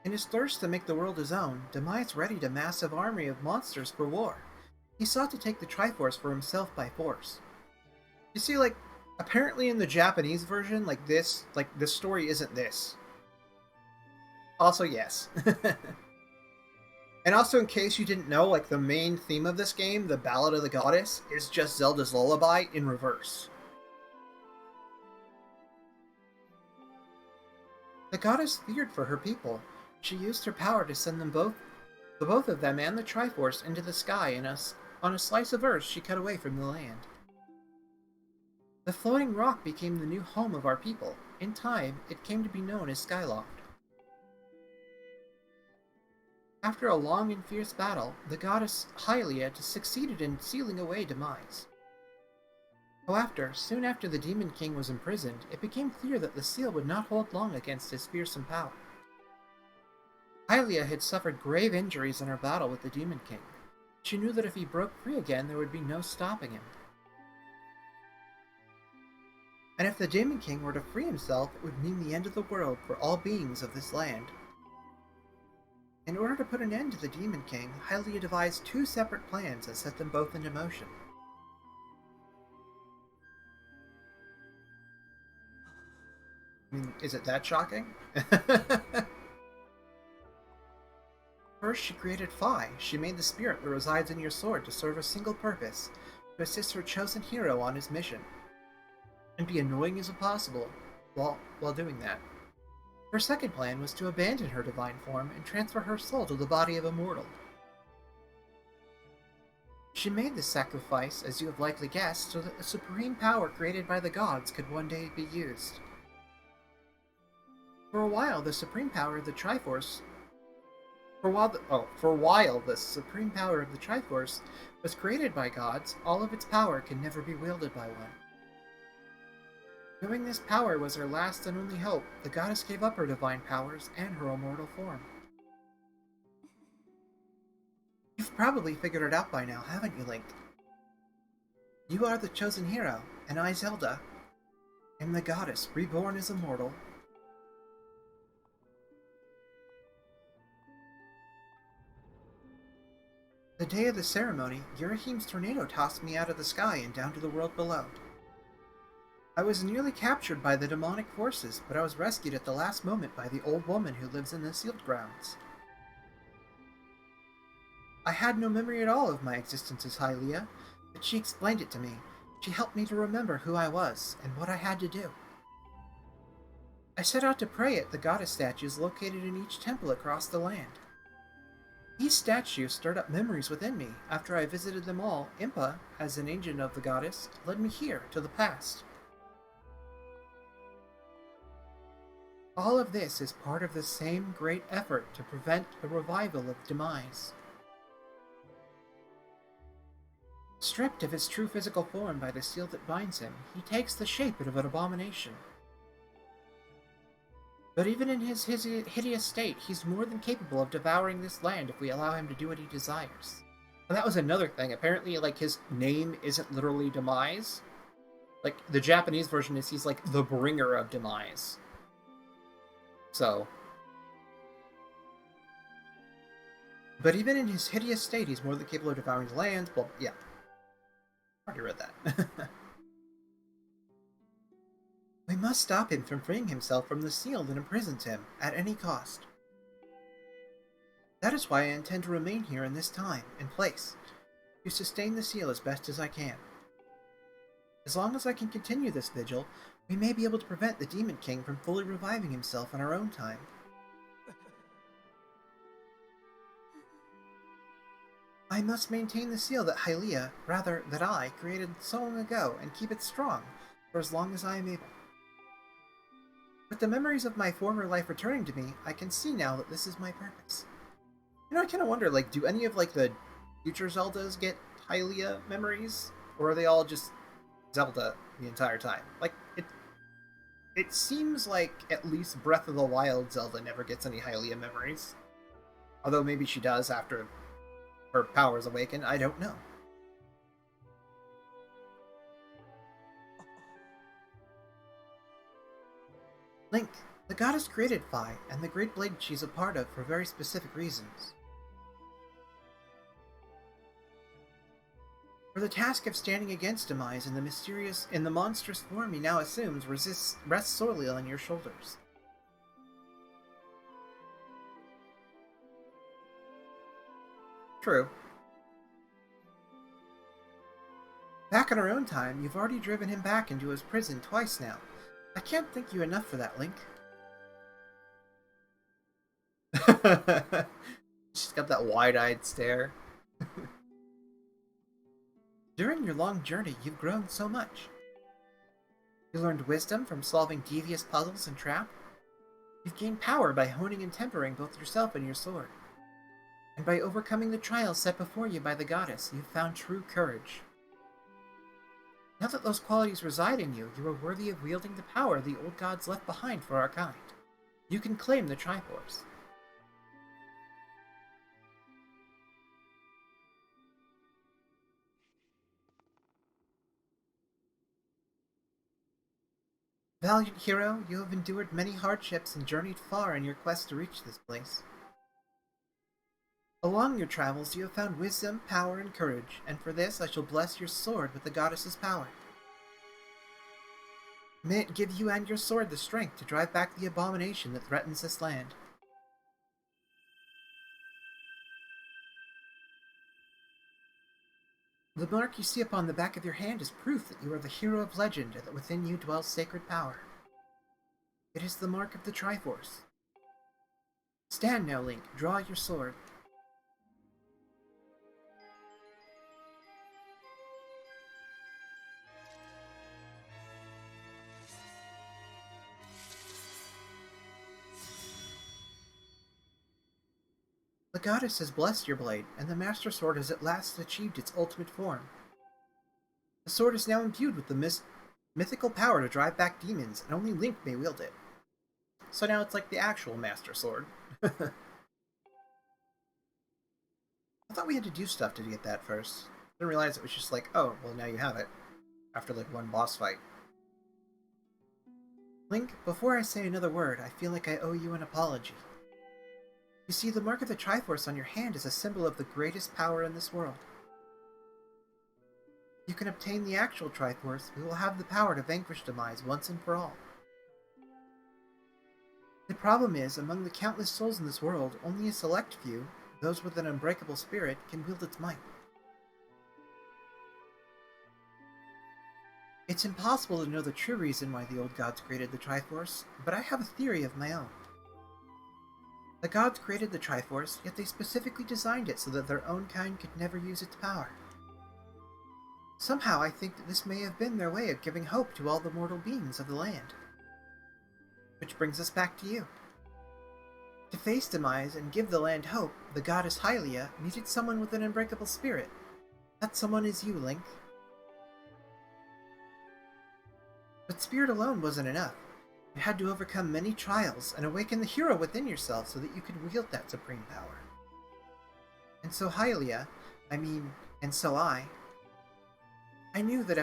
In his thirst to make the world his own, Demise readied a massive army of monsters for war. He sought to take the Triforce for himself by force. You see, like, apparently in the Japanese version, this story isn't this. Also, yes. And also, in case you didn't know, like, the main theme of this game, the Ballad of the Goddess, is just Zelda's Lullaby in reverse. The goddess feared for her people. She used her power to send them both, the both of them and the Triforce, into the sky and on a slice of earth she cut away from the land. The floating rock became the new home of our people. In time, it came to be known as Skyloft. After a long and fierce battle, the goddess Hylia succeeded in sealing away Demise. However, soon after the Demon King was imprisoned, it became clear that the seal would not hold long against his fearsome power. Hylia had suffered grave injuries in her battle with the Demon King. She knew that if he broke free again, there would be no stopping him. And if the Demon King were to free himself, it would mean the end of the world for all beings of this land. In order to put an end to the Demon King, Hylia devised two separate plans and set them both into motion. I mean, is it that shocking? First, she created Phi. She made the spirit that resides in your sword to serve a single purpose, to assist her chosen hero on his mission, and be annoying as possible while doing that. Her second plan was to abandon her divine form and transfer her soul to the body of a mortal. She made this sacrifice, as you have likely guessed, so that the supreme power created by the gods could one day be used. For a while, the supreme power of the Triforce was created by gods, all of its power can never be wielded by one. Knowing this power was her last and only hope, the goddess gave up her divine powers and her immortal form. You've probably figured it out by now, haven't you, Link? You are the chosen hero, and I, Zelda, am the goddess, reborn as a mortal. The day of the ceremony, Yurahim's tornado tossed me out of the sky and down to the world below. I was nearly captured by the demonic forces, but I was rescued at the last moment by the old woman who lives in the sealed grounds. I had no memory at all of my existence as Hylia, but she explained it to me. She helped me to remember who I was and what I had to do. I set out to pray at the goddess statues located in each temple across the land. These statues stirred up memories within me. After I visited them all, Impa, as an agent of the goddess, led me here to the past. All of this is part of the same great effort to prevent the revival of Demise. Stripped of his true physical form by the seal that binds him, he takes the shape of an abomination. But even in his hideous state, he's more than capable of devouring this land if we allow him to do what he desires. And that was another thing. Apparently, like, his name isn't literally Demise. Like, the Japanese version is he's, like, the bringer of Demise. So. But even in his hideous state, he's more than capable of devouring the land. Well, yeah. Already read that. We must stop him from freeing himself from the seal that imprisons him, at any cost. That is why I intend to remain here in this time and place, to sustain the seal as best as I can. As long as I can continue this vigil, we may be able to prevent the Demon King from fully reviving himself in our own time. I must maintain the seal that that I, created so long ago, and keep it strong for as long as I am able. With the memories of my former life returning to me, I can see now that this is my purpose. You know, I kind of wonder, like, do any of, like, the future Zeldas get Hylia memories? Or are they all just Zelda the entire time? Like, it seems like at least Breath of the Wild Zelda never gets any Hylia memories. Although maybe she does after her powers awaken, I don't know. Link, the goddess created Phi, and the great blade she's a part of for very specific reasons. For the task of standing against Demise in the monstrous form he now assumes rests solely on your shoulders. True. Back in our own time, you've already driven him back into his prison twice now. I can't thank you enough for that, Link. She's got that wide-eyed stare. During your long journey, you've grown so much. You learned wisdom from solving devious puzzles and traps. You've gained power by honing and tempering both yourself and your sword. And by overcoming the trials set before you by the goddess, you've found true courage. Now that those qualities reside in you, you are worthy of wielding the power the old gods left behind for our kind. You can claim the Triforce. Valiant hero, you have endured many hardships and journeyed far in your quest to reach this place. Along your travels, you have found wisdom, power, and courage, and for this I shall bless your sword with the goddess's power. May it give you and your sword the strength to drive back the abomination that threatens this land. The mark you see upon the back of your hand is proof that you are the hero of legend and that within you dwells sacred power. It is the mark of the Triforce. Stand now, Link. Draw your sword. The goddess has blessed your blade, and the Master Sword has at last achieved its ultimate form. The sword is now imbued with the mythical power to drive back demons, and only Link may wield it. So now it's like the actual Master Sword. I thought we had to do stuff to get that first. Didn't realize it was just like, oh, well now you have it. After like one boss fight. Link, before I say another word, I feel like I owe you an apology. You see, the mark of the Triforce on your hand is a symbol of the greatest power in this world. If you can obtain the actual Triforce, we will have the power to vanquish Demise once and for all. The problem is, among the countless souls in this world, only a select few, those with an unbreakable spirit, can wield its might. It's impossible to know the true reason why the old gods created the Triforce, but I have a theory of my own. The gods created the Triforce, yet they specifically designed it so that their own kind could never use its power. Somehow I think that this may have been their way of giving hope to all the mortal beings of the land. Which brings us back to you. To face Demise and give the land hope, the goddess Hylia needed someone with an unbreakable spirit. That someone is you, Link. But spirit alone wasn't enough. You had to overcome many trials and awaken the hero within yourself so that you could wield that supreme power. And so Hylia, and so I knew that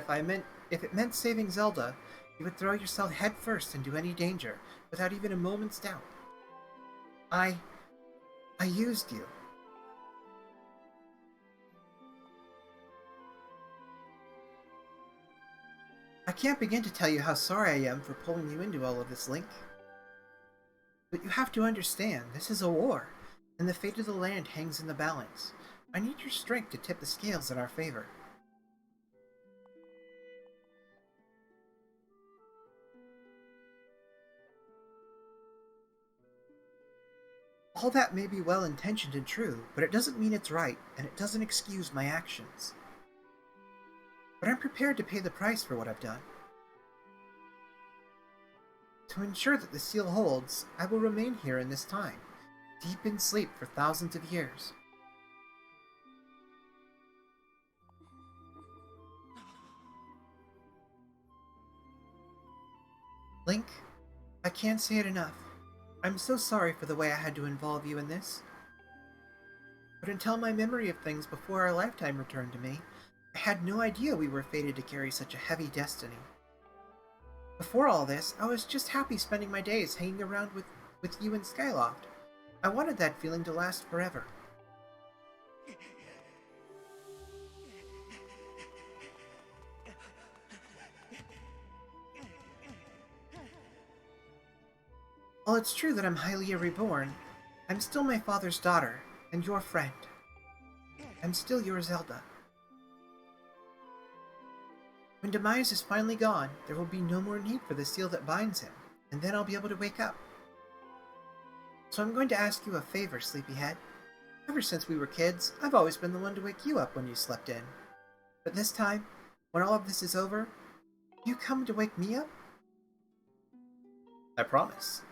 if it meant saving Zelda, you would throw yourself headfirst into any danger, without even a moment's doubt. I used you. I can't begin to tell you how sorry I am for pulling you into all of this, Link. But you have to understand, this is a war, and the fate of the land hangs in the balance. I need your strength to tip the scales in our favor. All that may be well-intentioned and true, but it doesn't mean it's right, and it doesn't excuse my actions. But I'm prepared to pay the price for what I've done. To ensure that the seal holds, I will remain here in this time, deep in sleep for thousands of years. Link, I can't say it enough. I'm so sorry for the way I had to involve you in this. But until my memory of things before our lifetime returned to me, I had no idea we were fated to carry such a heavy destiny. Before all this, I was just happy spending my days hanging around with you in Skyloft. I wanted that feeling to last forever. While it's true that I'm Hylia reborn, I'm still my father's daughter, and your friend. I'm still your Zelda. When Demise is finally gone, there will be no more need for the seal that binds him, and then I'll be able to wake up. So I'm going to ask you a favor, Sleepyhead. Ever since we were kids, I've always been the one to wake you up when you slept in. But this time, when all of this is over, you come to wake me up? I promise.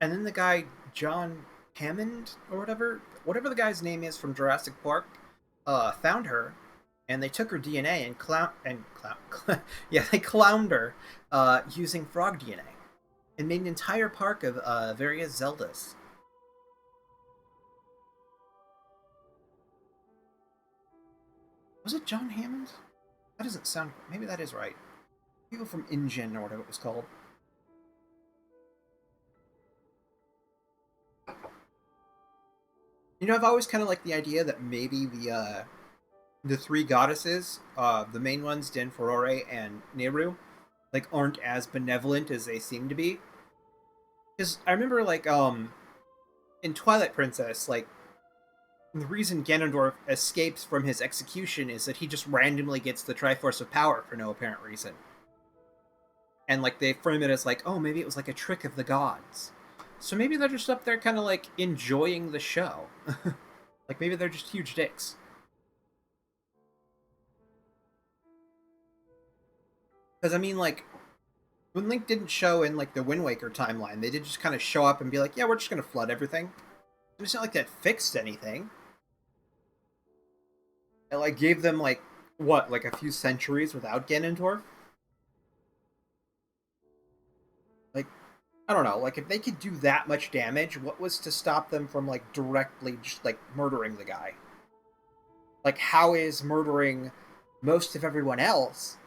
And then the guy, John Hammond, or whatever the guy's name is from Jurassic Park, found her, and they took her DNA they clowned her, using frog DNA, and made an entire park of, various Zeldas. Was it John Hammond? That doesn't sound... Maybe that is right. People from InGen, or whatever it was called. You know, I've always kind of liked the idea that maybe the three goddesses, the main ones, Din, Furore, and Nehru, like, aren't as benevolent as they seem to be. Because I remember, like, in Twilight Princess, like, the reason Ganondorf escapes from his execution is that he just randomly gets the Triforce of Power for no apparent reason. And, like, they frame it as, like, oh, maybe it was, like, a trick of the gods. So maybe they're just up there kind of, like, enjoying the show. Like, maybe they're just huge dicks. Because, I mean, like, when Link didn't show in, like, the Wind Waker timeline, they did just kind of show up and be like, yeah, we're just going to flood everything. It's not like that fixed anything. It, like, gave them, like, what, like a few centuries without Ganondorf? Like, I don't know, like, if they could do that much damage, what was to stop them from, like, directly just, like, murdering the guy? Like, how is murdering most of everyone else,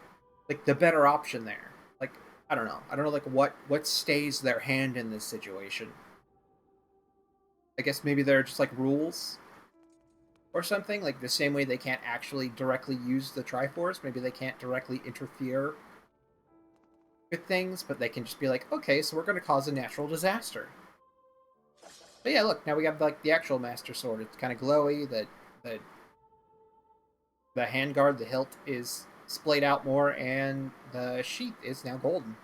like, the better option there? Like, I don't know. I don't know, like, what stays their hand in this situation? I guess maybe they're just, like, rules or something? Like, the same way they can't actually directly use the Triforce, maybe they can't directly interfere with things, but they can just be like, okay, so we're going to cause a natural disaster. But yeah, look, now we have, like, the actual Master Sword. It's kind of glowy, the handguard, the hilt is splayed out more, and the sheath is now golden.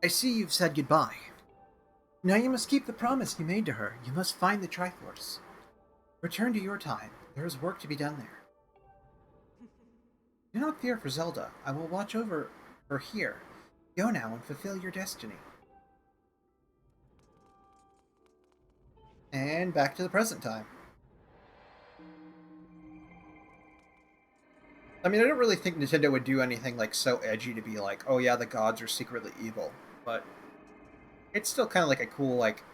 I see you've said goodbye. Now you must keep the promise you made to her. You must find the Triforce. Return to your time. There is work to be done there. Do not fear for Zelda. I will watch over her here. Go now and fulfill your destiny. And back to the present time. I mean, I don't really think Nintendo would do anything, like, so edgy to be like, oh yeah, the gods are secretly evil. But it's still kind of like a cool, like,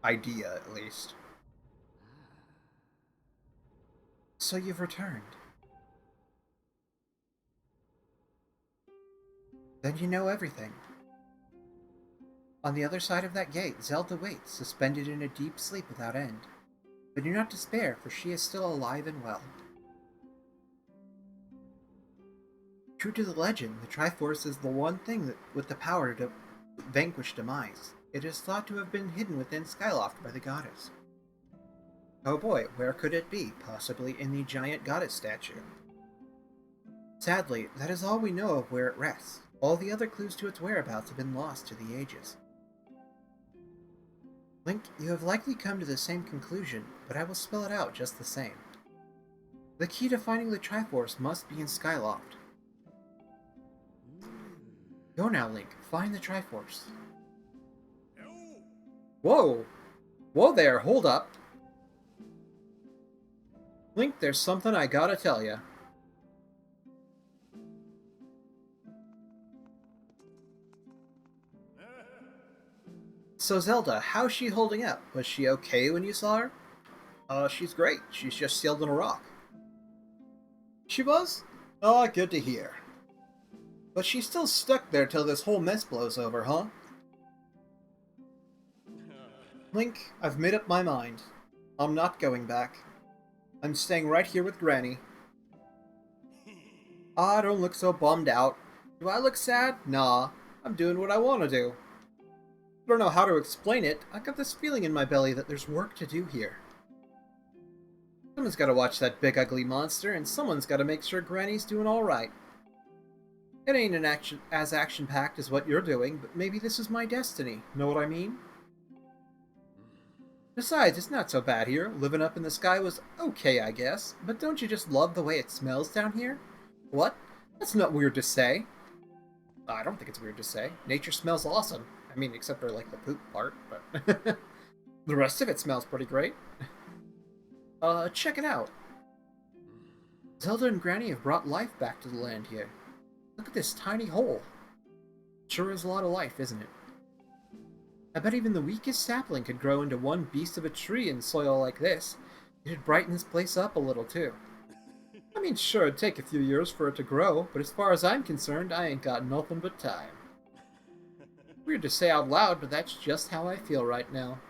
idea, at least. So you've returned. Then you know everything. On the other side of that gate, Zelda waits, suspended in a deep sleep without end. But do not despair, for she is still alive and well. True to the legend, the Triforce is the one thing with the power to vanquish Demise. It is thought to have been hidden within Skyloft by the goddess. Oh boy, where could it be? Possibly in the giant goddess statue. Sadly, that is all we know of where it rests. All the other clues to its whereabouts have been lost to the ages. Link, you have likely come to the same conclusion, but I will spell it out just the same. The key to finding the Triforce must be in Skyloft. Go now, Link. Find the Triforce. Whoa! Whoa there, hold up. Link, there's something I gotta tell ya. So Zelda, how's she holding up? Was she okay when you saw her? She's great. She's just sealed in a rock. She was? Oh, good to hear. But she's still stuck there till this whole mess blows over, huh? Link, I've made up my mind. I'm not going back. I'm staying right here with Granny. Ah, don't look so bummed out. Do I look sad? Nah, I'm doing what I want to do. I don't know how to explain it. I got this feeling in my belly that there's work to do here. Someone's got to watch that big ugly monster, and someone's got to make sure Granny's doing alright. It ain't as action-packed as what you're doing, but maybe this is my destiny. Know what I mean? Besides, it's not so bad here. Living up in the sky was okay, I guess. But don't you just love the way it smells down here? What? That's not weird to say. I don't think it's weird to say. Nature smells awesome. I mean, except for, like, the poop part, but... the rest of it smells pretty great. Check it out. Zelda and Granny have brought life back to the land here. Look at this tiny hole. Sure is a lot of life, isn't it? I bet even the weakest sapling could grow into one beast of a tree in soil like this. It'd brighten this place up a little, too. I mean, sure, it'd take a few years for it to grow, but as far as I'm concerned, I ain't got nothing but time. Weird to say out loud, but that's just how I feel right now.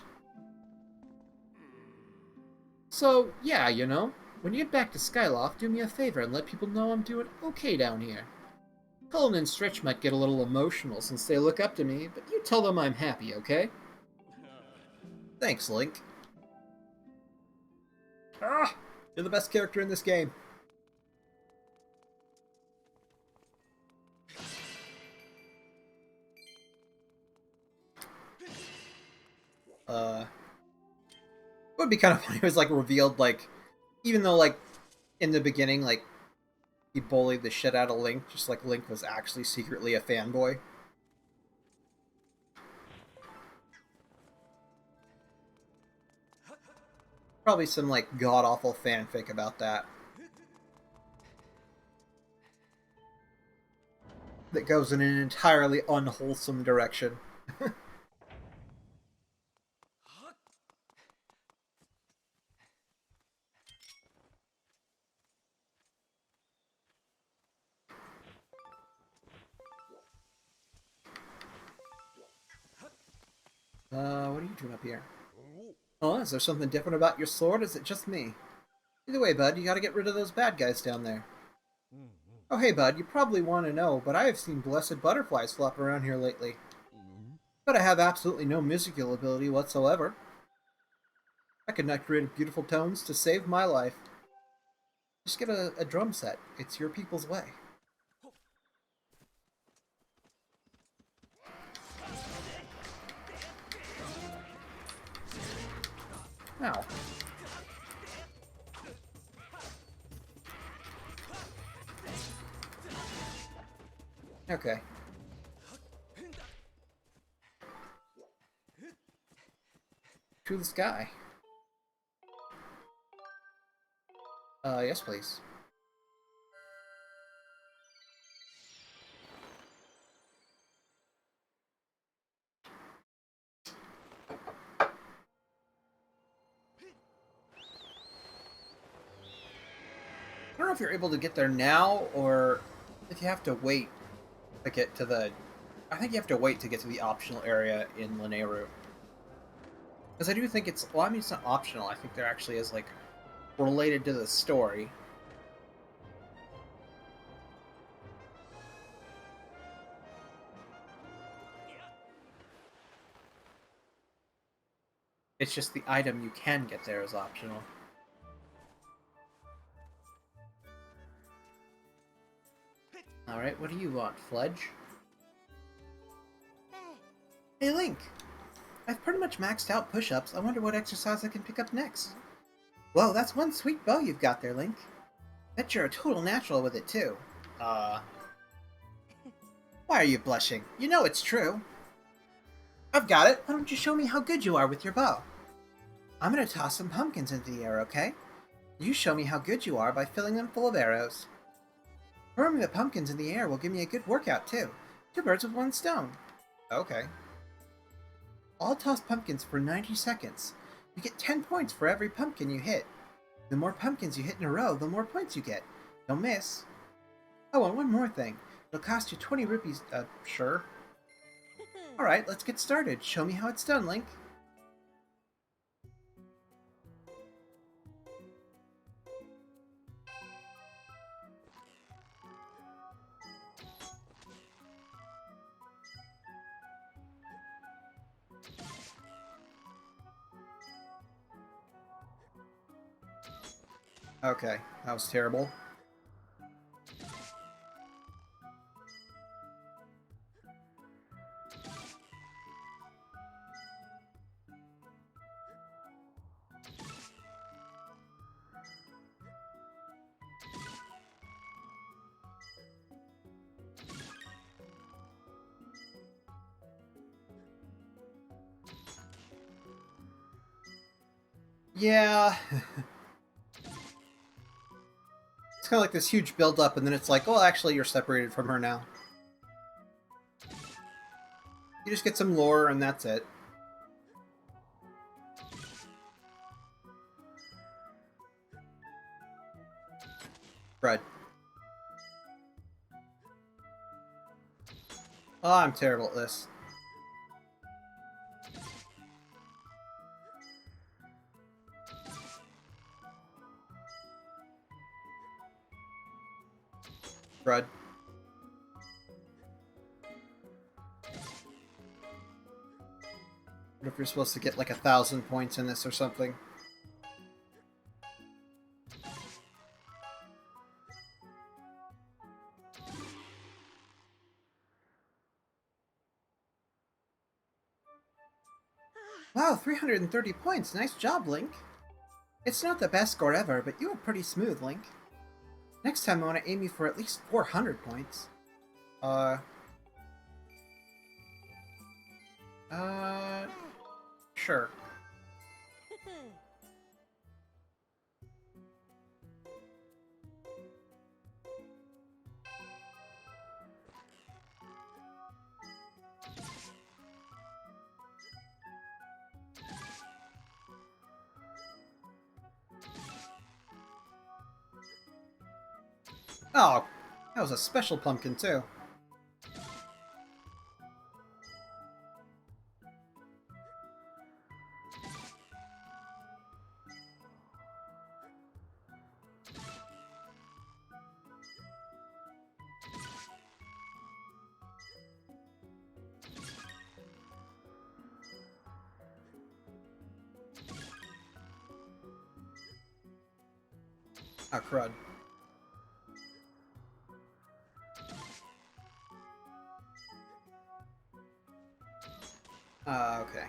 So, yeah, you know, when you get back to Skyloft, do me a favor and let people know I'm doing okay down here. Cullen and Stretch might get a little emotional since they look up to me, but you tell them I'm happy, okay? Thanks, Link. Ah, you're the best character in this game. It would be kind of funny if it was, like, revealed, like, even though, like, in the beginning, like, he bullied the shit out of Link, just like Link was actually secretly a fanboy. Probably some, like, god-awful fanfic about that. That goes in an entirely unwholesome direction. What are you doing up here? Oh, is there something different about your sword? Is it just me? Either way, bud, you gotta get rid of those bad guys down there. Oh, hey, bud, you probably want to know, but I have seen blessed butterflies flop around here lately. But I have absolutely no musical ability whatsoever. I could not create beautiful tones to save my life. Just get a drum set. It's your people's way. Ow. Okay. To the sky. Yes, please. I don't know if you're able to get there now, or if you have to wait to get to the... I think you have to wait to get to the optional area in Lanayru. Because I do think it's... Well, I mean, it's not optional. I think there actually is, like, related to the story. It's just the item you can get there is optional. Alright, what do you want, Fledge? Hey, Link! I've pretty much maxed out push-ups. I wonder what exercise I can pick up next. Whoa, that's one sweet bow you've got there, Link. Bet you're a total natural with it, too. Why are you blushing? You know it's true. I've got it. Why don't you show me how good you are with your bow? I'm gonna toss some pumpkins into the air, okay? You show me how good you are by filling them full of arrows. Throwing the pumpkins in the air will give me a good workout, too. 2 birds with 1 stone. Okay. I'll toss pumpkins for 90 seconds. You get 10 points for every pumpkin you hit. The more pumpkins you hit in a row, the more points you get. Don't miss. Oh, and one more thing. It'll cost you 20 rupees. Sure. Alright, let's get started. Show me how it's done, Link. Okay, that was terrible. Yeah. It's kind of like this huge build-up, and then it's like, oh, actually, you're separated from her now. You just get some lore, and that's it. Fred. Oh, I'm terrible at this. Fred. What if you're supposed to get like 1,000 points in this or something? Wow, 330 points. Nice job, Link. It's not the best score ever, but you were pretty smooth, Link. Next time I want to aim you for at least 400 points. Sure. Oh, that was a special pumpkin, too. Ah, crud. Okay.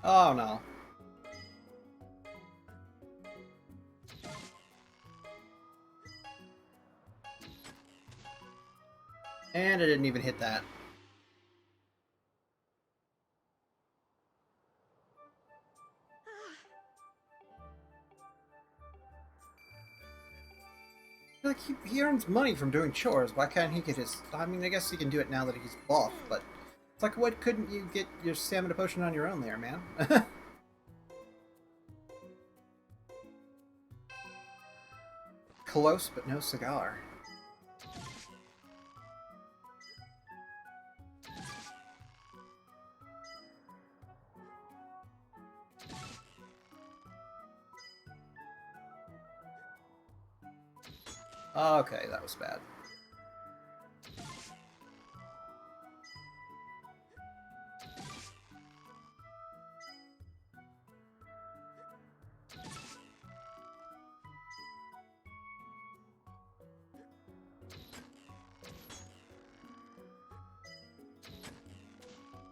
Oh, no. And I didn't even hit that. Like, he earns money from doing chores. Why can't he get his... I mean, I guess he can do it now that he's buff, but... It's like, what couldn't you get your stamina potion on your own there, man? Close, but no cigar. Okay, that was bad.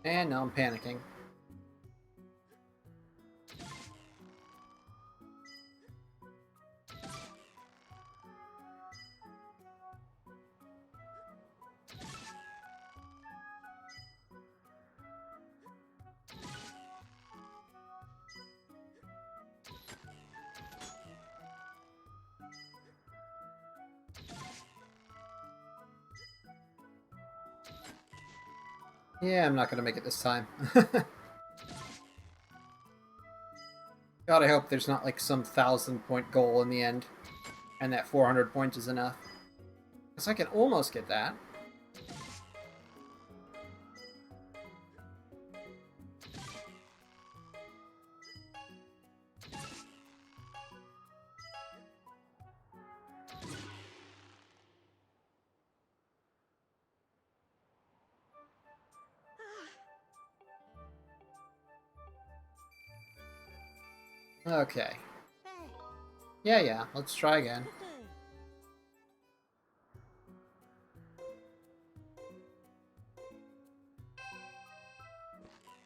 And now I'm panicking. Yeah, I'm not gonna make it this time. God, I hope there's not like some 1,000-point goal in the end, and that 400 points is enough. Because I can almost get that. Okay. Yeah, let's try again.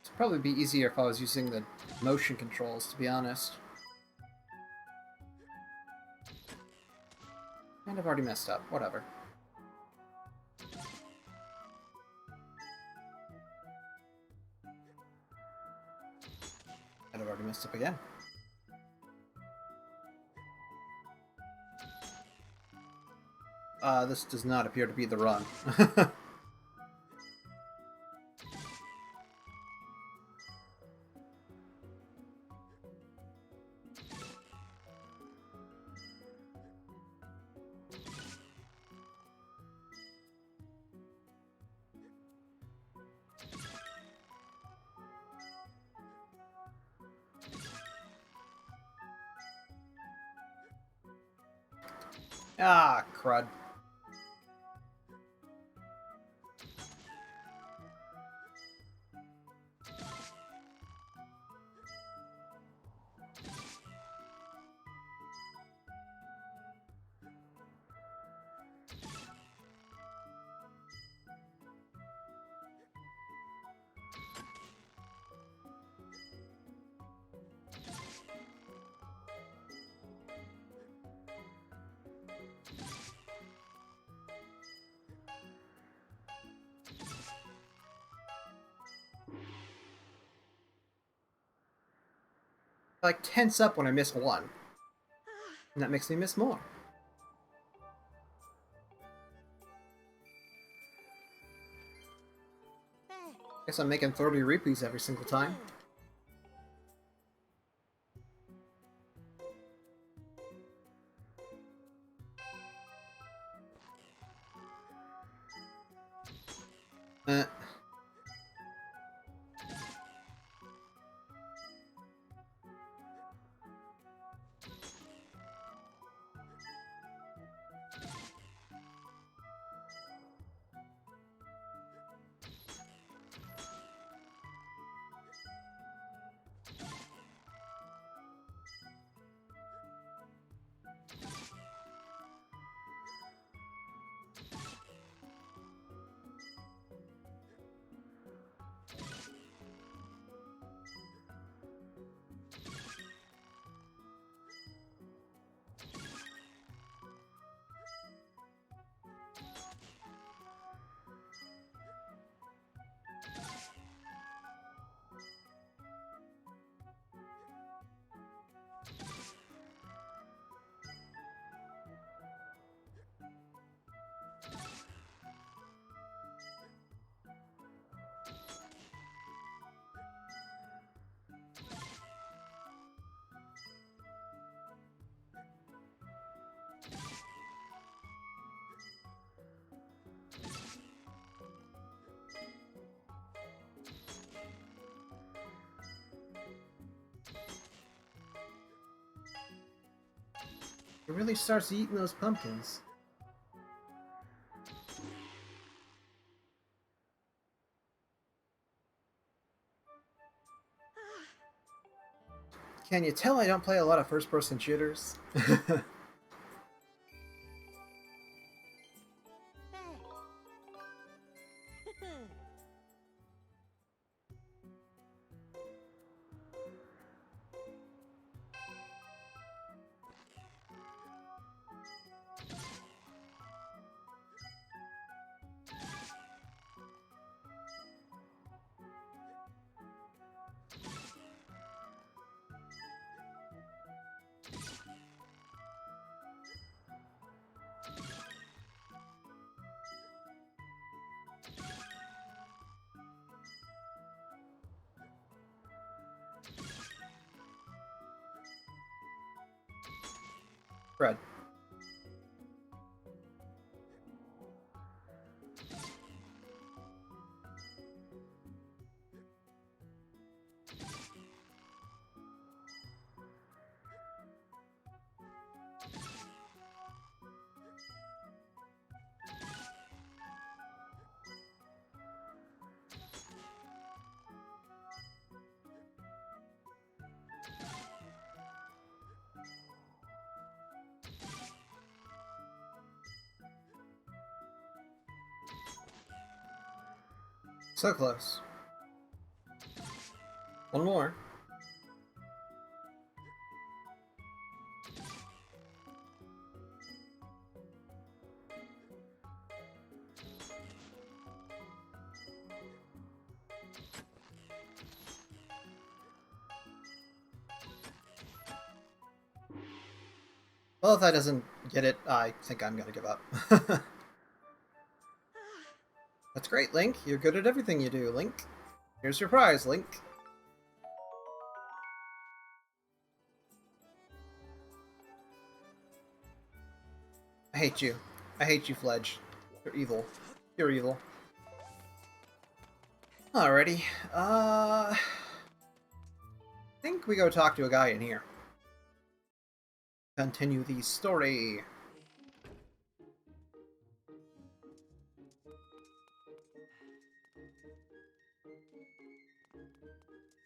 It'd probably be easier if I was using the motion controls, to be honest. And I've already messed up. Whatever. And I've already messed up again. This does not appear to be the run. Ah, crud. I like tense up when I miss one. And that makes me miss more. Guess I'm making 30 rupees every single time. It really starts eating those pumpkins. Can you tell I don't play a lot of first-person shooters? Fred. So close. One more. Well, if that doesn't get it, I think I'm gonna give up. That's great, Link. You're good at everything you do, Link. Here's your prize, Link. I hate you. I hate you, Fledge. You're evil. You're evil. Alrighty. I think we go talk to a guy in here. Continue the story.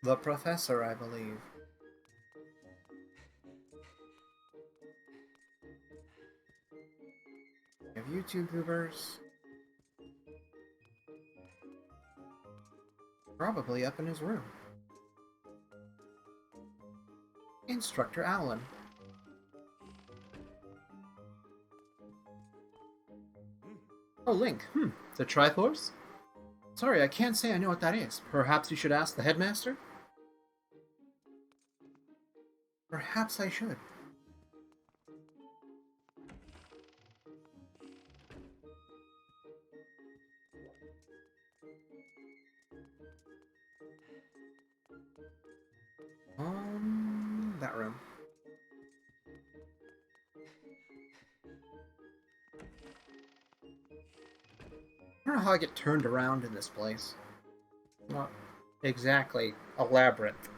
The professor, I believe. Have YouTube goobers? Probably up in his room. Instructor Allen. Oh, Link. The Triforce? Sorry, I can't say I know what that is. Perhaps you should ask the headmaster? Perhaps I should. That room. I don't know how I get turned around in this place. Not exactly a labyrinth.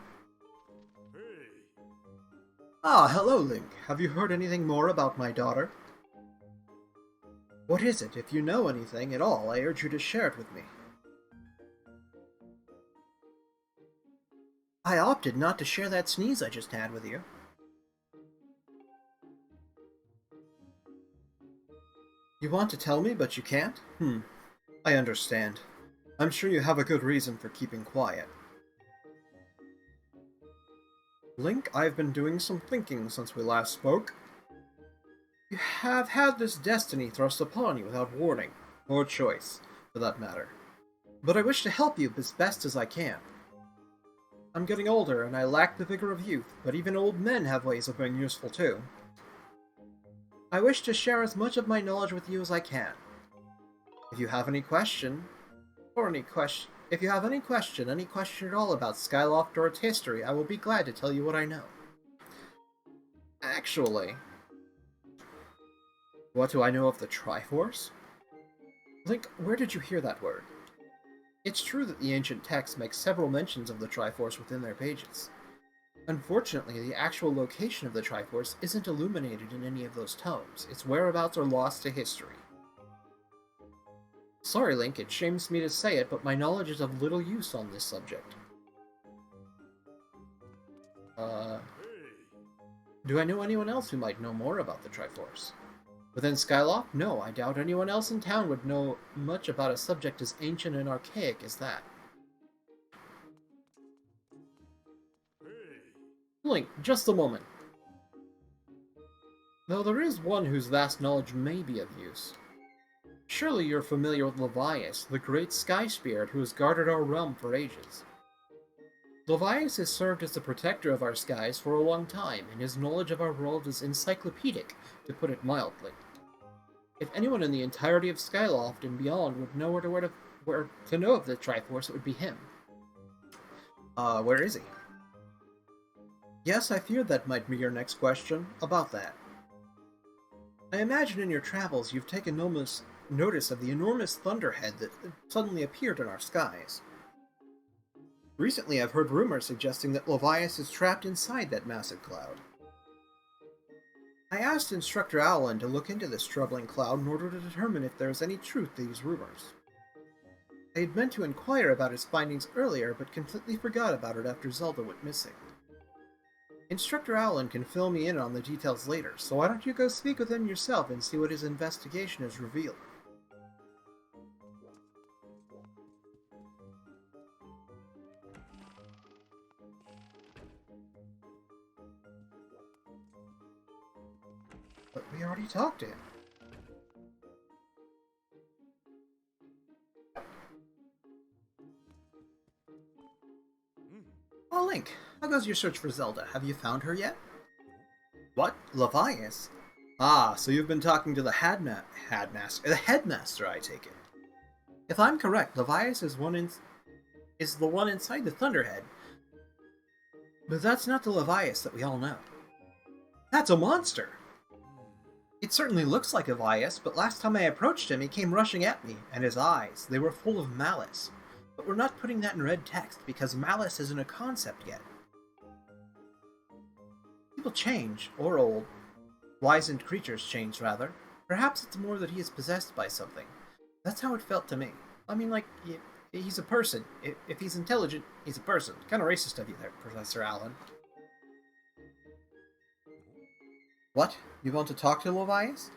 Ah, hello, Link. Have you heard anything more about my daughter? What is it? If you know anything at all, I urge you to share it with me. I opted not to share that sneeze I just had with you. You want to tell me, but you can't? I understand. I'm sure you have a good reason for keeping quiet. Link, I've been doing some thinking since we last spoke. You have had this destiny thrust upon you without warning, or choice, for that matter. But I wish to help you as best as I can. I'm getting older, and I lack the vigor of youth, but even old men have ways of being useful too. I wish to share as much of my knowledge with you as I can. If you have any question, any question at all about Skyloft or its history, I will be glad to tell you what I know. Actually, what do I know of the Triforce? Link, where did you hear that word? It's true that the ancient texts make several mentions of the Triforce within their pages. Unfortunately, the actual location of the Triforce isn't illuminated in any of those tomes. Its whereabouts are lost to history. Sorry, Link, it shames me to say it, but my knowledge is of little use on this subject. Do I know anyone else who might know more about the Triforce? Within Skyloft? No, I doubt anyone else in town would know much about a subject as ancient and archaic as that. Link, just a moment. Though there is one whose vast knowledge may be of use. Surely you're familiar with Levias, the great sky spirit who has guarded our realm for ages. Levias has served as the protector of our skies for a long time, and his knowledge of our world is encyclopedic, to put it mildly. If anyone in the entirety of Skyloft and beyond would know where to know of the Triforce, it would be him. Where is he? Yes, I feared that might be your next question. About that. I imagine in your travels you've taken notice of the enormous thunderhead that suddenly appeared in our skies. Recently, I've heard rumors suggesting that Levias is trapped inside that massive cloud. I asked Instructor Alan to look into this troubling cloud in order to determine if there is any truth to these rumors. I had meant to inquire about his findings earlier, but completely forgot about it after Zelda went missing. Instructor Alan can fill me in on the details later, so why don't you go speak with him yourself and see what his investigation has revealed. But we already talked to him. Oh, Link, how goes your search for Zelda? Have you found her yet? What? Levias? Ah, so you've been talking to the headmaster, I take it. If I'm correct, Levias is the one inside the Thunderhead. But that's not the Levias that we all know. That's a monster! It certainly looks like Levias, but last time I approached him, he came rushing at me, and his eyes, they were full of malice. But we're not putting that in red text, because malice isn't a concept yet. People change, or old. Wizened creatures change, rather. Perhaps it's more that he is possessed by something. That's how it felt to me. I mean, like, he's a person. If he's intelligent, he's a person. Kind of racist of you there, Professor Allen. What? You want to talk to Levias?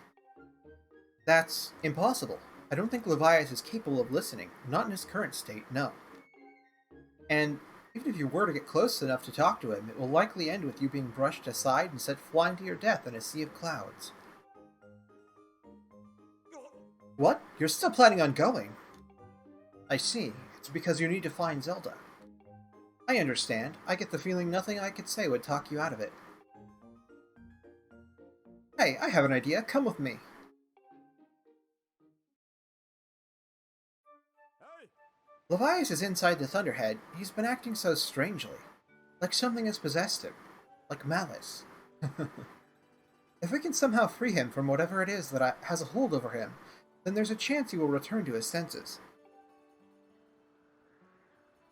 That's impossible. I don't think Levias is capable of listening. Not in his current state, no. And even if you were to get close enough to talk to him, it will likely end with you being brushed aside and sent flying to your death in a sea of clouds. What? You're still planning on going? I see. It's because you need to find Zelda. I understand. I get the feeling nothing I could say would talk you out of it. Hey, I have an idea. Come with me. Levias is inside the Thunderhead. He's been acting so strangely. Like something has possessed him. Like malice. If we can somehow free him from whatever it is that has a hold over him, then there's a chance he will return to his senses.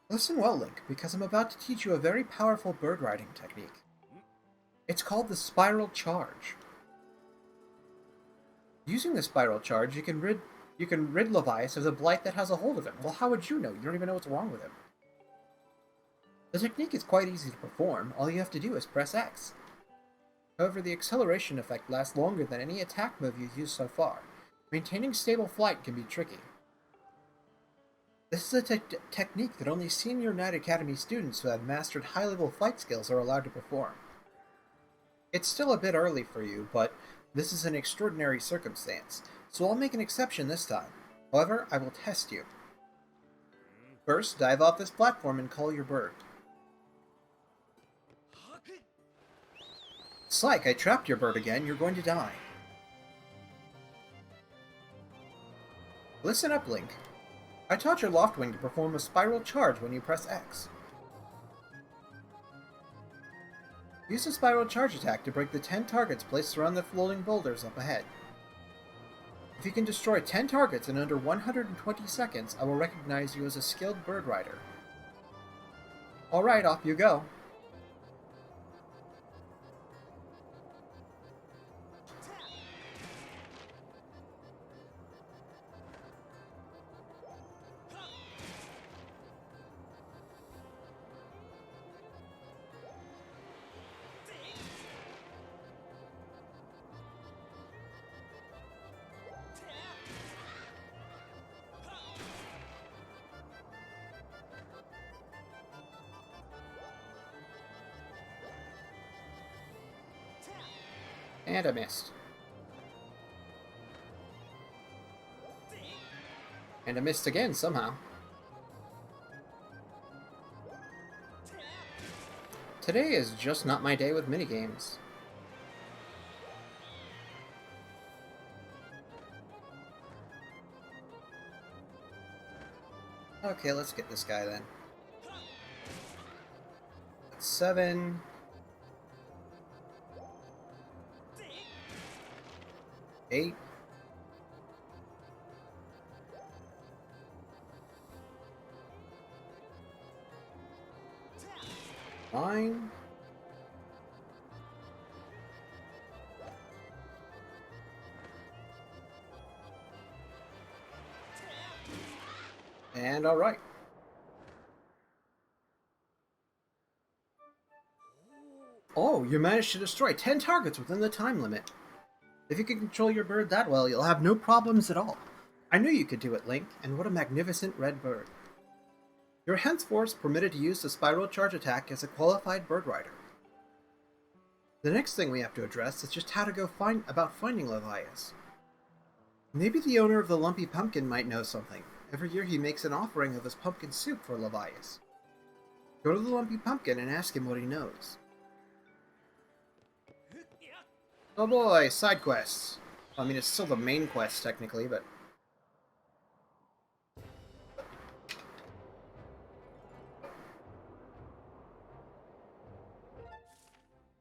Listen well, Link, because I'm about to teach you a very powerful bird riding technique. It's called the Spiral Charge. Using the Spiral Charge, you can rid Levias of the blight that has a hold of him. Well, how would you know? You don't even know what's wrong with him. The technique is quite easy to perform. All you have to do is press X. However, the acceleration effect lasts longer than any attack move you've used so far. Maintaining stable flight can be tricky. This is a technique that only senior Knight Academy students who have mastered high-level flight skills are allowed to perform. It's still a bit early for you, but this is an extraordinary circumstance, so I'll make an exception this time. However, I will test you. First, dive off this platform and call your bird. Psych, I trapped your bird again. You're going to die. Listen up, Link. I taught your Loftwing to perform a spiral charge when you press X. Use the spiral charge attack to break the 10 targets placed around the floating boulders up ahead. If you can destroy 10 targets in under 120 seconds, I will recognize you as a skilled bird rider. Alright, off you go. And I missed. And I missed again somehow. Today is just not my day with minigames. Okay, let's get this guy then. That's 7. 8. 9. And alright. Oh, you managed to destroy 10 targets within the time limit. If you can control your bird that well, you'll have no problems at all. I knew you could do it, Link, and what a magnificent red bird. You're henceforth permitted to use the spiral charge attack as a qualified bird rider. The next thing we have to address is just how to go about finding Levias. Maybe the owner of the Lumpy Pumpkin might know something. Every year he makes an offering of his pumpkin soup for Levias. Go to the Lumpy Pumpkin and ask him what he knows. Oh boy, side quests. I mean, it's still the main quest, technically, but...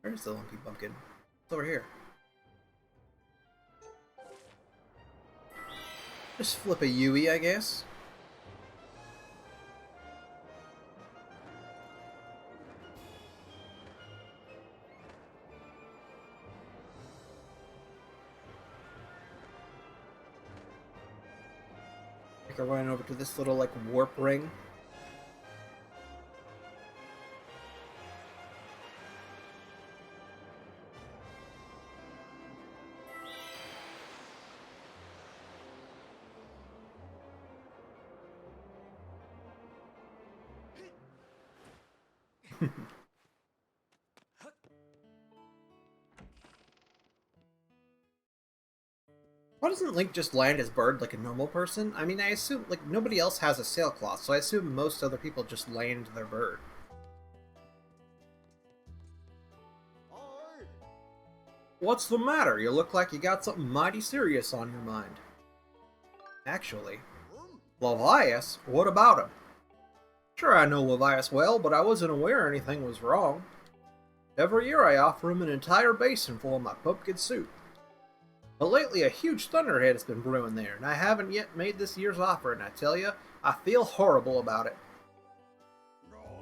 Where's the Lumpy Pumpkin? It's over here. Just flip a Yui, I guess. Make our way over to this little, like, warp ring. Why doesn't Link just land his bird like a normal person? I mean, I assume, like, nobody else has a sailcloth, so I assume most other people just land their bird. What's the matter? You look like you got something mighty serious on your mind. Actually, Levias? What about him? Sure, I know Levias well, but I wasn't aware anything was wrong. Every year I offer him an entire basin full of my pumpkin soup. But lately a huge thunderhead has been brewing there, and I haven't yet made this year's offer, and I tell you, I feel horrible about it.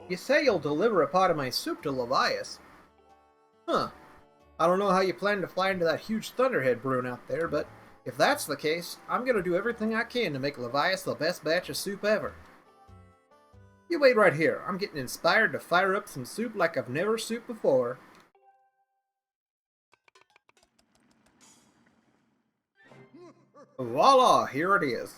You say you'll deliver a pot of my soup to Levias. Huh. I don't know how you plan to fly into that huge thunderhead brewing out there, but if that's the case, I'm gonna do everything I can to make Levias the best batch of soup ever. You wait right here. I'm getting inspired to fire up some soup like I've never souped before. Voila, here it is.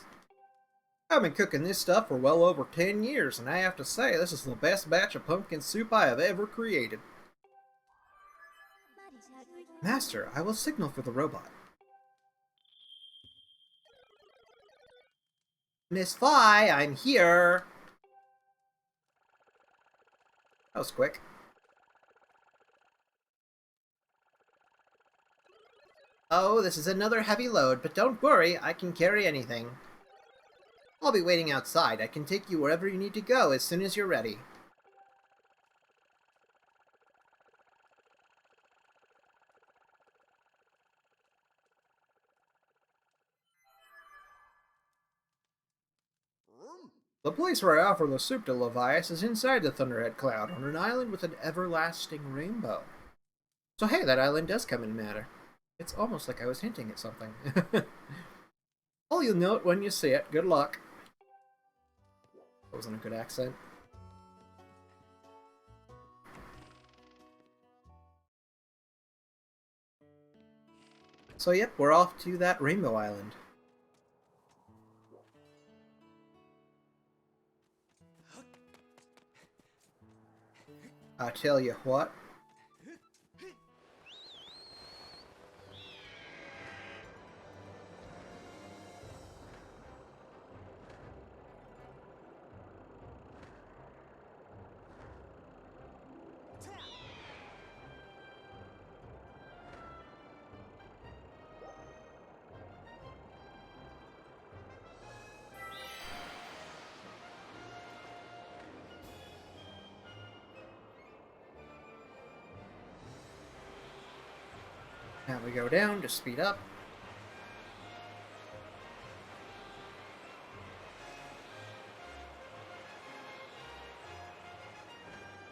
I've been cooking this stuff for well over 10 years, and I have to say this is the best batch of pumpkin soup I have ever created. Master, I will signal for the robot. Miss Fly, I'm here! That was quick. Oh, this is another heavy load, but don't worry, I can carry anything. I'll be waiting outside. I can take you wherever you need to go as soon as you're ready. The place where I offer the soup to Levias is inside the Thunderhead Cloud, on an island with an everlasting rainbow. So hey, that island does come in matter. It's almost like I was hinting at something. All you'll note when you see it. Good luck. That wasn't a good accent. So yep, we're off to that Rainbow Island. I tell you what. Now we go down to speed up.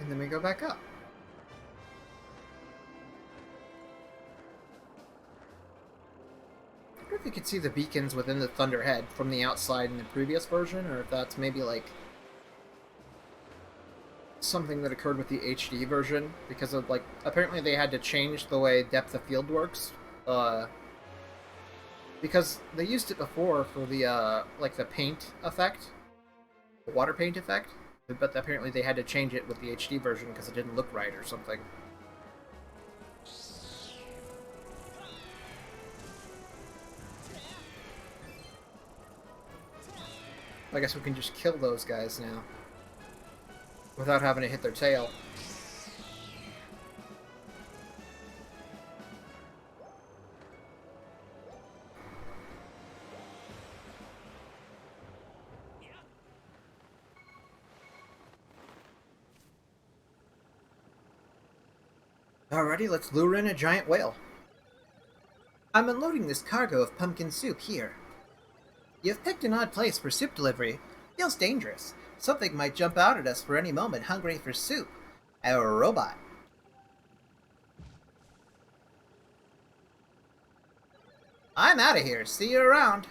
And then we go back up. I wonder if you could see the beacons within the Thunderhead from the outside in the previous version, or if that's maybe like something that occurred with the HD version, because of like apparently they had to change the way depth of field works, because they used it before for the like the paint effect, the water paint effect, but apparently they had to change it with the HD version because it didn't look right or something. I guess we can just kill those guys now without having to hit their tail. Alrighty, let's lure in a giant whale. I'm unloading this cargo of pumpkin soup here. You've picked an odd place for soup delivery. Feels dangerous. Something might jump out at us for any moment, hungry for soup. A robot. I'm out of here. See you around.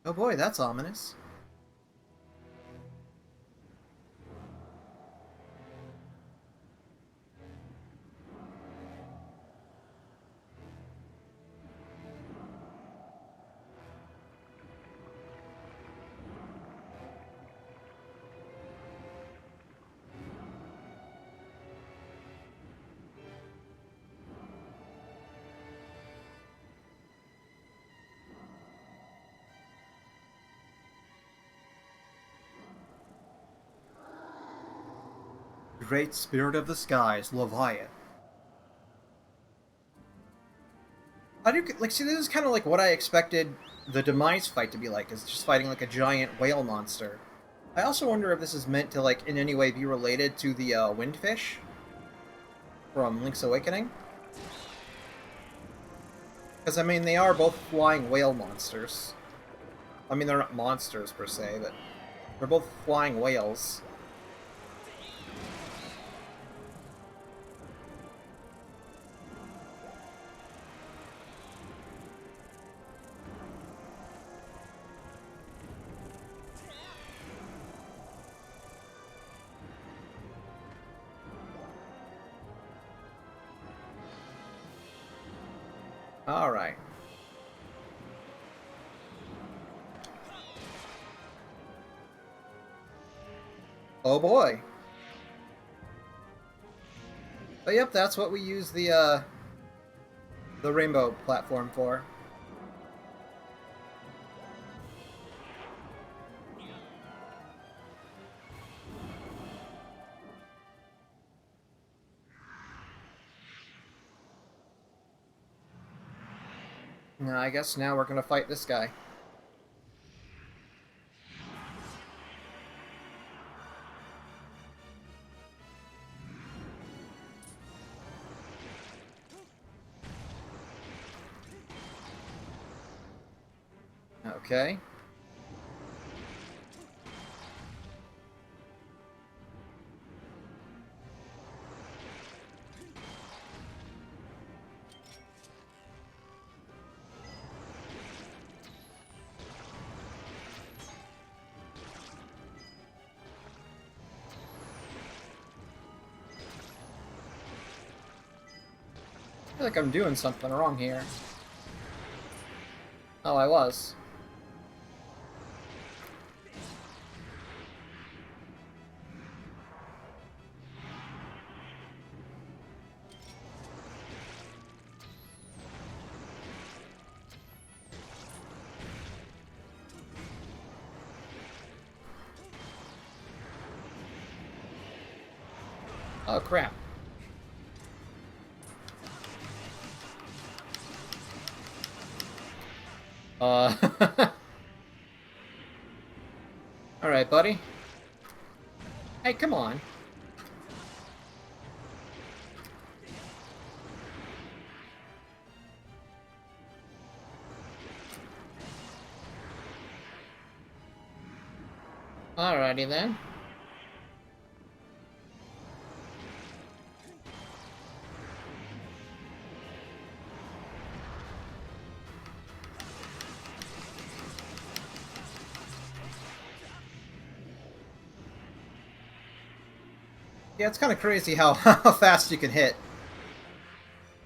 Oh boy, that's ominous. Great Spirit of the Skies, Leviathan. I do like see this is kind of like what I expected the Demise fight to be like, is just fighting like a giant whale monster. I also wonder if this is meant to like in any way be related to the Windfish from Link's Awakening. Because I mean they are both flying whale monsters. I mean they're not monsters per se, but they're both flying whales. Alright. Oh boy. But yep, that's what we use the rainbow platform for. Now, I guess now we're gonna fight this guy. Okay. I feel like I'm doing something wrong here. Oh, I was. Oh, crap. Alright, buddy. Hey, come on. Alrighty then. Yeah, it's kind of crazy how, how fast you can hit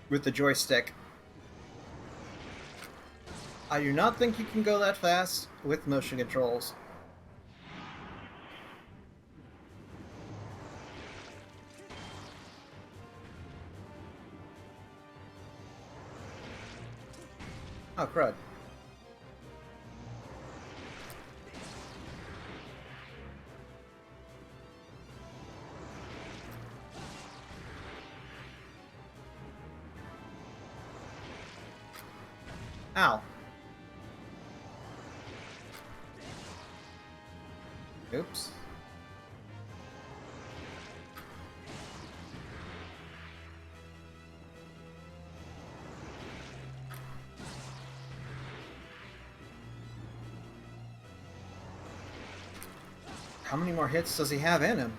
with the joystick. I do not think you can go that fast with motion controls. Oh, crud. Ow. Oops. How many more hits does he have in him?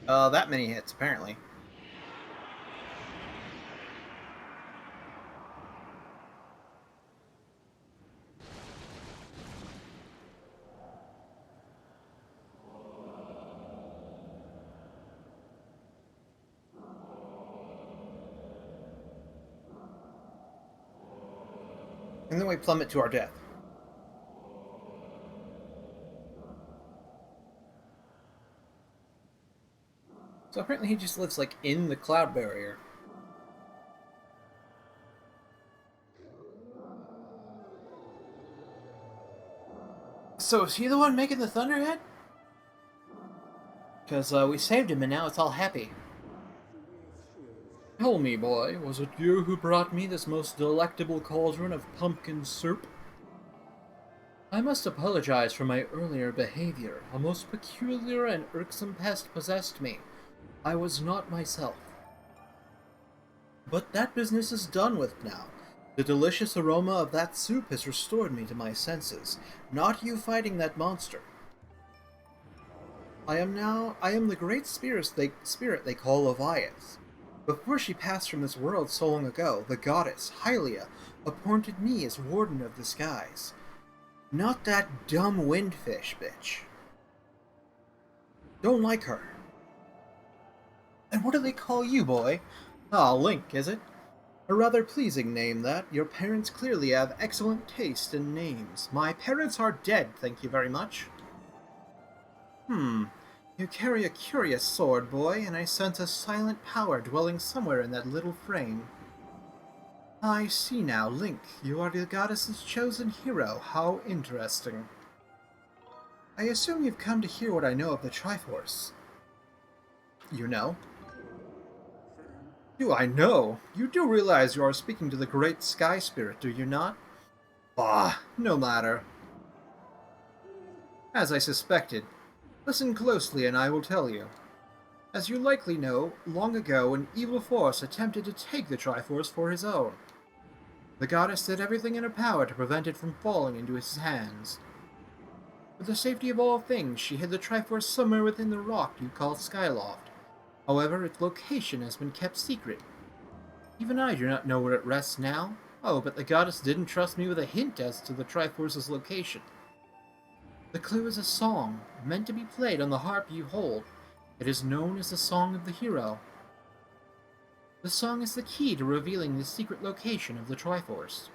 That many hits, apparently. And then we plummet to our death. So apparently he just lives, like, in the cloud barrier. So is he the one making the Thunderhead? Because we saved him and now it's all happy. Tell me, boy, was it you who brought me this most delectable cauldron of pumpkin soup? I must apologize for my earlier behavior. A most peculiar and irksome pest possessed me. I was not myself. But that business is done with now. The delicious aroma of that soup has restored me to my senses, not you fighting that monster. I am the great spirit they call Leviath. Before she passed from this world so long ago, the goddess, Hylia, appointed me as warden of the skies. Not that dumb windfish bitch. Don't like her. And what do they call you, boy? Ah, Link, is it? A rather pleasing name, that. Your parents clearly have excellent taste in names. My parents are dead, thank you very much. You carry a curious sword, boy, and I sense a silent power dwelling somewhere in that little frame. I see now, Link. You are the goddess's chosen hero. How interesting. I assume you've come to hear what I know of the Triforce. You know? Do I know? You do realize you are speaking to the great Sky Spirit, do you not? Bah, no matter. As I suspected. Listen closely and I will tell you. As you likely know, long ago an evil force attempted to take the Triforce for his own. The goddess did everything in her power to prevent it from falling into his hands. For the safety of all things, she hid the Triforce somewhere within the rock you call Skyloft. However, its location has been kept secret. Even I do not know where it rests now. Oh, but the goddess didn't trust me with a hint as to the Triforce's location. The clue is a song, meant to be played on the harp you hold. It is known as the Song of the Hero. The song is the key to revealing the secret location of the Triforce.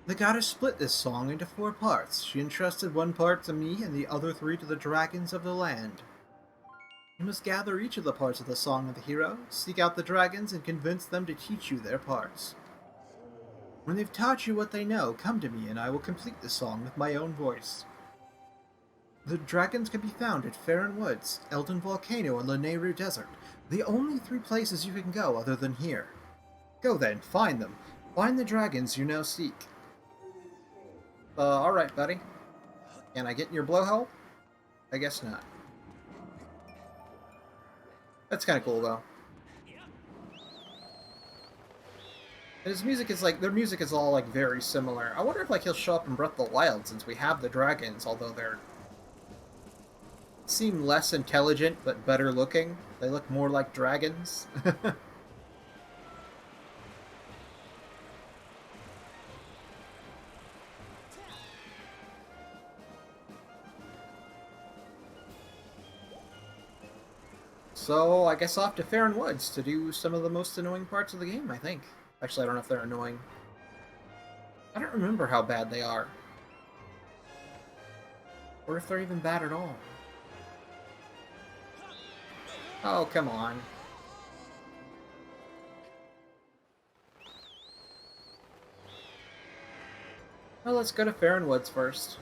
The goddess split this song into 4 parts. She entrusted one part to me and the other 3 to the dragons of the land. You must gather each of the parts of the Song of the Hero, seek out the dragons, and convince them to teach you their parts. When they've taught you what they know, come to me and I will complete the song with my own voice. The dragons can be found at Farron Woods, Elden Volcano, and Lanayru Desert, the only 3 places you can go other than here. Go then, find them. Find the dragons you now seek. Alright, buddy. Can I get in your blowhole? I guess not. That's kinda cool, though. His music is like, their music is all like very similar. I wonder if like he'll show up in Breath of the Wild since we have the dragons, although they're seem less intelligent but better looking. They look more like dragons. So, I guess off to Farron Woods to do some of the most annoying parts of the game, I think. Actually, I don't know if they're annoying. I don't remember how bad they are. Or if they're even bad at all. Oh, come on. Well, let's go to Farron Woods first.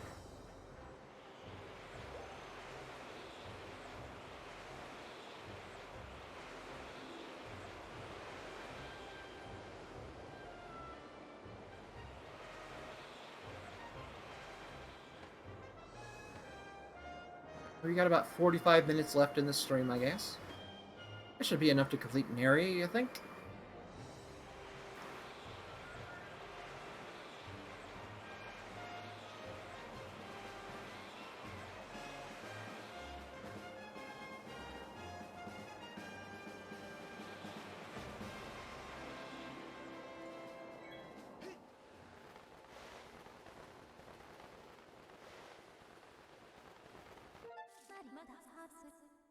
We got about 45 minutes left in the stream, I guess. That should be enough to complete an area, I think.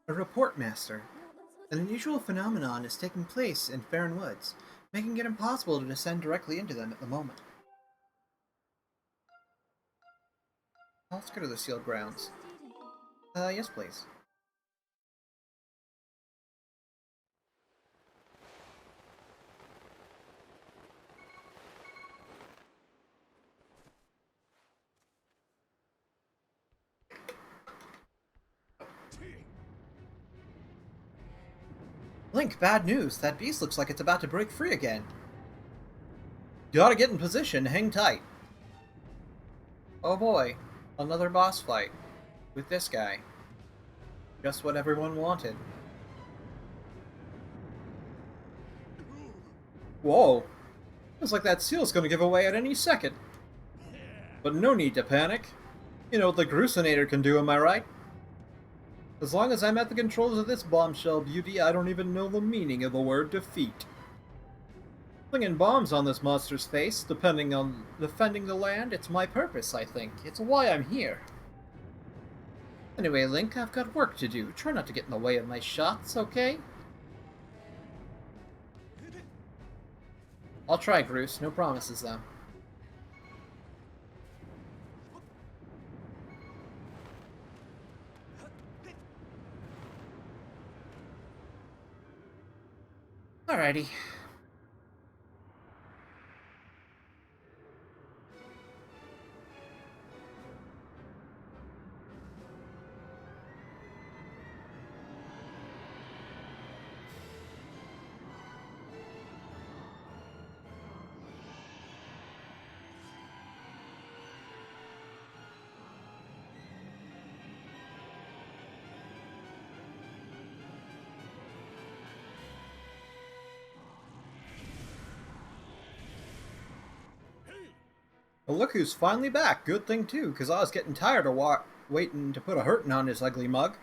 A report, Master. An unusual phenomenon is taking place in Farron Woods, making it impossible to descend directly into them at the moment. Let's go to the sealed grounds. Yes, please. Link, bad news. That beast looks like it's about to break free again. You ought to get in position. Hang tight. Oh boy. Another boss fight. With this guy. Just what everyone wanted. Whoa. Looks like that seal's gonna give away at any second. But no need to panic. You know what the Gruesinator can do, am I right? As long as I'm at the controls of this bombshell beauty, I don't even know the meaning of the word defeat. Flinging bombs on this monster's face, depending on defending the land, it's my purpose, I think. It's why I'm here. Anyway, Link, I've got work to do. Try not to get in the way of my shots, okay? I'll try, Groose. No promises, though. Alrighty. Well, look who's finally back. Good thing, too, because I was getting tired of waiting to put a hurtin' on his ugly mug.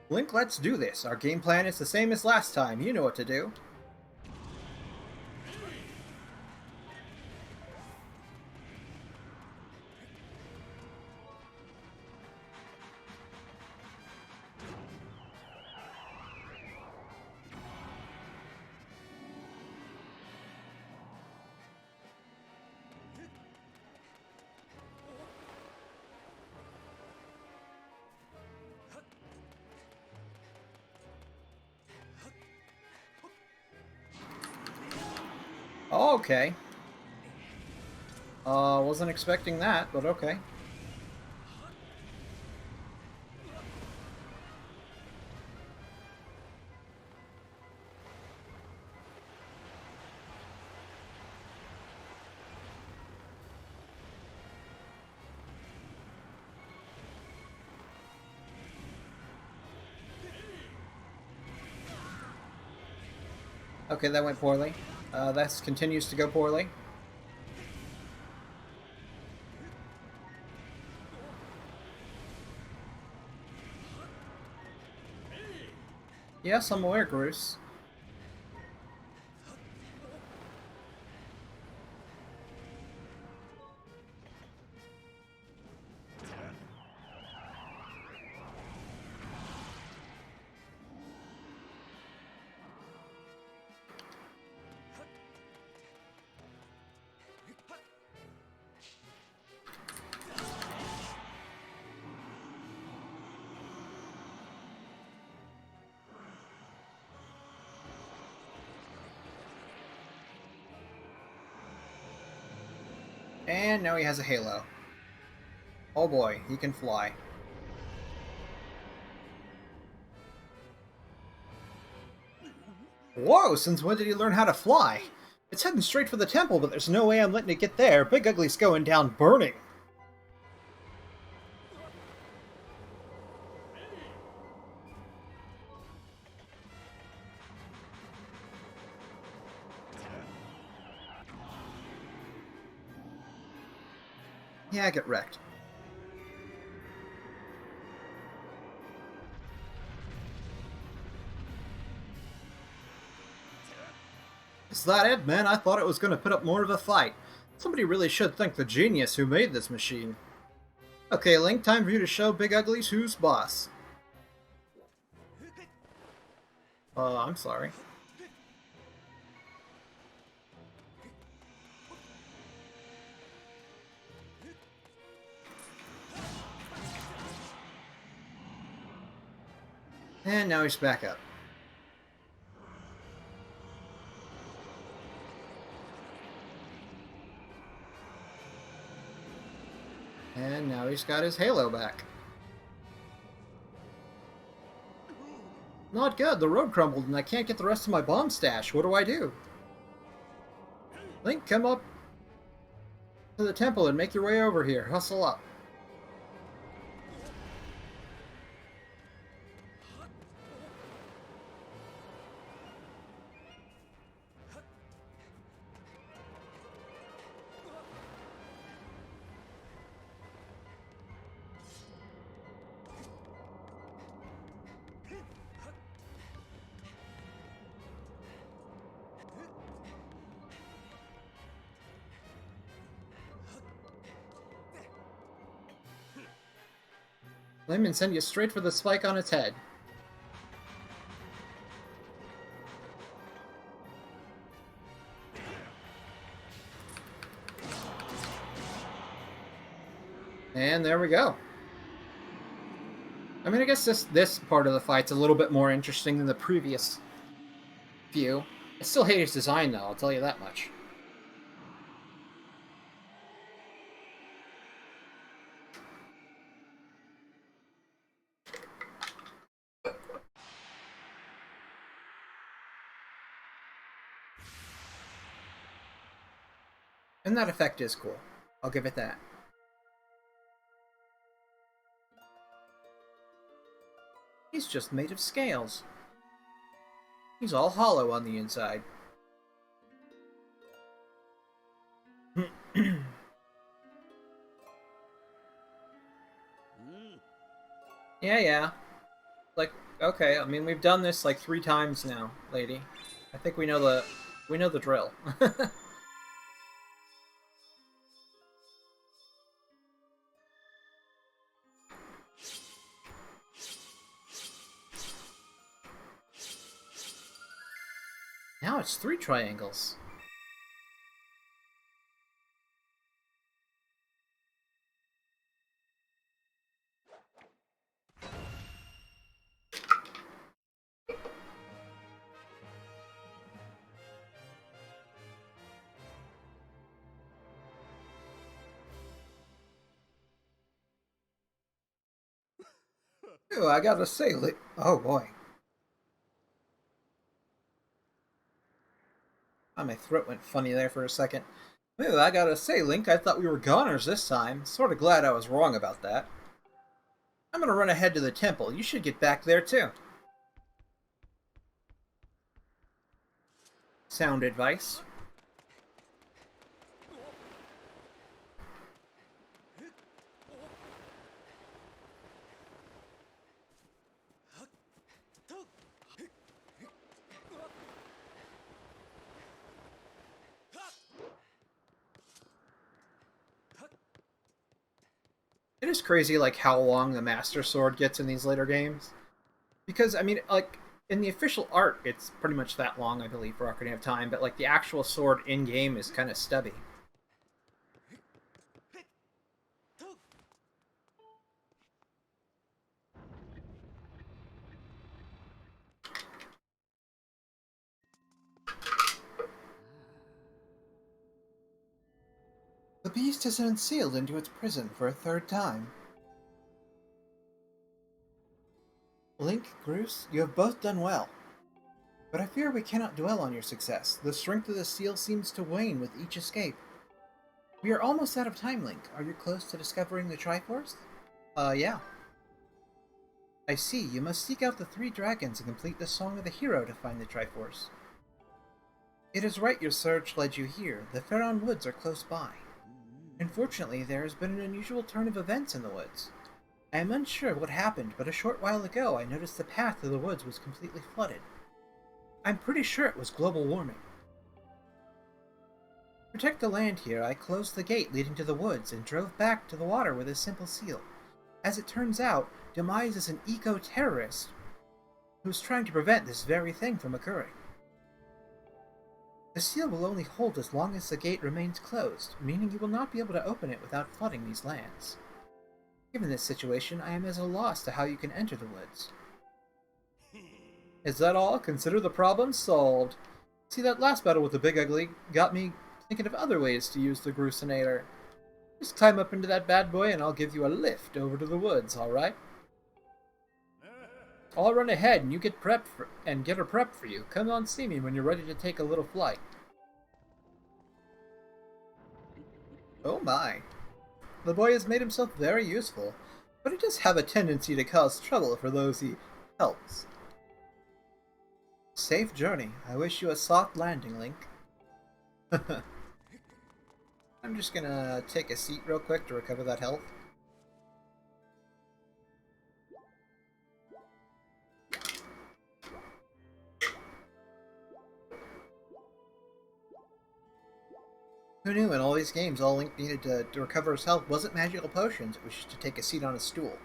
Link, let's do this. Our game plan is the same as last time. You know what to do. Okay. Wasn't expecting that, but okay. Okay, that went poorly. That continues to go poorly. Yes, I'm aware, Bruce. And now he has a halo. Oh boy, he can fly. Whoa, since when did he learn how to fly? It's heading straight for the temple, but there's no way I'm letting it get there. Big Ugly's going down burning. Yeah, get wrecked. Is that it, man? I thought it was going to put up more of a fight. Somebody really should thank the genius who made this machine. Okay, Link, time for you to show Big Ugly's who's boss. I'm sorry. And now he's back up. And now he's got his halo back. Not good, the road crumbled and I can't get the rest of my bomb stash. What do I do? Link, come up to the temple and make your way over here. Hustle up. Lemon send you straight for the spike on its head. And there we go. I mean, I guess this part of the fight's a little bit more interesting than the previous few. I still hate his design, though, I'll tell you that much. And that effect is cool. I'll give it that. He's just made of scales. He's all hollow on the inside. Yeah. Like, okay, I mean, we've done this like 3 times now, lady. I think we know the drill. Now it's 3 triangles. Ooh, I gotta say, oh boy. Oh, my throat went funny there for a second. Ooh, I gotta say, Link, I thought we were goners this time. Sorta glad I was wrong about that. I'm gonna run ahead to the temple. You should get back there too. Sound advice. It is crazy, like, how long the Master Sword gets in these later games. Because, I mean, like, in the official art, it's pretty much that long, I believe, for Ocarina of Time, but, like, the actual sword in-game is kind of stubby. The beast has been sealed into its prison for a third time. Link, Groose, you have both done well. But I fear we cannot dwell on your success. The strength of the seal seems to wane with each escape. We are almost out of time, Link. Are you close to discovering the Triforce? Yeah. I see. You must seek out the 3 dragons and complete the Song of the Hero to find the Triforce. It is right your search led you here. The Pharaon Woods are close by. Unfortunately, there has been an unusual turn of events in the woods. I am unsure of what happened, but a short while ago I noticed the path through the woods was completely flooded. I'm pretty sure it was global warming. To protect the land here, I closed the gate leading to the woods and drove back to the water with a simple seal. As it turns out, Demise is an eco-terrorist who's trying to prevent this very thing from occurring. The seal will only hold as long as the gate remains closed, meaning you will not be able to open it without flooding these lands. Given this situation, I am at a loss to how you can enter the woods. Is that all? Consider the problem solved. See, that last battle with the Big Ugly got me thinking of other ways to use the Grucinator. Just climb up into that bad boy and I'll give you a lift over to the woods, alright? I'll run ahead and you get prepped and get her prepped for you. Come on, see me when you're ready to take a little flight. Oh my. The boy has made himself very useful, but he does have a tendency to cause trouble for those he helps. Safe journey. I wish you a soft landing, Link. I'm just gonna take a seat real quick to recover that health. Who knew in all these games all Link needed to recover his health wasn't magical potions, it was just to take a seat on a stool.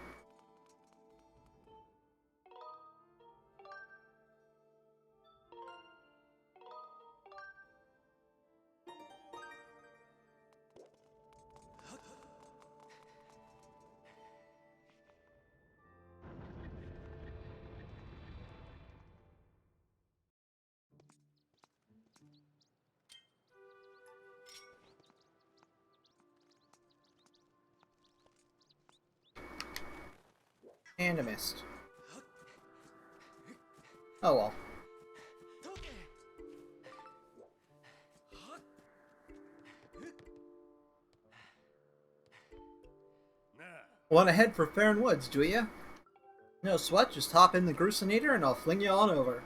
And a mist. Oh well. Want to head for Farron Woods, do ya? No sweat, just hop in the Grucinator and I'll fling you on over.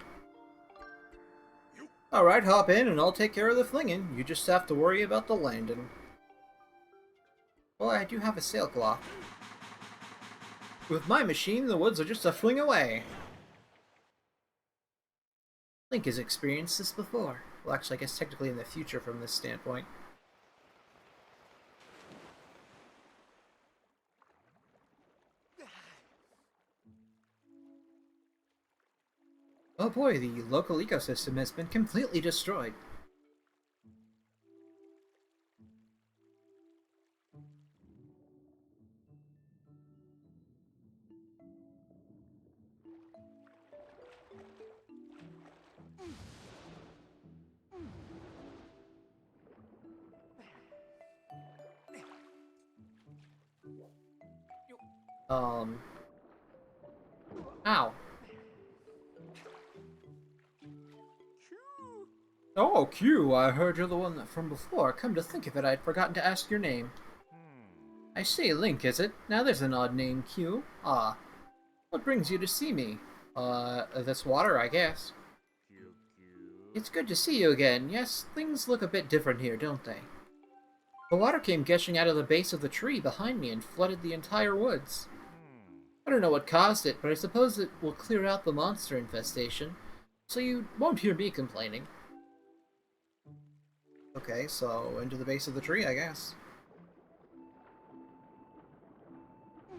Alright, hop in and I'll take care of the flinging. You just have to worry about the landing. Well, I do have a sailcloth. With my machine, the woods are just a fling away. Link has experienced this before. Well, actually, I guess technically in the future from this standpoint. Oh boy, the local ecosystem has been completely destroyed. Ow. Oh, Q, I heard you're the one from before. Come to think of it, I'd forgotten to ask your name. I see, Link, is it? Now there's an odd name, Q. Ah. What brings you to see me? This water, I guess. It's good to see you again. Yes, things look a bit different here, don't they? The water came gushing out of the base of the tree behind me and flooded the entire woods. I don't know what caused it, but I suppose it will clear out the monster infestation, so you won't hear me complaining. Okay, so into the base of the tree, I guess. I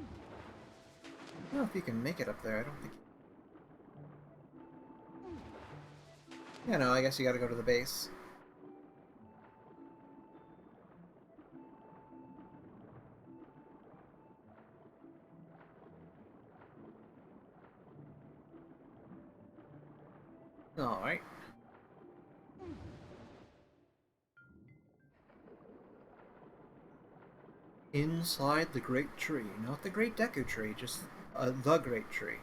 don't know if you can make it up there. I don't think. Yeah, no, I guess you gotta go to the base. Alright. Inside the Great Tree. Not the Great Deku Tree, just the Great Tree.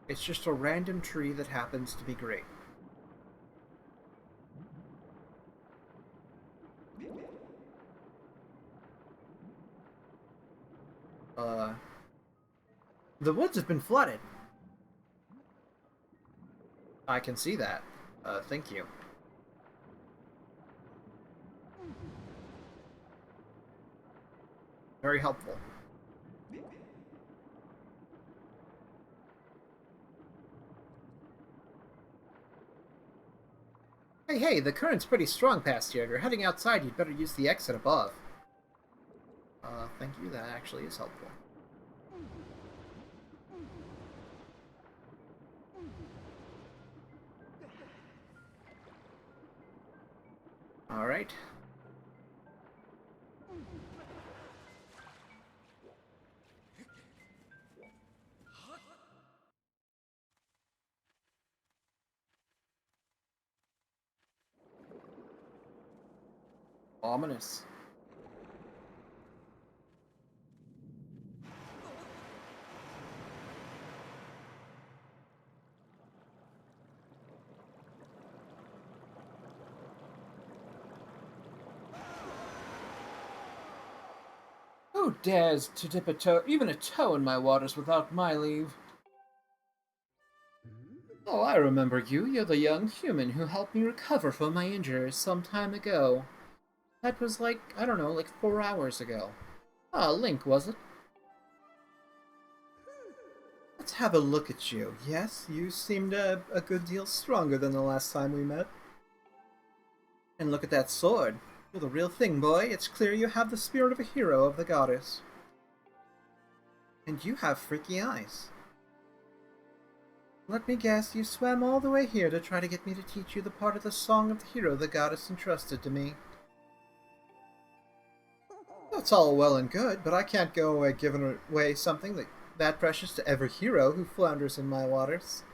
It's just a random tree that happens to be great. The woods have been flooded. I can see that. Thank you. Very helpful. Hey, the current's pretty strong past here. If you're heading outside, you'd better use the exit above. Thank you. That actually is helpful. Alright. Ominous. Who dares to dip a toe, even a toe, in my waters without my leave? Oh, I remember you. You're the young human who helped me recover from my injuries some time ago. That was like, I don't know, like 4 hours ago. Ah, Link, was it? Let's have a look at you. Yes, you seemed a good deal stronger than the last time we met. And look at that sword. You're the real thing, boy. It's clear you have the spirit of a hero of the goddess. And you have freaky eyes. Let me guess, you swam all the way here to try to get me to teach you the part of the song of the hero the goddess entrusted to me. That's all well and good, but I can't go away giving away something that precious to every hero who flounders in my waters.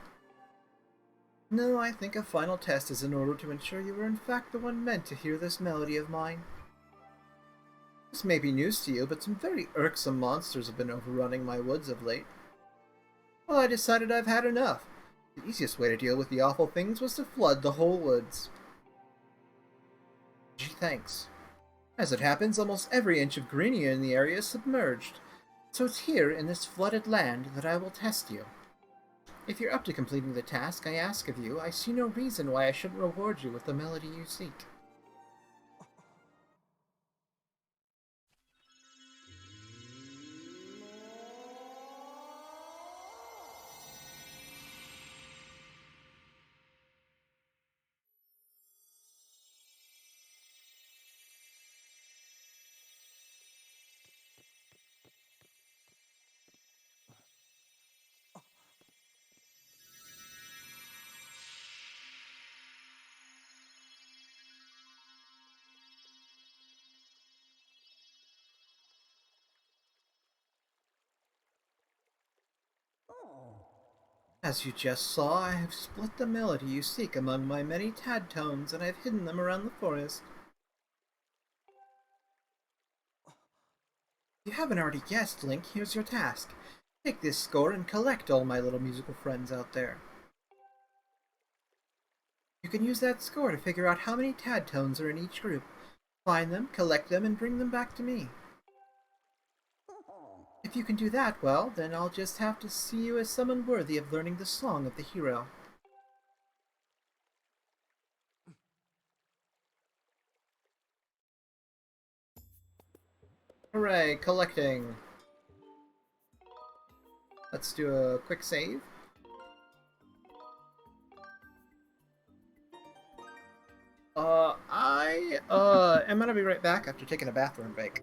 No, I think a final test is in order to ensure you are in fact the one meant to hear this melody of mine. This may be news to you, but some very irksome monsters have been overrunning my woods of late. Well, I decided I've had enough. The easiest way to deal with the awful things was to flood the whole woods. Gee, thanks. As it happens, almost every inch of greenery in the area is submerged, so it's here in this flooded land that I will test you. If you're up to completing the task I ask of you, I see no reason why I shouldn't reward you with the melody you seek. As you just saw, I have split the melody you seek among my many tad tones, and I have hidden them around the forest. If you haven't already guessed, Link, here's your task. Take this score and collect all my little musical friends out there. You can use that score to figure out how many tad tones are in each group. Find them, collect them, and bring them back to me. If you can do that well, then I'll just have to see you as someone worthy of learning the song of the hero. Hooray, collecting. Let's do a quick save. I am gonna be right back after taking a bathroom break.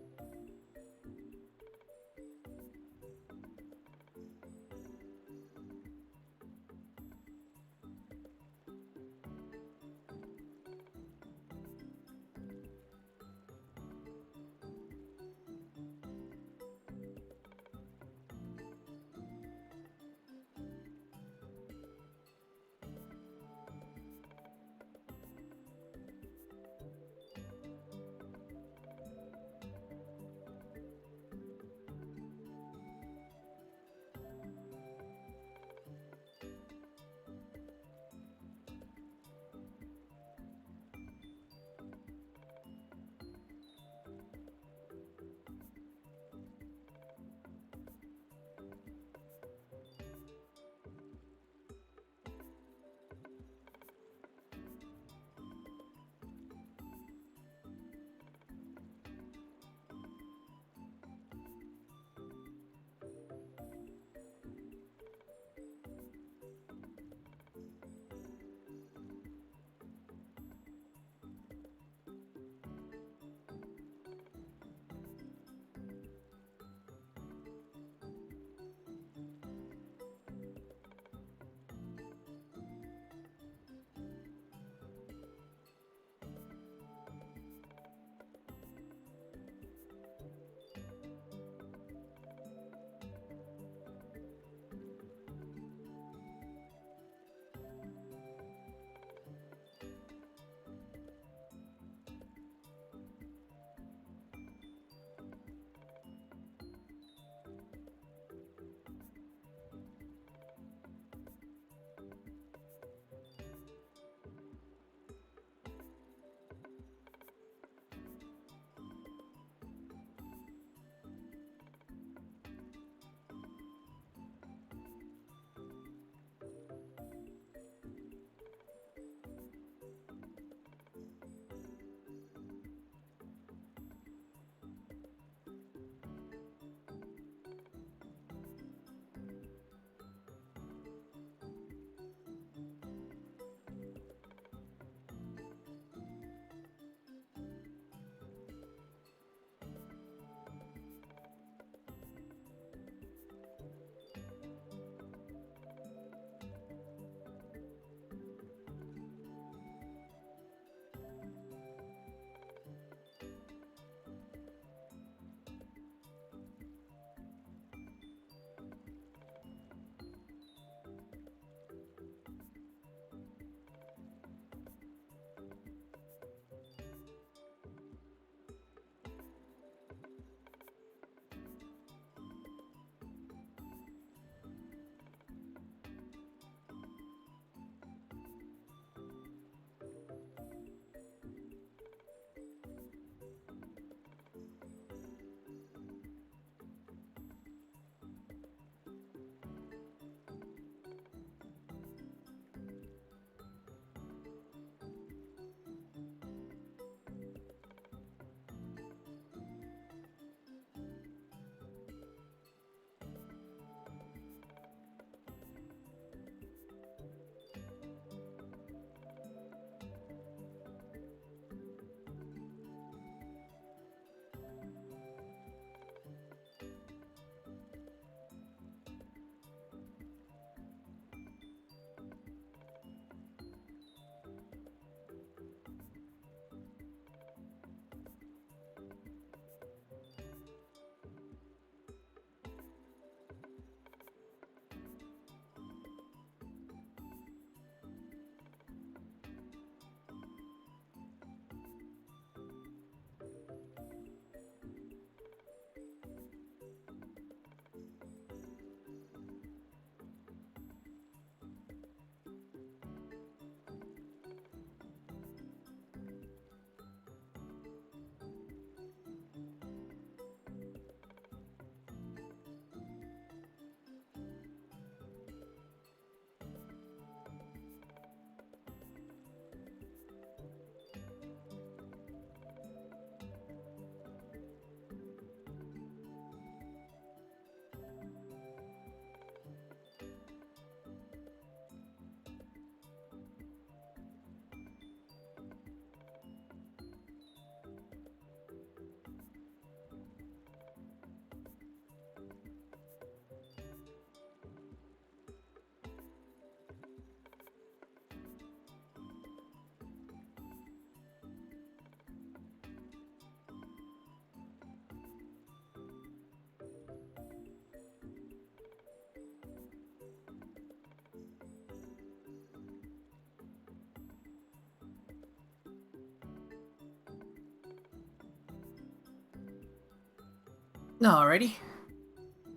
Alrighty.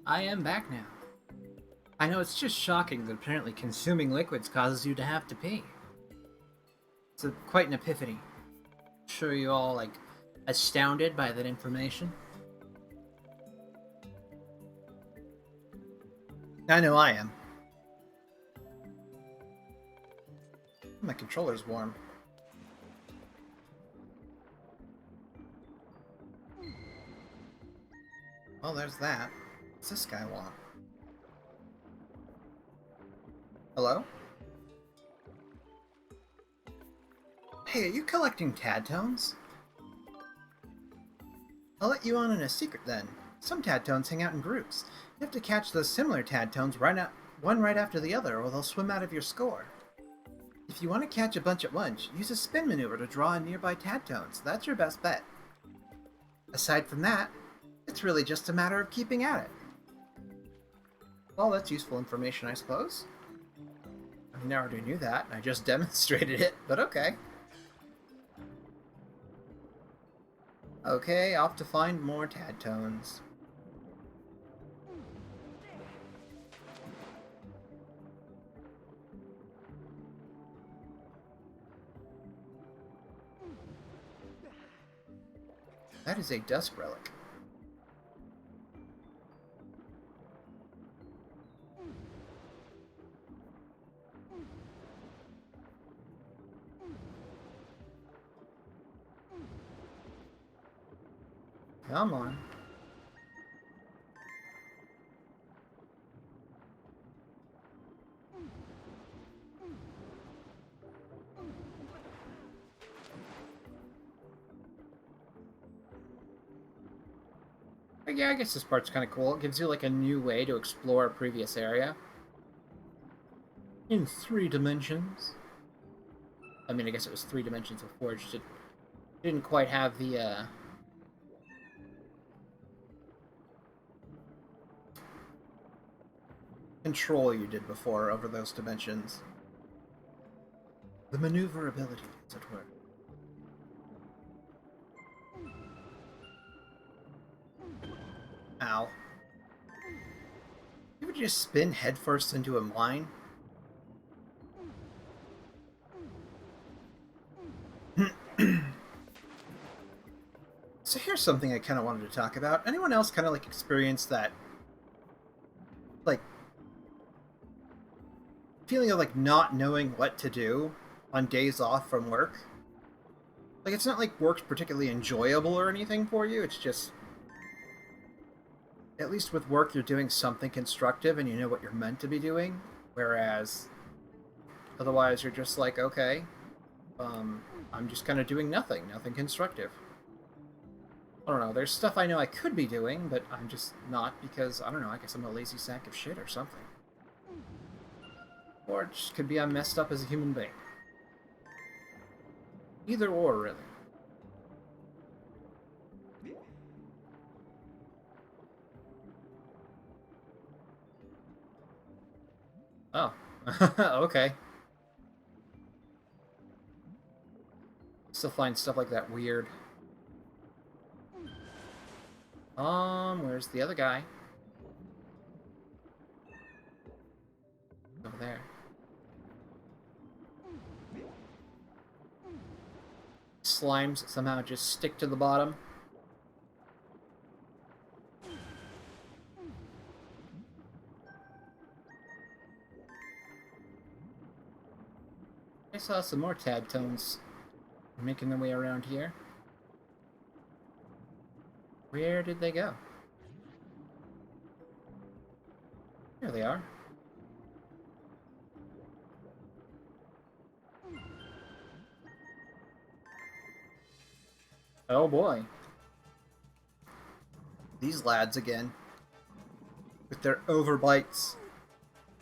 I am back now. I know it's just shocking that apparently consuming liquids causes you to have to pee. It's quite an epiphany. I'm sure you all, like, astounded by that information. I know I am. My controller's warm. Well, there's that. What's this guy want? Hello? Hey, are you collecting tad tones? I'll let you on a secret then. Some tad tones hang out in groups. You have to catch those similar tad tones one right after the other, or they'll swim out of your score. If you want to catch a bunch at once, use a spin maneuver to draw in nearby tad tones. That's your best bet. Aside from that, it's really just a matter of keeping at it. Well, that's useful information, I suppose. I mean, I already knew that, and I just demonstrated it, but okay. Okay, off to find more tad tones. That is a dusk relic. Come on. But yeah, I guess this part's kind of cool. It gives you like a new way to explore a previous area. In 3 dimensions. I mean, I guess it was 3 dimensions before, it just didn't quite have the, control you did before over those dimensions. The maneuverability, as it were. Ow. You would just spin headfirst into a mine? So here's something I kind of wanted to talk about. Anyone else kind of like experienced that, like, feeling of like not knowing what to do on days off from work? Like, it's not like work's particularly enjoyable or anything for you, it's just, at least with work you're doing something constructive and you know what you're meant to be doing, whereas otherwise you're just like, okay, I'm just kind of doing nothing constructive. I don't know, there's stuff I know I could be doing, but I'm just not because, I don't know, I guess I'm a lazy sack of shit or something. Or it just could be I'm messed up as a human being. Either or, really. Oh. Okay. Still find stuff like that weird. Where's the other guy? Over there. Slimes somehow just stick to the bottom. I saw some more tad tones making their way around here. Where did they go? There they are. Oh boy. These lads again. With their overbites.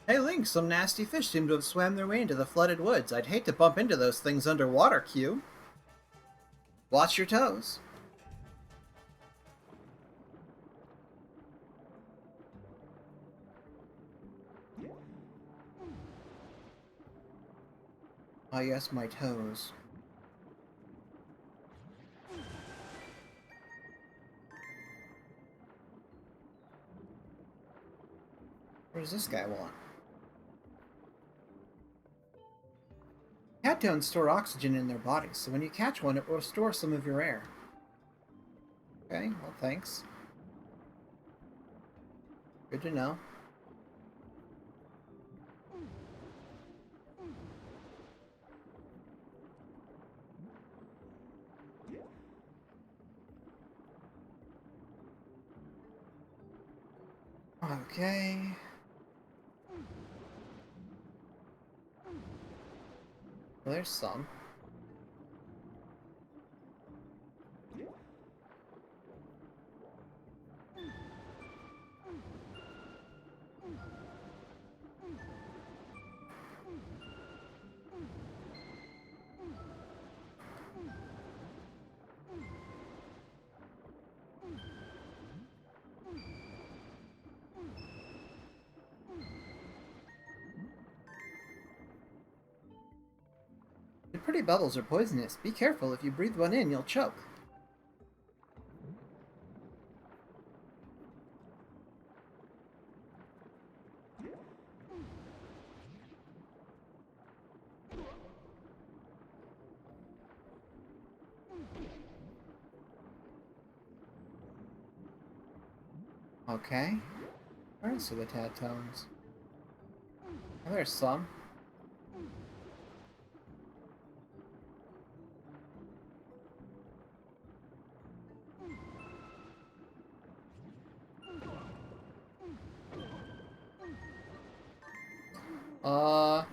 Hey Link, some nasty fish seem to have swam their way into the flooded woods. I'd hate to bump into those things underwater, Q. Watch your toes. Ah, yes, my toes. does this guy want? Cattones store oxygen in their bodies, so when you catch one, it will restore some of your air. Okay, well, thanks. Good to know. Okay. Well, there's some. The pretty bubbles are poisonous. Be careful, if you breathe one in, you'll choke. Okay. Where else are the Cattones? Oh, there's some. Uh...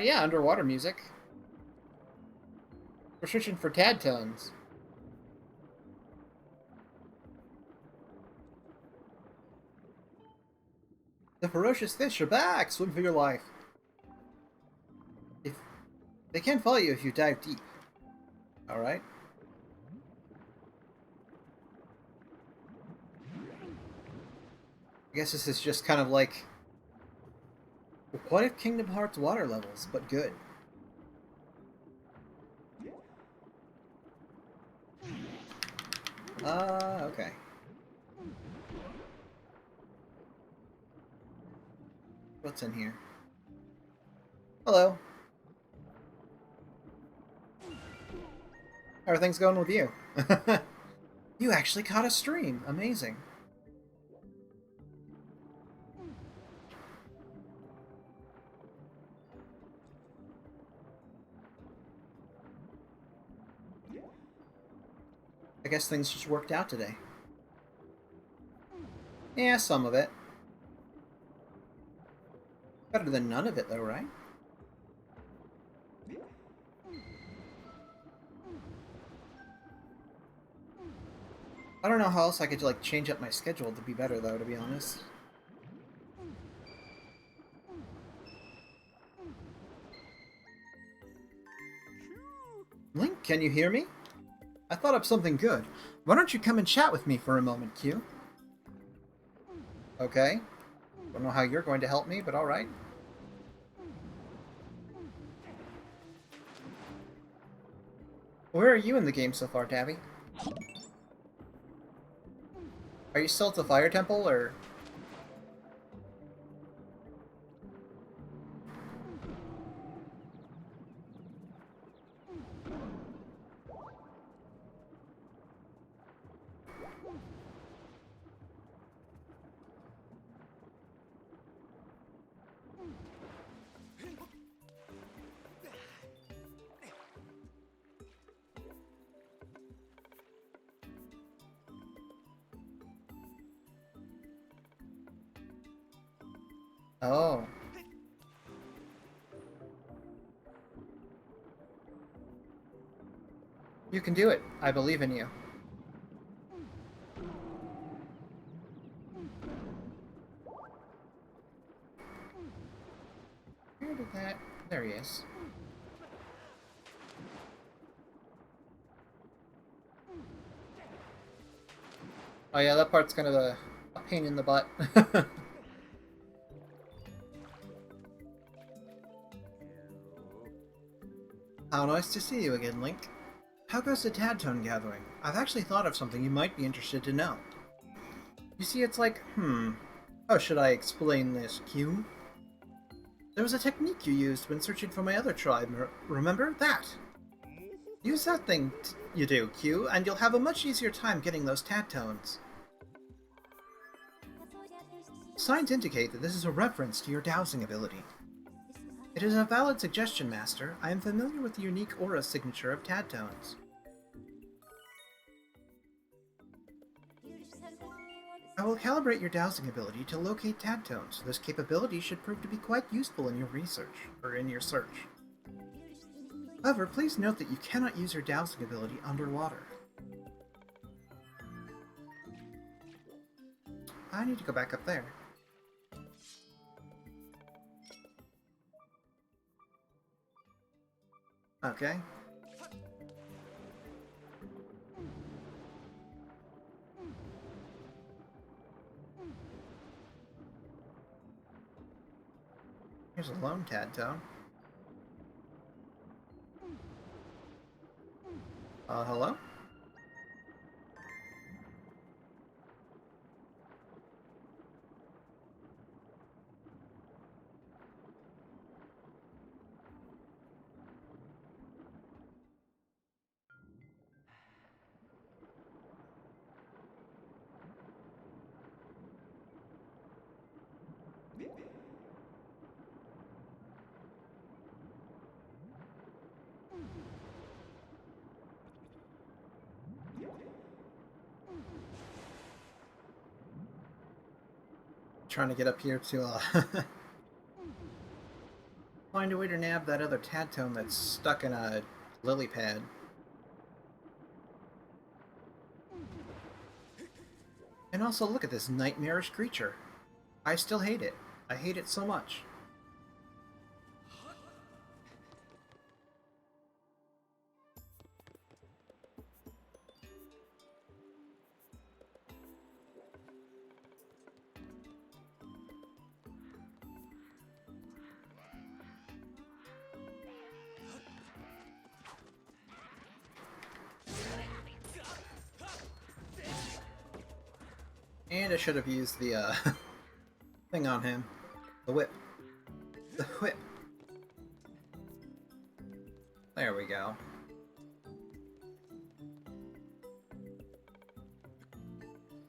yeah, underwater music. We're searching for Cattones. The ferocious fish are back! Swim for your life. If they can't follow you if you dive deep. Alright. I guess this is just kind of like... What if Kingdom Hearts water levels, but good? Okay. What's in here? Hello. How are things going with you? You actually caught a stream. Amazing. I guess things just worked out today. Yeah, some of it. Better than none of it, though, right? I don't know how else I could, like, change up my schedule to be better, though, to be honest. Link, can you hear me? I thought up something good. Why don't you come and chat with me for a moment, Q? Okay. Don't know how you're going to help me, but alright. Where are you in the game so far, Tabby? Are you still at the Fire Temple, or...? Oh. You can do it. I believe in you. Where did that... There he is. Oh yeah, that part's kind of a pain in the butt. How nice to see you again, Link. How goes the Tadtone gathering? I've actually thought of something you might be interested to know. You see, it's like, how should I explain this, Q? There was a technique you used when searching for my other tribe, remember? That! Use that thing you do, Q, and you'll have a much easier time getting those Tadtones. Signs indicate that this is a reference to your dowsing ability. It is a valid suggestion, Master. I am familiar with the unique aura signature of Tadtones. I will calibrate your dowsing ability to locate Tadtones. This capability should prove to be quite useful in your research, or in your search. However, please note that you cannot use your dowsing ability underwater. I need to go back up there. Okay. Here's a lone Tadtone. Hello? Trying to get up here to, find a way to nab that other Tadtone that's stuck in a lily pad. And also look at this nightmarish creature. I still hate it. I hate it so much. And I should have used the, thing on him. The whip. The whip. There we go.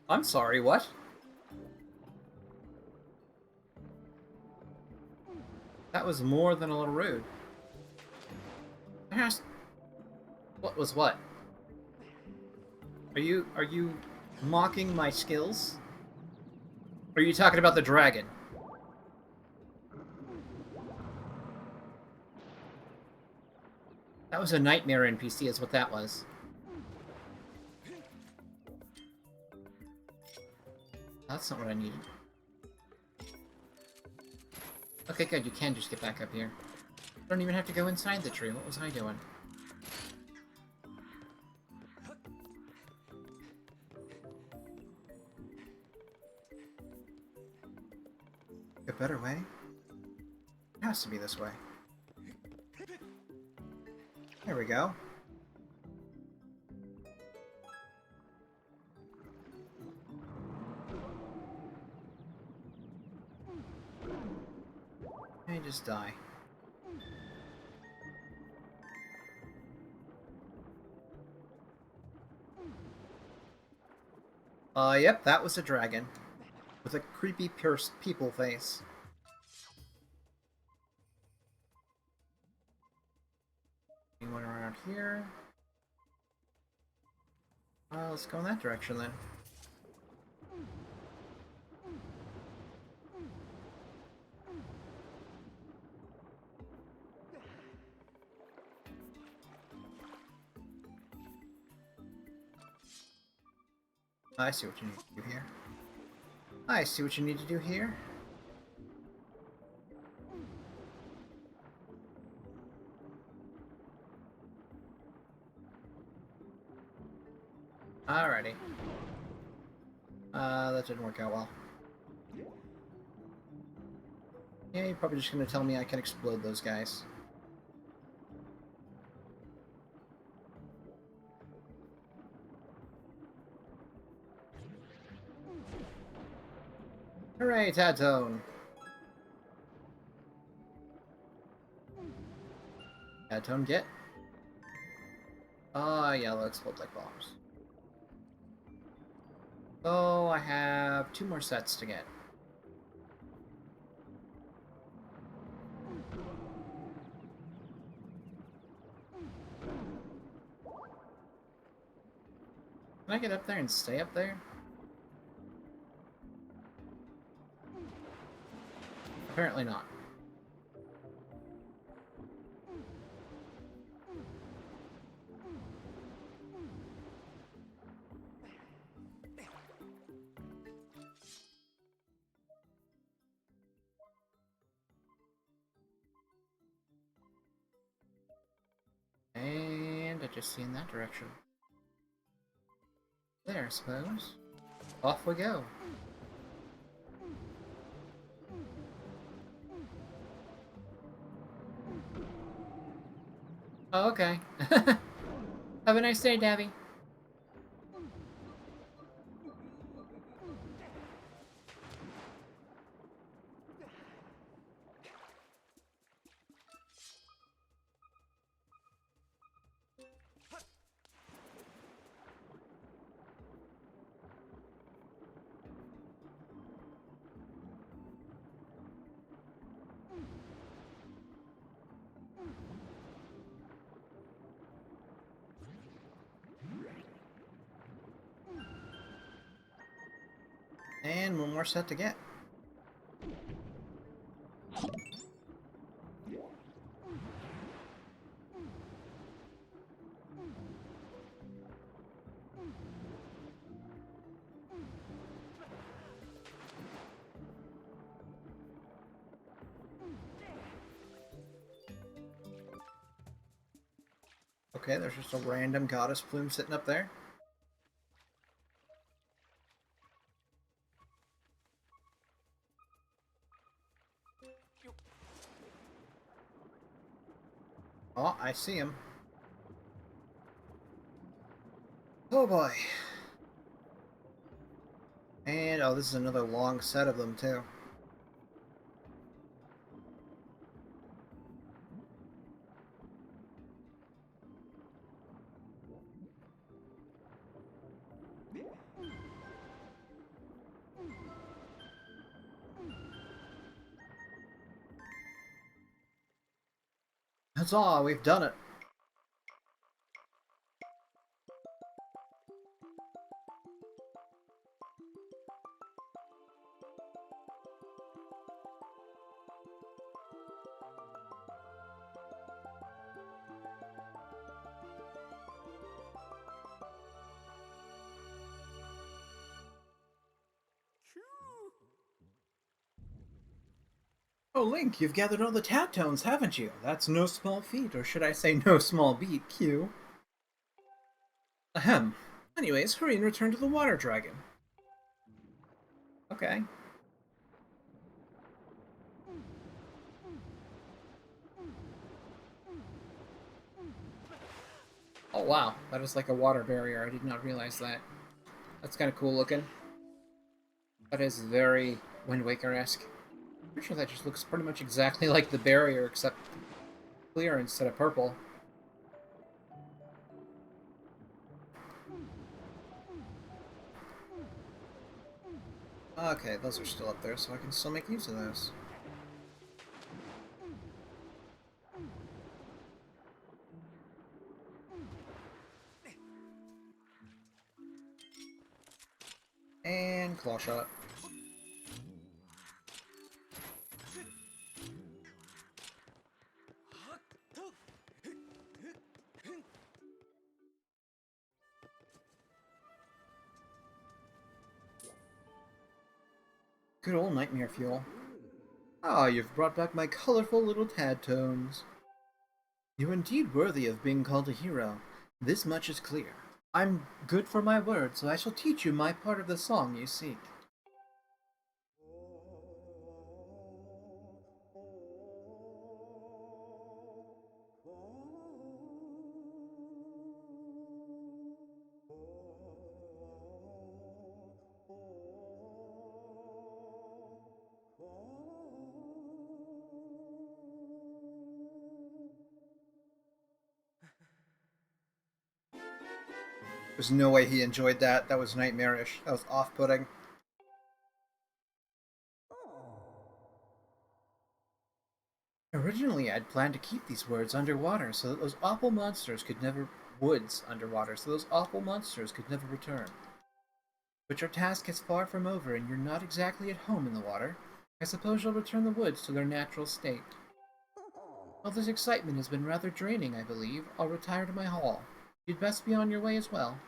I'm sorry, what? That was more than a little rude. What was what? Are you mocking my skills? Or are you talking about the dragon? That was a nightmare NPC is what that was. That's not what I needed. Okay, good, you can just get back up here. I don't even have to go inside the tree. What was I doing? A better way? It has to be this way. There we go. And just die. Yep, that was a dragon. With a creepy pierced people face. Anyone around here? Let's go in that direction then. I see what you need to do here. I see what you need to do here. Alrighty. That didn't work out well. Yeah, you're probably just gonna tell me I can explode those guys. Hooray, Tadtone! Tadtone, get. Yellow explode like bombs. So I have 2 more sets to get. Can I get up there and stay up there? Apparently not. And I just see in that direction. There, I suppose. Off we go. Oh, okay. Have a nice day, Dabby. And one more set to get. Okay, there's just a random goddess plume sitting up there. Oh, I see him. Oh boy. And, oh, this is another long set of them, too. That's all, we've done it. Oh, Link, you've gathered all the Tadtones, haven't you? That's no small feat, or should I say no small beat, Q. Ahem. Anyways, hurry and return to the Water Dragon. Okay. Oh wow, that is like a water barrier. I did not realize that. That's kind of cool looking. That is very Wind Waker-esque. Pretty sure that just looks pretty much exactly like the barrier, except clear instead of purple. Okay, those are still up there, so I can still make use of those. And claw shot. Good old nightmare fuel. Ah, you've brought back my colorful little Tadtones. You're indeed worthy of being called a hero. This much is clear. I'm good for my word, so I shall teach you my part of the song you seek. There's no way he enjoyed that. That was nightmarish. That was off-putting. Originally, I'd planned to keep these woods underwater so that those awful monsters could never return. But your task is far from over, and you're not exactly at home in the water. I suppose you'll return the woods to their natural state. All this excitement has been rather draining, I believe. I'll retire to my hall. You'd best be on your way as well.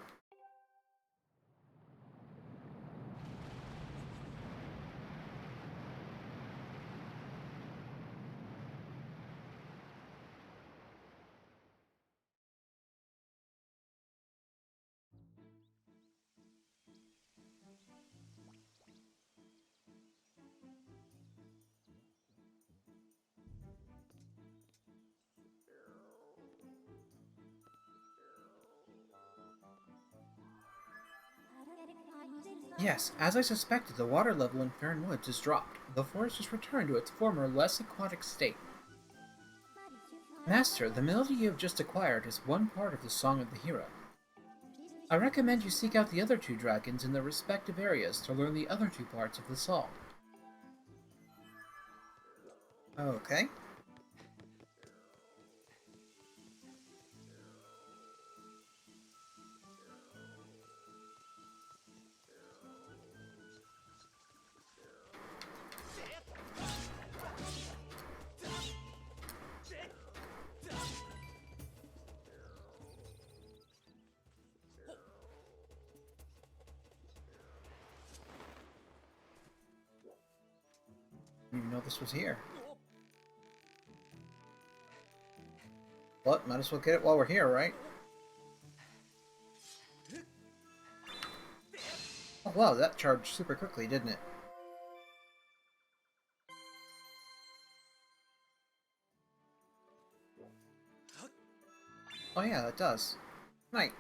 Yes, as I suspected, the water level in Farron Woods has dropped. The forest has returned to its former, less aquatic state. Master, the melody you have just acquired is one part of the Song of the Hero. I recommend you seek out the other two dragons in their respective areas to learn the other two parts of the song. Okay. Didn't even know this was here. But might as well get it while we're here, right? Oh wow, that charged super quickly, didn't it? Oh yeah, that does. Nice.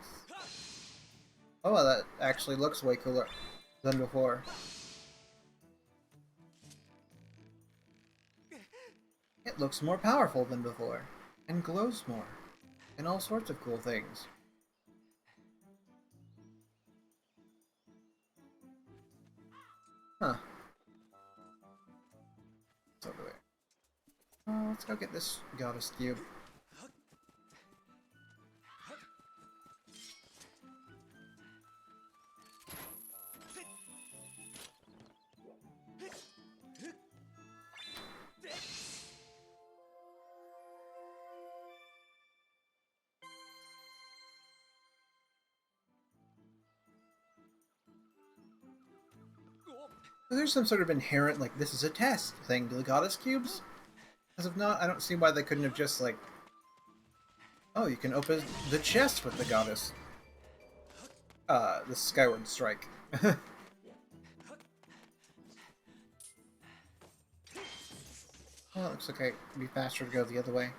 Oh well, that actually looks way cooler than before. It looks more powerful than before, and glows more, and all sorts of cool things. Huh. It's over there. Let's go get this goddess cube. There's some sort of inherent, like, this is a test thing to the goddess cubes. As if not, I don't see why they couldn't have just, like... Oh, you can open the chest with the goddess. The Skyward Strike. Well, it looks like it'd be faster to go the other way.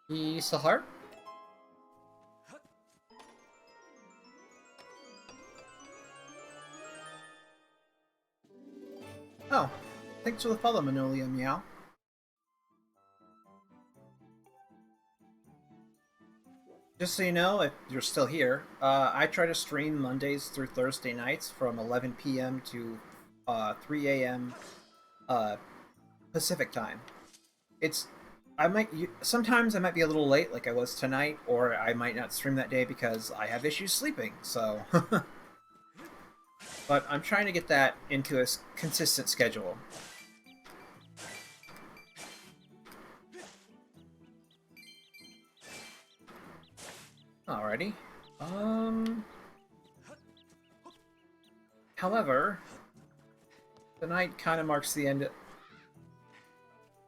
He's the heart? Oh, thanks for the follow, Manolia Meow. Just so you know, if you're still here, I try to stream Mondays through Thursday nights from 11 p.m. to 3 a.m. Pacific time. Sometimes I might be a little late, like I was tonight, or I might not stream that day because I have issues sleeping, so... But I'm trying to get that into a consistent schedule. Alrighty. However, tonight kind of marks the end.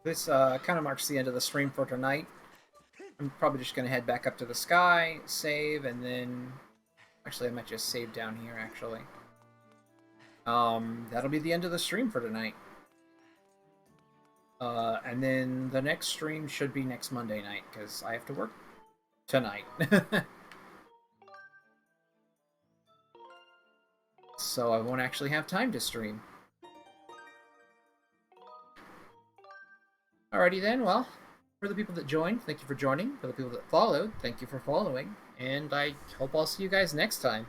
This kind of marks the end of the stream for tonight. I'm probably just going to head back up to the sky, save, and then... Actually, I might just save down here, actually. That'll be the end of the stream for tonight. And then the next stream should be next Monday night, because I have to work tonight. So I won't actually have time to stream. Alrighty then, well, for the people that joined, thank you for joining. For the people that followed, thank you for following. And I hope I'll see you guys next time.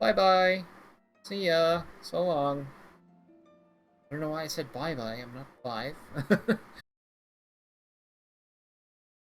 Bye-bye. See ya. So long. I don't know why I said bye-bye. I'm not 5.